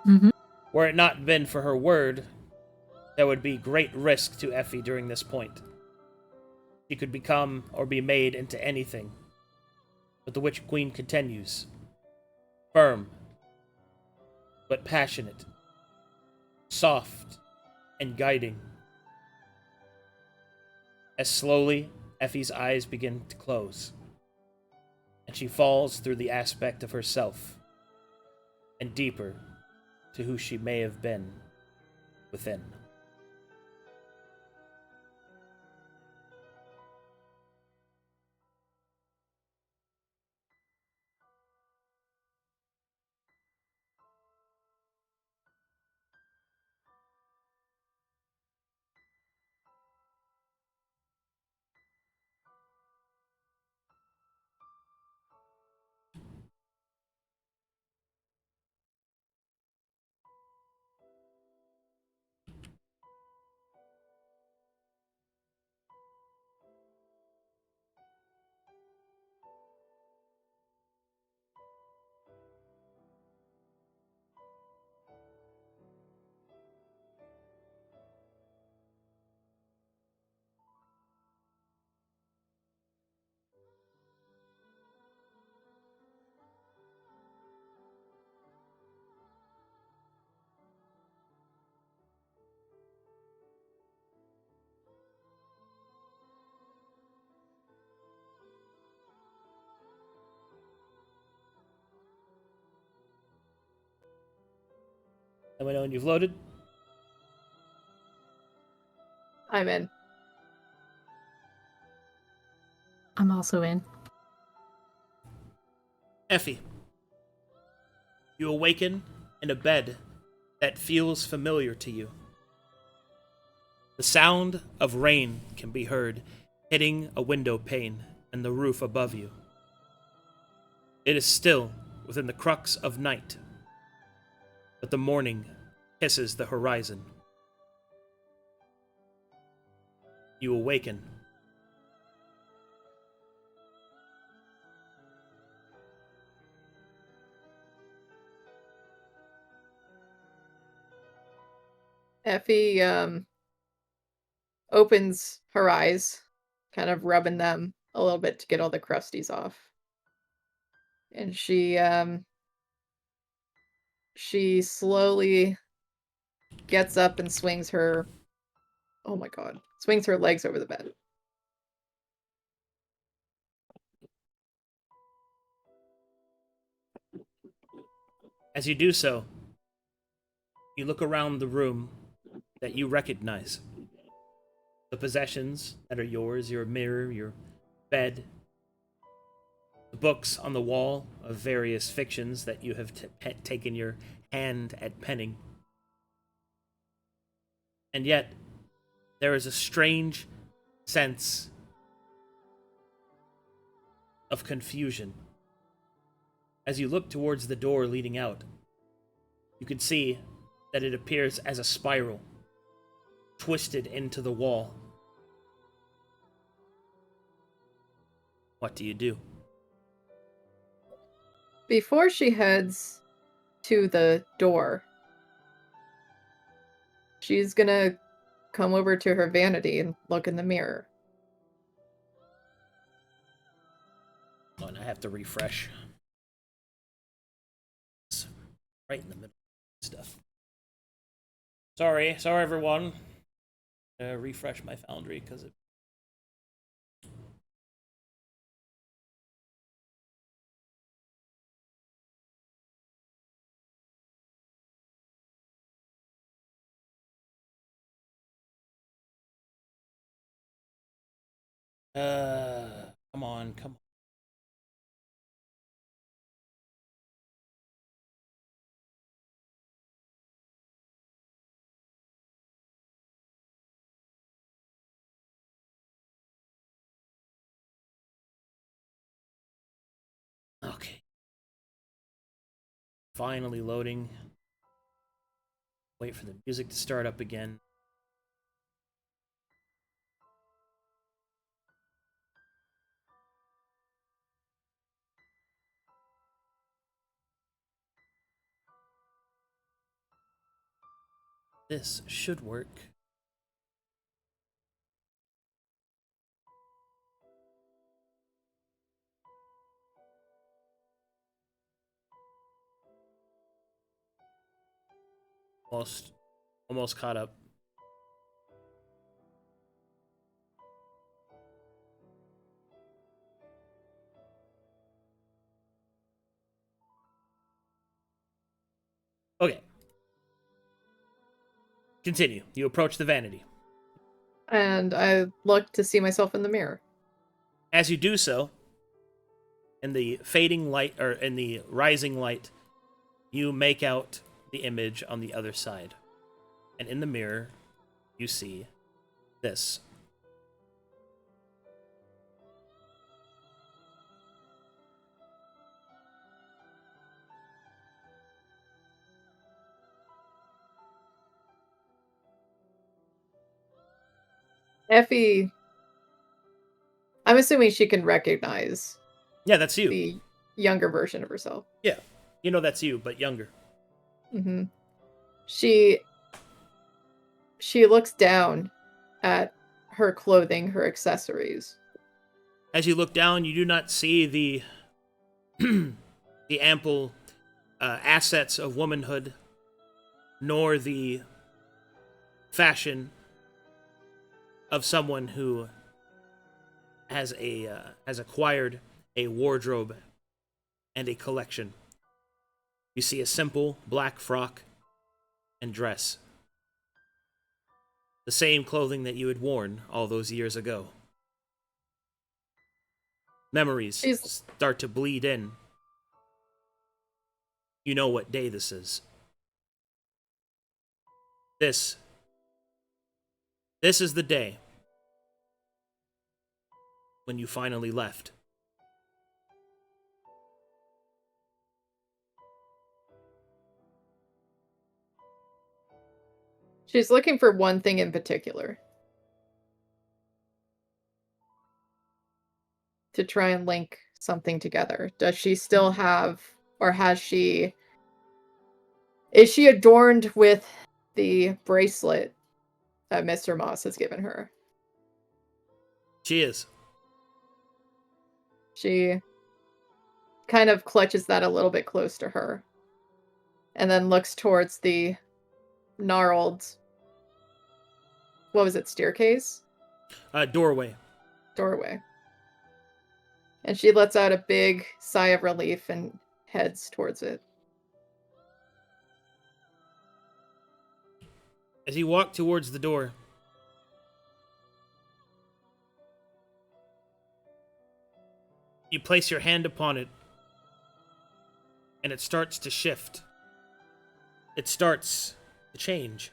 Mm-hmm. Were it not been for her word, there would be great risk to Effie during this point. She could become or be made into anything. But the Witch Queen continues. Firm, but passionate. Soft and guiding. As slowly, Effie's eyes begin to close. And she falls through the aspect of herself. And deeper to who she may have been within. Let me know when you've loaded. I'm in. I'm also in. Effie, you awaken in a bed that feels familiar to you. The sound of rain can be heard hitting a window pane and the roof above you. It is still within the crux of night, but the morning kisses the horizon. You awaken. Effie opens her eyes, kind of rubbing them a little bit to get all the crusties off. And she slowly gets up and swings her legs over the bed. As you do so, you look around the room that you recognize. The possessions that are yours, your mirror, your bed, the books on the wall of various fictions that you have taken your hand at penning. And yet, there is a strange sense of confusion As you look towards the door leading out, you can see that it appears as a spiral, twisted into the wall. What do you do? Before she heads to the door, she's gonna come over to her vanity and look in the mirror. Oh, and I have to refresh. It's right in the middle of stuff. Sorry everyone. Refresh my Foundry because it. Come on. Okay. Finally loading. Wait for the music to start up again. This should work. Almost caught up. Okay. Continue. You approach the vanity. And I look to see myself in the mirror. As you do so, in the fading light, or in the rising light, you make out the image on the other side. And in the mirror, you see this. Effie, I'm assuming she can recognize Yeah, that's you. the younger version of herself. Yeah. You know that's you, but younger. Mm-hmm. She looks down at her clothing, her accessories. As you look down, you do not see the the ample assets of womanhood, nor the fashion of someone who has acquired a wardrobe and a collection. You see a simple black frock and dress. The same clothing that you had worn all those years ago. Memories start to bleed in. You know what day this is. This is the day when you finally left. She's looking for one thing in particular. To try and link something together. Does she still have, or has she... Is she adorned with the bracelet that Mr. Moss has given her? She is. She kind of clutches that a little bit close to her. And then looks towards the gnarled... What was it, staircase? Doorway. Doorway. And she lets out a big sigh of relief and heads towards it. As you walk towards the door, you place your hand upon it, and it starts to shift. It starts to change.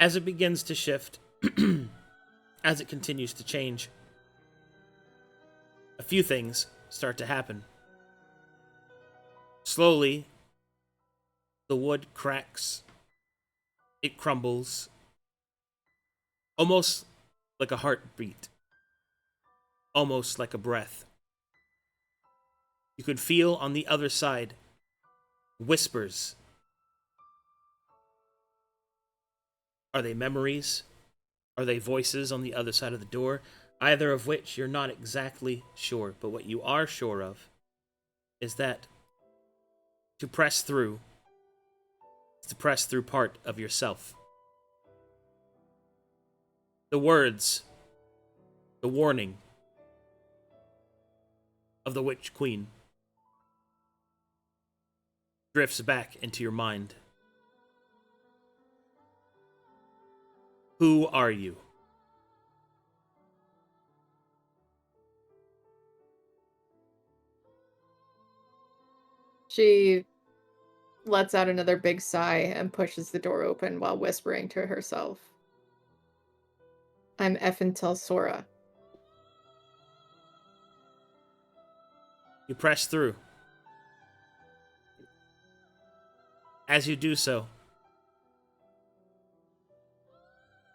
As it begins to shift, as it continues to change, a few things start to happen. Slowly, the wood cracks. It crumbles. Almost like a heartbeat. Almost like a breath. You can feel on the other side whispers. Are they memories? Are they voices on the other side of the door? Either of which you're not exactly sure. But what you are sure of is that to press through is to press through part of yourself. The words, the warning of the Witch Queen drifts back into your mind. Who are you? She lets out another big sigh and pushes the door open while whispering to herself. I'm Effie Sora. You press through. As you do so,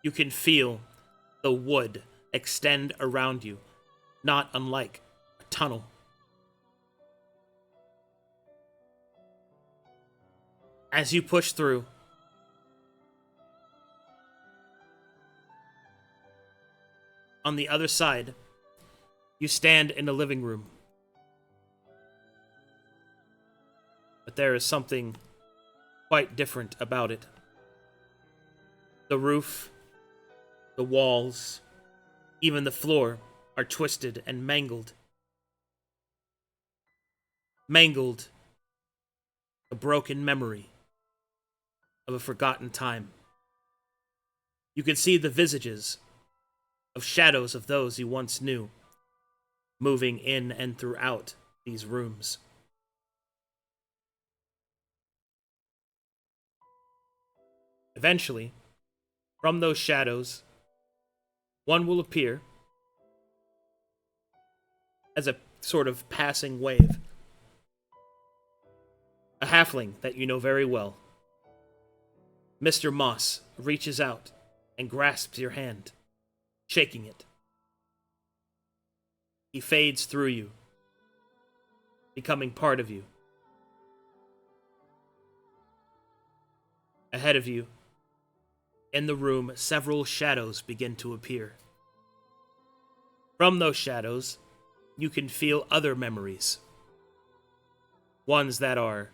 you can feel the wood extend around you, not unlike a tunnel. As you push through, on the other side, you stand in the living room. But there is something quite different about it. The roof, the walls, even the floor are twisted and mangled. Mangled, a broken memory of a forgotten time. You can see the visages of shadows of those you once knew, moving in and throughout these rooms. Eventually, from those shadows, one will appear as a sort of passing wave. A halfling that you know very well. Mr. Moss reaches out and grasps your hand, shaking it. He fades through you, becoming part of you. Ahead of you, in the room, several shadows begin to appear. From those shadows, you can feel other memories. Ones that are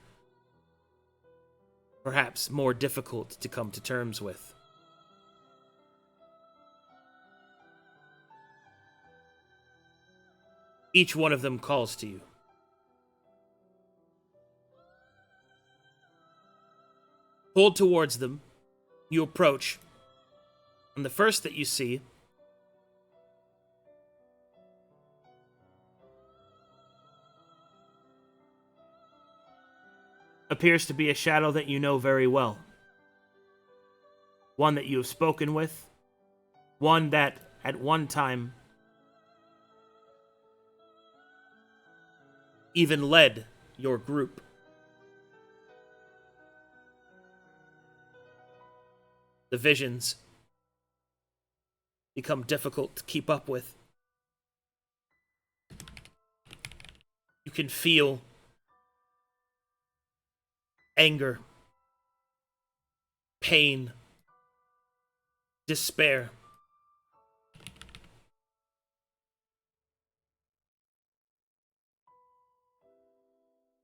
perhaps more difficult to come to terms with. Each one of them calls to you. Pulled towards them, you approach, and the first that you see appears to be a shadow that you know very well. One that you have spoken with, one that at one time even led your group. The visions become difficult to keep up with. You can feel anger, pain, despair.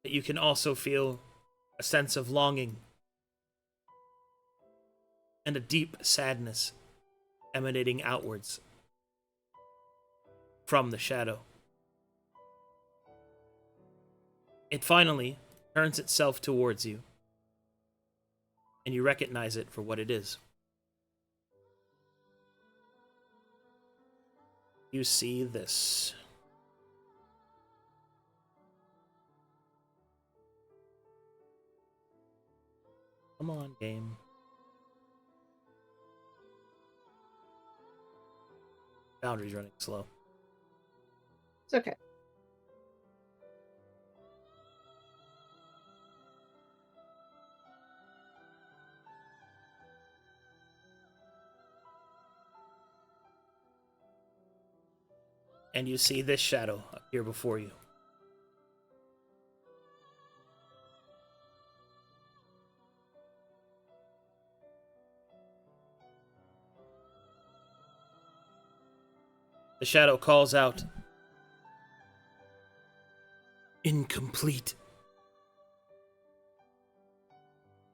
You can also feel a sense of longing and a deep sadness emanating outwards from the shadow. It finally turns itself towards you, and you recognize it for what it is. You see this. Come on, game. Foundry's running slow. It's okay. And you see this shadow appear before you. The shadow calls out, "Incomplete.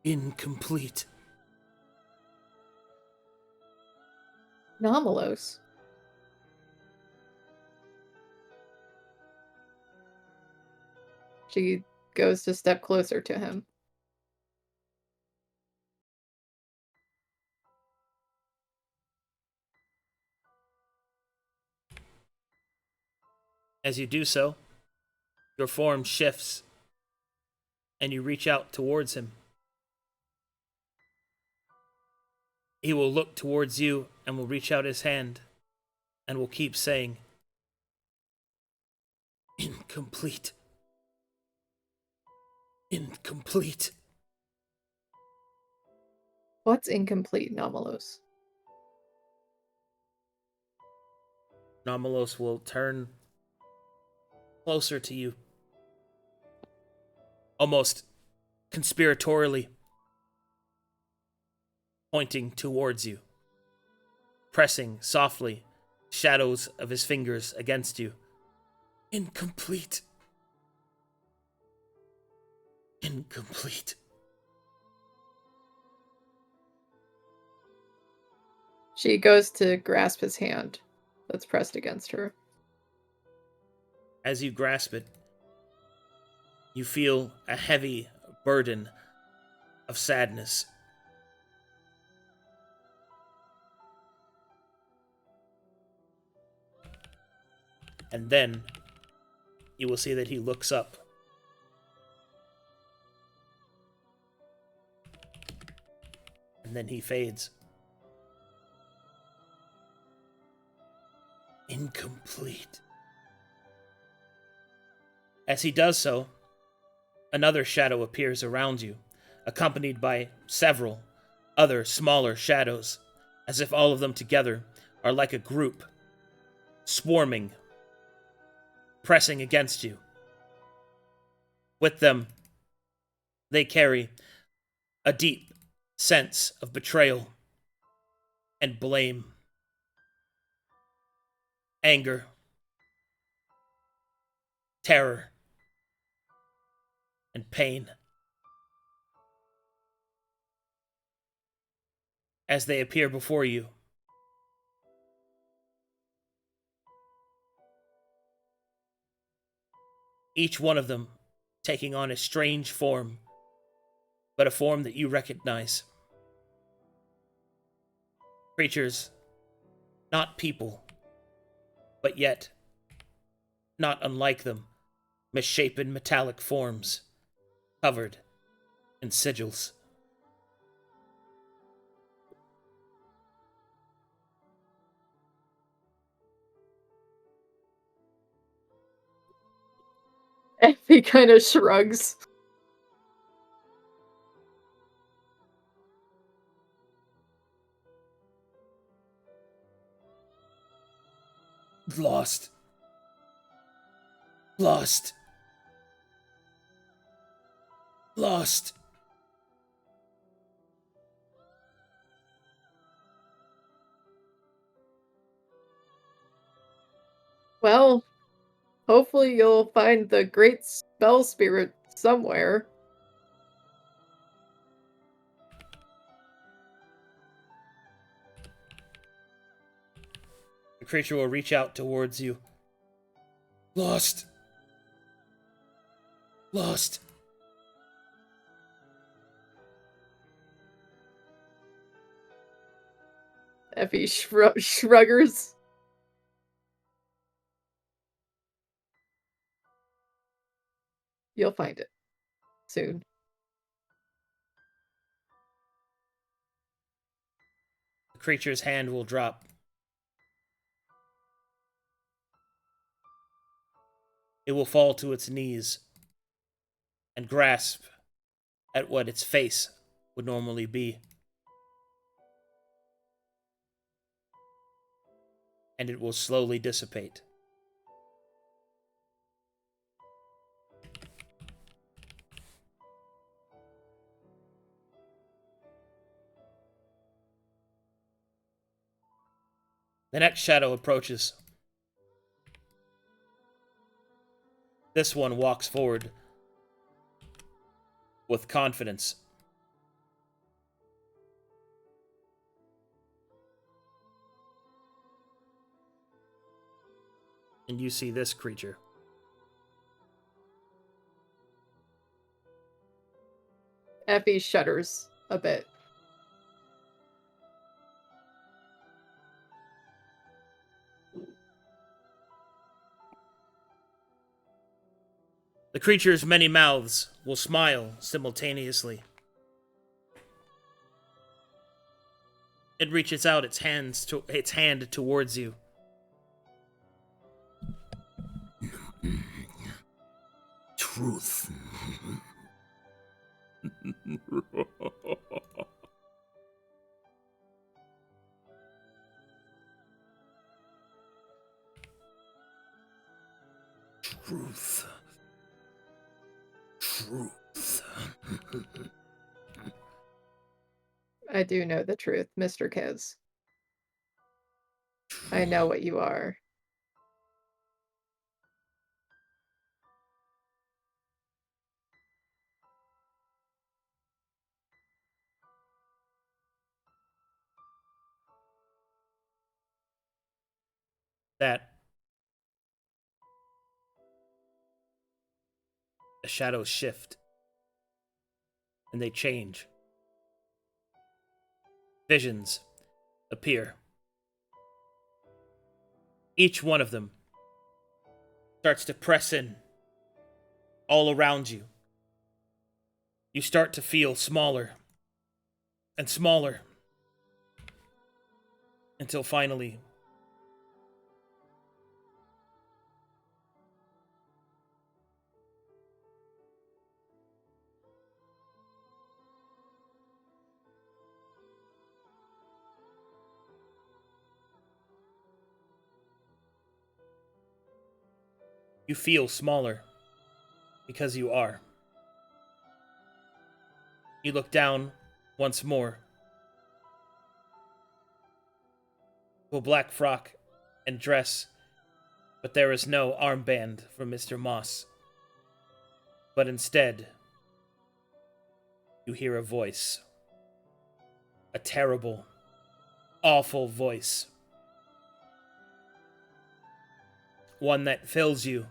Incomplete." Nomalos. She goes to step closer to him. As you do so, your form shifts, and you reach out towards him. He will look towards you and will reach out his hand and will keep saying, "Incomplete. Incomplete." What's incomplete, Nomalos? Nomalos will turn closer to you, almost conspiratorially, pointing towards you, pressing softly shadows of his fingers against you. "Incomplete. Incomplete." She goes to grasp his hand that's pressed against her. As you grasp it, you feel a heavy burden of sadness. And then you will see that he looks up. And then he fades. Incomplete. As he does so, another shadow appears around you, accompanied by several other smaller shadows, as if all of them together are like a group, swarming, pressing against you. With them, they carry a deep sense of betrayal and blame, anger, terror, and pain. As they appear before you, each one of them taking on a strange form, but a form that you recognize. Creatures, not people, but yet not unlike them, misshapen metallic forms, covered in sigils. Effie kind of shrugs. Lost. Lost. Lost. Well, hopefully you'll find the great spell spirit somewhere. The creature will reach out towards you. Lost. Lost. Effie shruggers. You'll find it soon. The creature's hand will drop. it will fall to its knees and grasp at what its face would normally be. And it will slowly dissipate. The next shadow approaches. This one walks forward with confidence. And you see this creature. Effie shudders a bit. The creature's many mouths will smile simultaneously. It reaches out its hand towards you. Truth. Truth. Truth. I do know the truth, Mr. Kez. I know what you are. That the shadows shift and they change. Visions appear. Each one of them starts to press in all around you. You start to feel smaller and smaller until finally you feel smaller because you are. You look down once more. A black frock and dress, but there is no armband for Mr. Moss. But instead, you hear a voice. A terrible, awful voice. One that fills you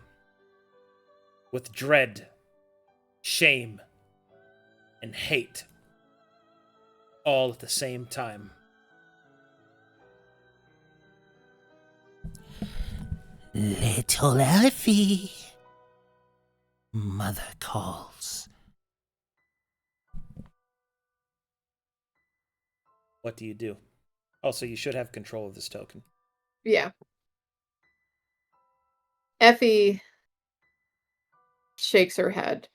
with dread, shame, and hate, all at the same time. Little Effie, Mother calls. What do you do? Also, you should have control of this token. Yeah. Effie shakes her head.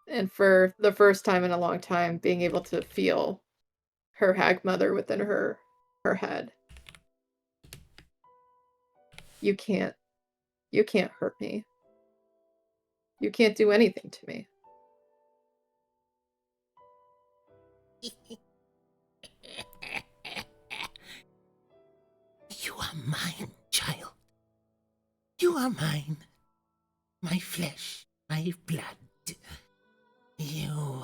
And for the first time in a long time, being able to feel her hag mother within her head. You can't hurt me. You can't do anything to me. You are mine, child. You are mine. My flesh, my blood. You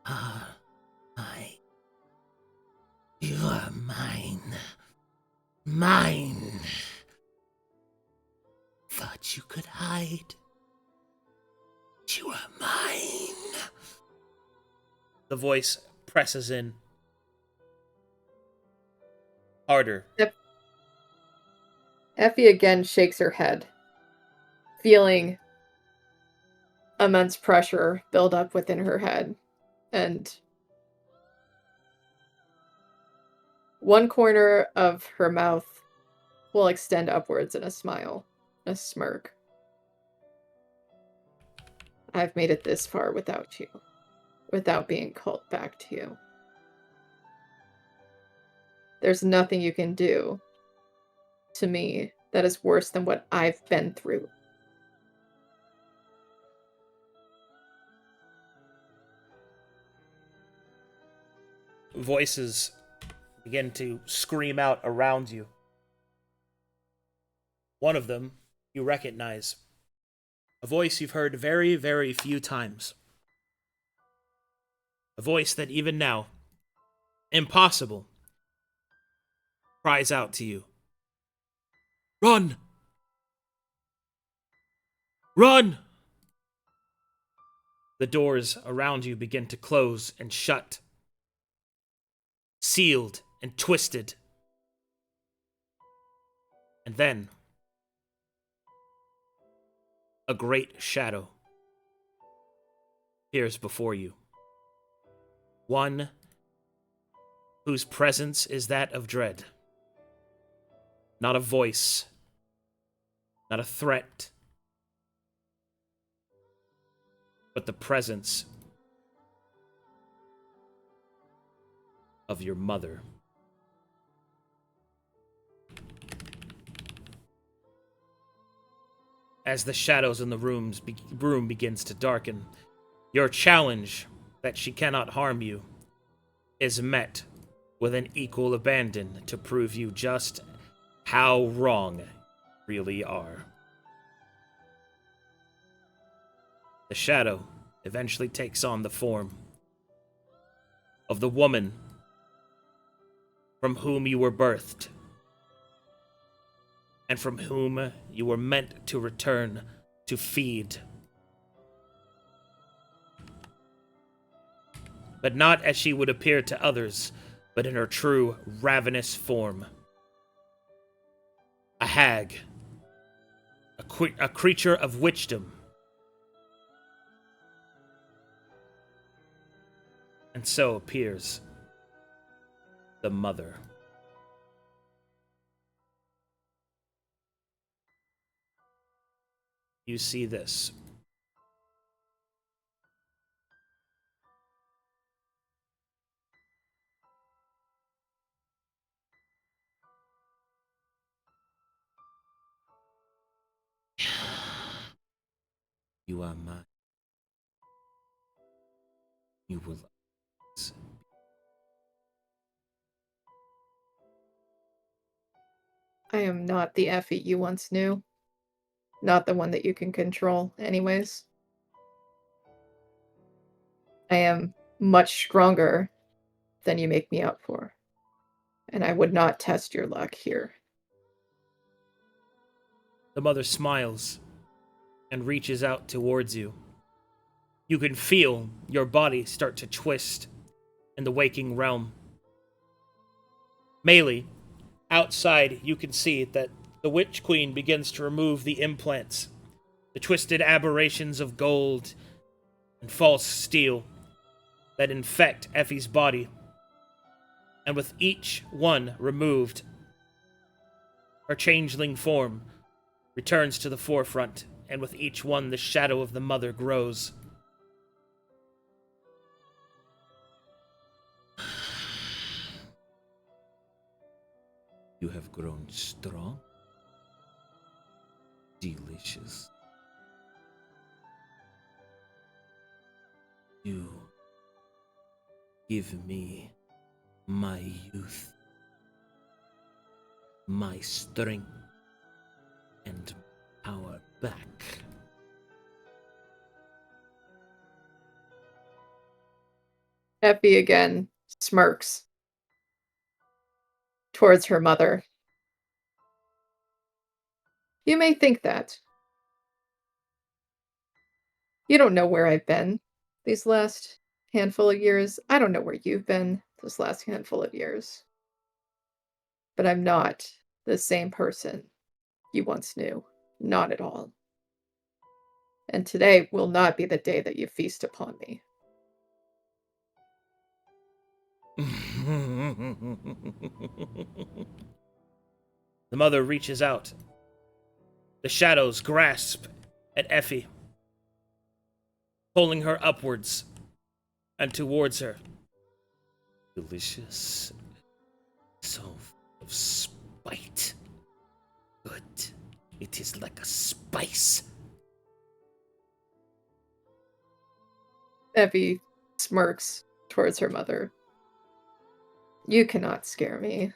are mine. You are mine. Mine. Thought you could hide. You are mine. The voice presses in. Harder. Effie again shakes her head, feeling immense pressure build up within her head. And one corner of her mouth will extend upwards in a smile, a smirk. I've made it this far without you, without being called back to you. There's nothing you can do to me that is worse than what I've been through. Voices begin to scream out around you. One of them you recognize. A voice you've heard very, very few times. A voice that even now, impossible, cries out to you. Run! Run! The doors around you begin to close and shut. Sealed and twisted. And then, a great shadow appears before you. One whose presence is that of dread. Not a voice, not a threat, but the presence of your mother. As the shadows in the room begins to darken, your challenge that she cannot harm you is met with an equal abandon to prove you just how wrong you really are. The shadow eventually takes on the form of the woman from whom you were birthed, and from whom you were meant to return to feed. But not as she would appear to others, but in her true ravenous form. A hag, a creature of witchdom. And so appears the mother. You see this. You are mine. You will always. I am not the Effie you once knew. Not the one that you can control, anyways. I am much stronger than you make me out for. And I would not test your luck here. The mother smiles and reaches out towards you. You can feel your body start to twist in the waking realm. Maelie, outside, you can see that the Witch Queen begins to remove the implants, the twisted aberrations of gold and false steel that infect Effie's body. And with each one removed, her changeling form returns to the forefront, and with each one the shadow of the mother grows. You have grown strong. Delicious. You give me my youth, my strength, and power back. Effie again smirks towards her mother. You may think that. You don't know where I've been these last handful of years. I don't know where you've been this last handful of years. But I'm not the same person you once knew. Not at all. And today will not be the day that you feast upon me. The mother reaches out. The shadows grasp at Effie. pulling her upwards and towards her. Delicious. So full of spite. Good. It is like a spice. Effie smirks towards her mother. You cannot scare me.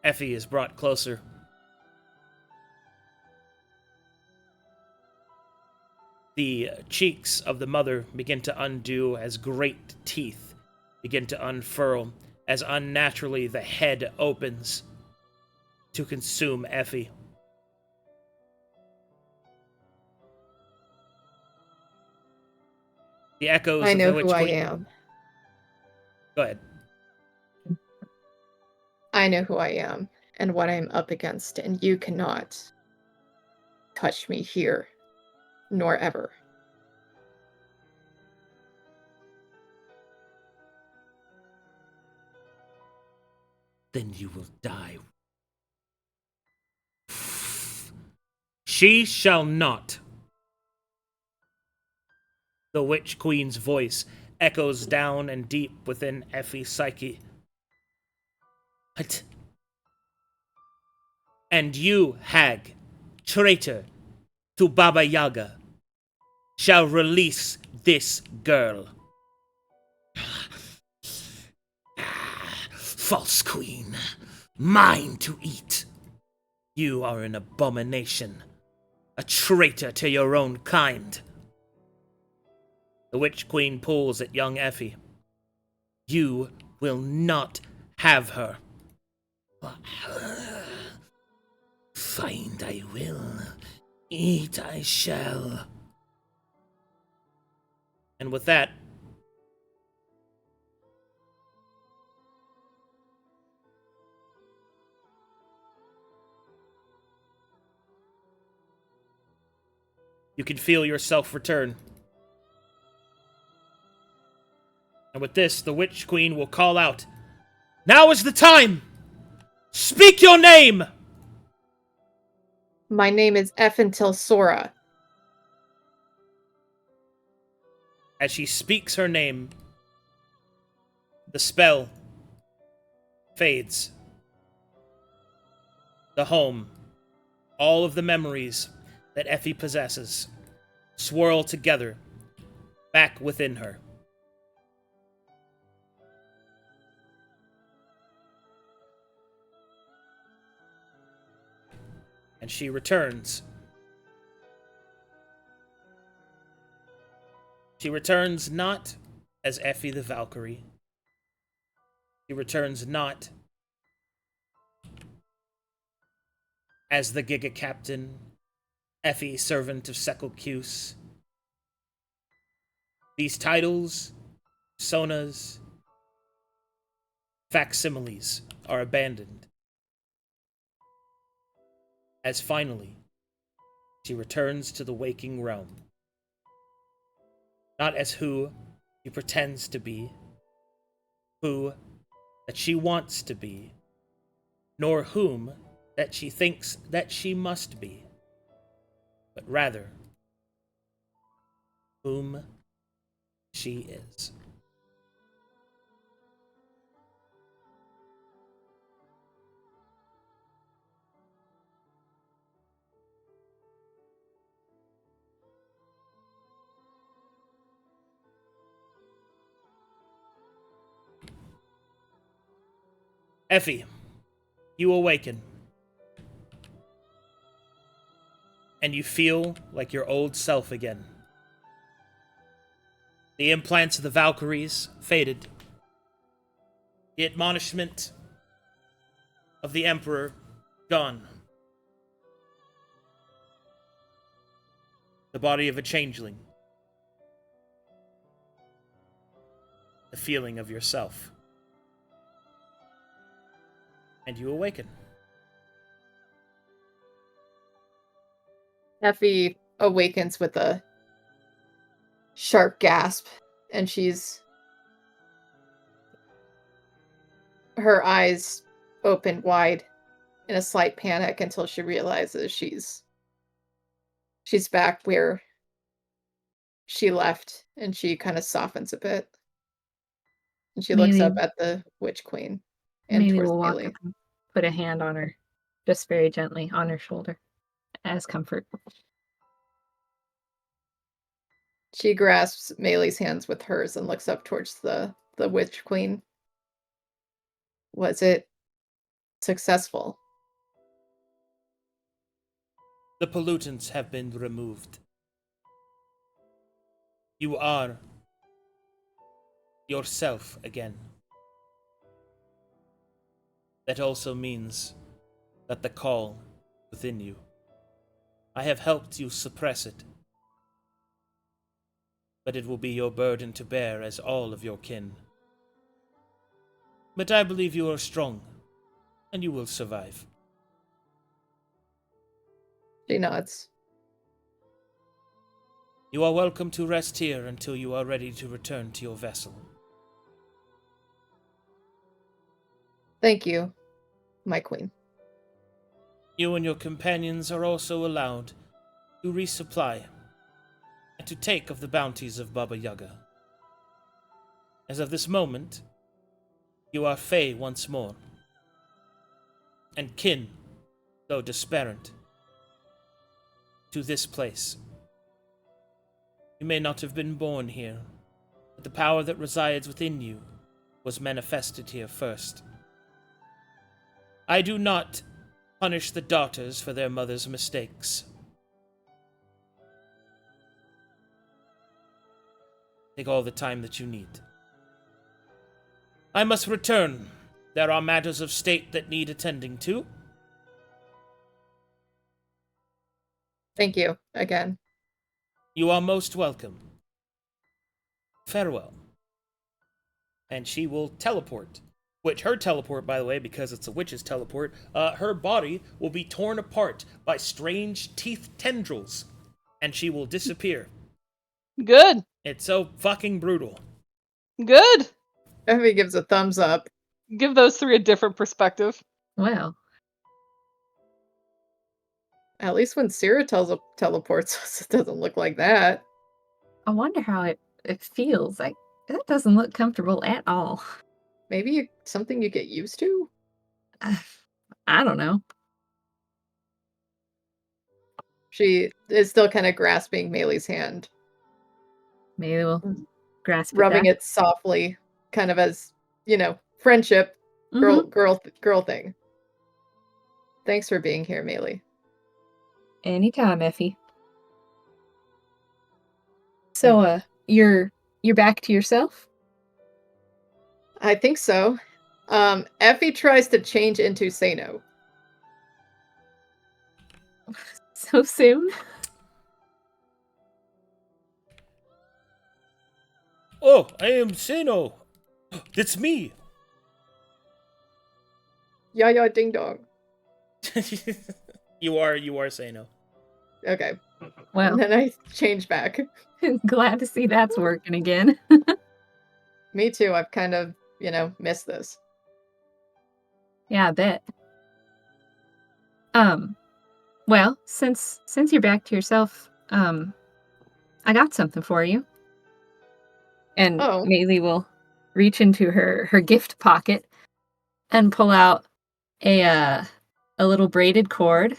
Effie is brought closer. The cheeks of the mother begin to undo as great teeth begin to unfurl, as unnaturally the head opens to consume Effie. The echoes I know of the who Witch I Queen... am. Go ahead. I know who I am and what I'm up against, and you cannot touch me here, nor ever. Then you will die. She shall not. The Witch Queen's voice echoes down and deep within Effie's psyche. What? And you, hag, traitor to Baba Yaga, shall release this girl. False queen, mine to eat. You are an abomination, a traitor to your own kind. The Witch Queen pulls at young Effie. You will not have her. Find I will, eat I shall. And with that, you can feel yourself return. And with this, the Witch Queen will call out, "Now is the time! Speak your name!" My name is Effentil Sora. As she speaks her name, the spell fades. The home, all of the memories that Effie possesses, swirl together back within her. And she returns. She returns not as Effie the Valkyrie. She returns not as the Giga Captain, Effie, servant of Sekelcuse. These titles, personas, facsimiles are abandoned. As finally, she returns to the waking realm. Not as who she pretends to be, who that she wants to be, nor whom that she thinks that she must be, but rather whom she is. Effie, you awaken. And you feel like your old self again. The implants of the Valkyries faded. The admonishment of the Emperor gone. The body of a changeling. The feeling of yourself. And you awaken. Effie awakens with a sharp gasp, and her eyes open wide, in a slight panic until she realizes she's back where she left, and she kind of softens a bit. And she looks up at the Witch Queen and Maybe towards we'll walk Maelie. up and put a hand on her, just very gently on her shoulder, as comfort. She grasps Maelie's hands with hers and looks up towards the Witch Queen. Was it successful? The pollutants have been removed. You are yourself again. That also means that the call within you, I have helped you suppress it, but it will be your burden to bear as all of your kin. But I believe you are strong, and you will survive. She nods. You are welcome to rest here until you are ready to return to your vessel. Thank you, my queen. You and your companions are also allowed to resupply and to take of the bounties of Baba Yaga. As of this moment, you are Fae once more, and kin, though disparate, to this place. You may not have been born here, but the power that resides within you was manifested here first. I do not punish the daughters for their mother's mistakes. Take all the time that you need. I must return. There are matters of state that need attending to. Thank you again. You are most welcome. Farewell. And she will teleport. Which, her teleport, by the way, because it's a witch's teleport, her body will be torn apart by strange teeth tendrils. And she will disappear. Good. It's so fucking brutal. Good. Effie gives a thumbs up. Give those three a different perspective. Well, At least when Sera teleports us, it doesn't look like that. I wonder how it feels. Like, that doesn't look comfortable at all. Maybe something you get used to? I don't know. She is still kind of grasping Maelie's hand, Maybe we'll grasp it rubbing back. it softly, kind of as, friendship, girl thing. Thanks for being here, Maelie. Anytime, Effie. So, you're back to yourself? I think so. Effie tries to change into Seino. So soon? Oh, I am Seino. It's me. Yeah, ding dong. You are Seino. Okay. Well, And then I change back. glad to see that's working again. Me too. I've kind of, missed this. Yeah, I bet. Well, since you're back to yourself, I got something for you. And Maelie will reach into her gift pocket and pull out a little braided cord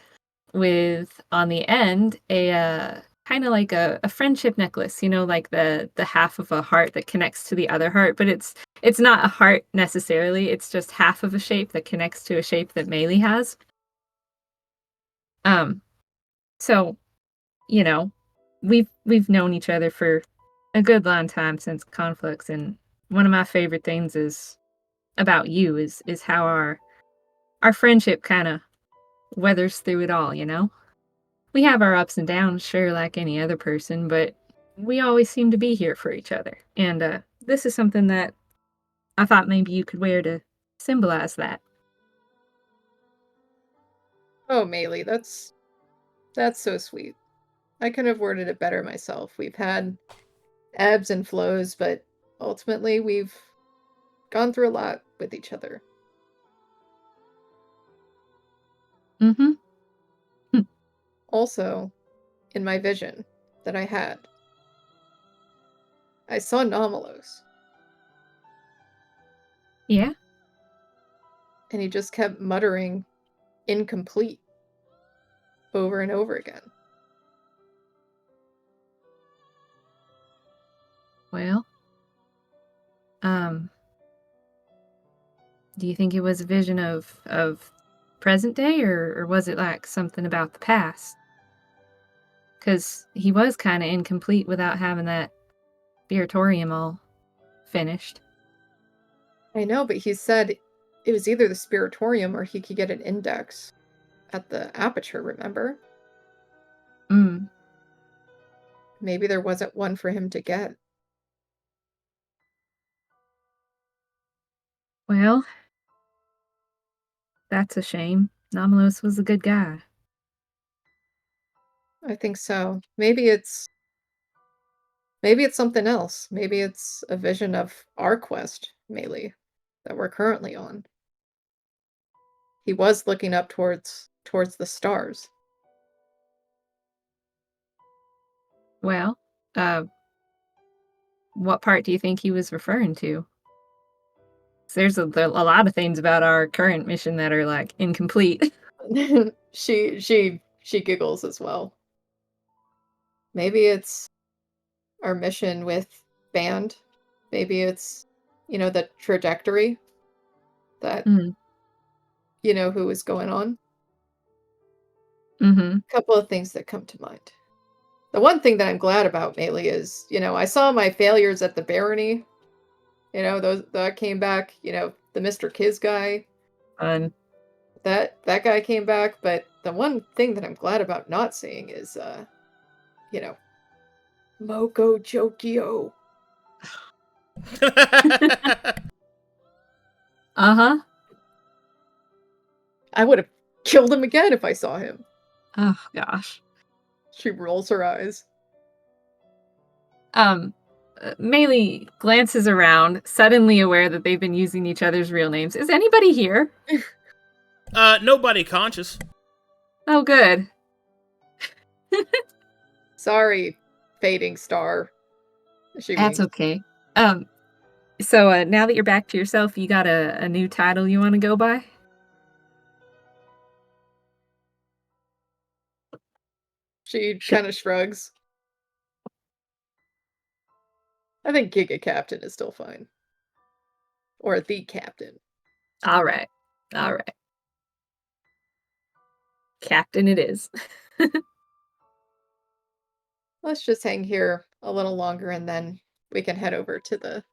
with, on the end, a kind of like a friendship necklace, like the half of a heart that connects to the other heart, but it's not a heart necessarily, it's just half of a shape that connects to a shape that Maelie has. So, we've known each other for a good long time since conflicts, and one of my favorite things about you is how our friendship kind of weathers through it all, We have our ups and downs, sure, like any other person, but we always seem to be here for each other. And this is something that I thought maybe you could wear to symbolize that. Oh, Maelie, that's so sweet. I could have worded it better myself. We've had ebbs and flows, but ultimately we've gone through a lot with each other. Mm-hmm. Also, in my vision that I had, I saw Nomalos, Yeah. and he just kept muttering incomplete over and over again. Well, do you think it was a vision of present day, or was it like something about the past? Because he was kind of incomplete without having that spiritorium all finished. I know, but he said it was either the spiritorium or he could get an index at the aperture, remember? Mm. Maybe there wasn't one for him to get. Well, that's a shame. Nomalos was a good guy. I think so. Maybe it's something else. Maybe it's a vision of our quest, Maelie, that we're currently on. He was looking up towards the stars. Well, what part do you think he was referring to? 'Cause there's a lot of things about our current mission that are like incomplete. she giggles as well. Maybe it's our mission with Band. Maybe it's, the trajectory that, who is going on. Mm-hmm. A couple of things that come to mind. The one thing that I'm glad about, Maelie, is, I saw my failures at the Barony. Those that came back, the Mr. Kiz guy. Fun. That guy came back, but the one thing that I'm glad about not seeing is, Moko Jokio. Uh-huh. I would have killed him again if I saw him. Oh, gosh. She rolls her eyes. Maelie glances around, suddenly aware that they've been using each other's real names. Is anybody here? Nobody conscious. Oh, good. Sorry, fading star. That's okay. So now that you're back to yourself, you got a new title you want to go by? She kind of shrugs. I think Giga Captain is still fine. Or the Captain. All right. Captain it is. Let's just hang here a little longer and then we can head over to the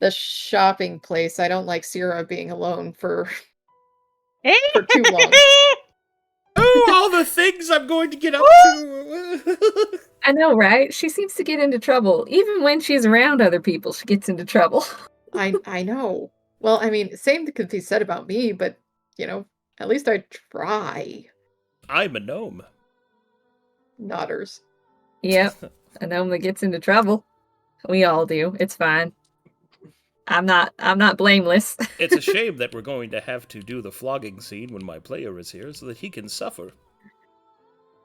shopping place. I don't like Sera being alone for too long. Oh, all the things I'm going to get up to. I know, right? She seems to get into trouble. Even when she's around other people, she gets into trouble. I know. Well, I mean, same could be said about me, but, at least I try. I'm a gnome. Nodders. Yep. A gnome that gets into trouble. We all do. It's fine. I'm not blameless. It's a shame that we're going to have to do the flogging scene when my player is here so that he can suffer.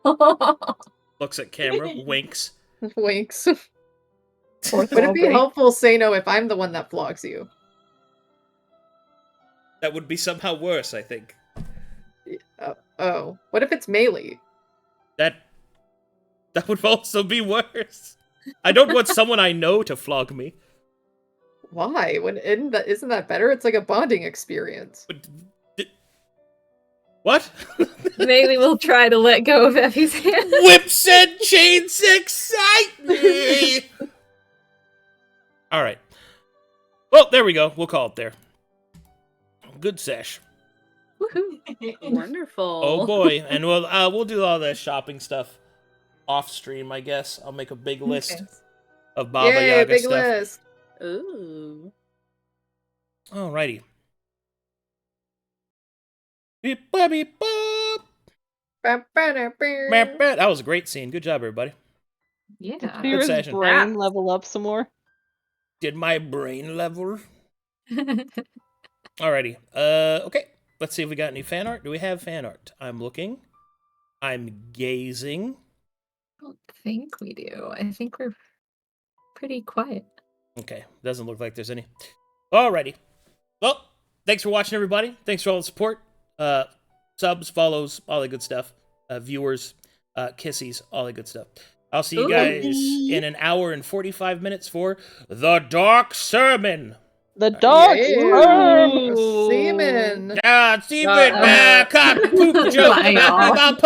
Looks at camera, winks. Winks. Would it be helpful, Seino, if I'm the one that flogs you? That would be somehow worse, I think. Oh. What if it's Maelie? That would also be worse. I don't want someone I know to flog me. Why? Isn't that better? It's like a bonding experience. But, what? Maelie will try to let go of Effie's hand. Whips and chains excite me! Alright. Well, there we go. We'll call it there. Good sesh. Woohoo. Wonderful. Oh boy. And we'll do all the shopping stuff off stream, I guess. I'll make a big list of Baba Yaga big stuff. list. Ooh. Alrighty. Beep, ba, beep, boop. That was a great scene. Good job, everybody. Yeah. Did Vera's session. brain level up some more? Did my brain level? Alrighty. Okay. let's see if we got any fan art. Do we have fan art? I'm looking. I'm gazing. I don't think we do. I think we're pretty quiet. Okay, doesn't look like there's any. Alrighty. Well, thanks for watching, everybody. Thanks for all the support. Subs, follows, all that good stuff. Viewers, kissies, all that good stuff. I'll see you guys in an hour and 45 minutes for The Dark Sermon. The dark Semen. Semen. Cock, poop, joke. Bye, y'all.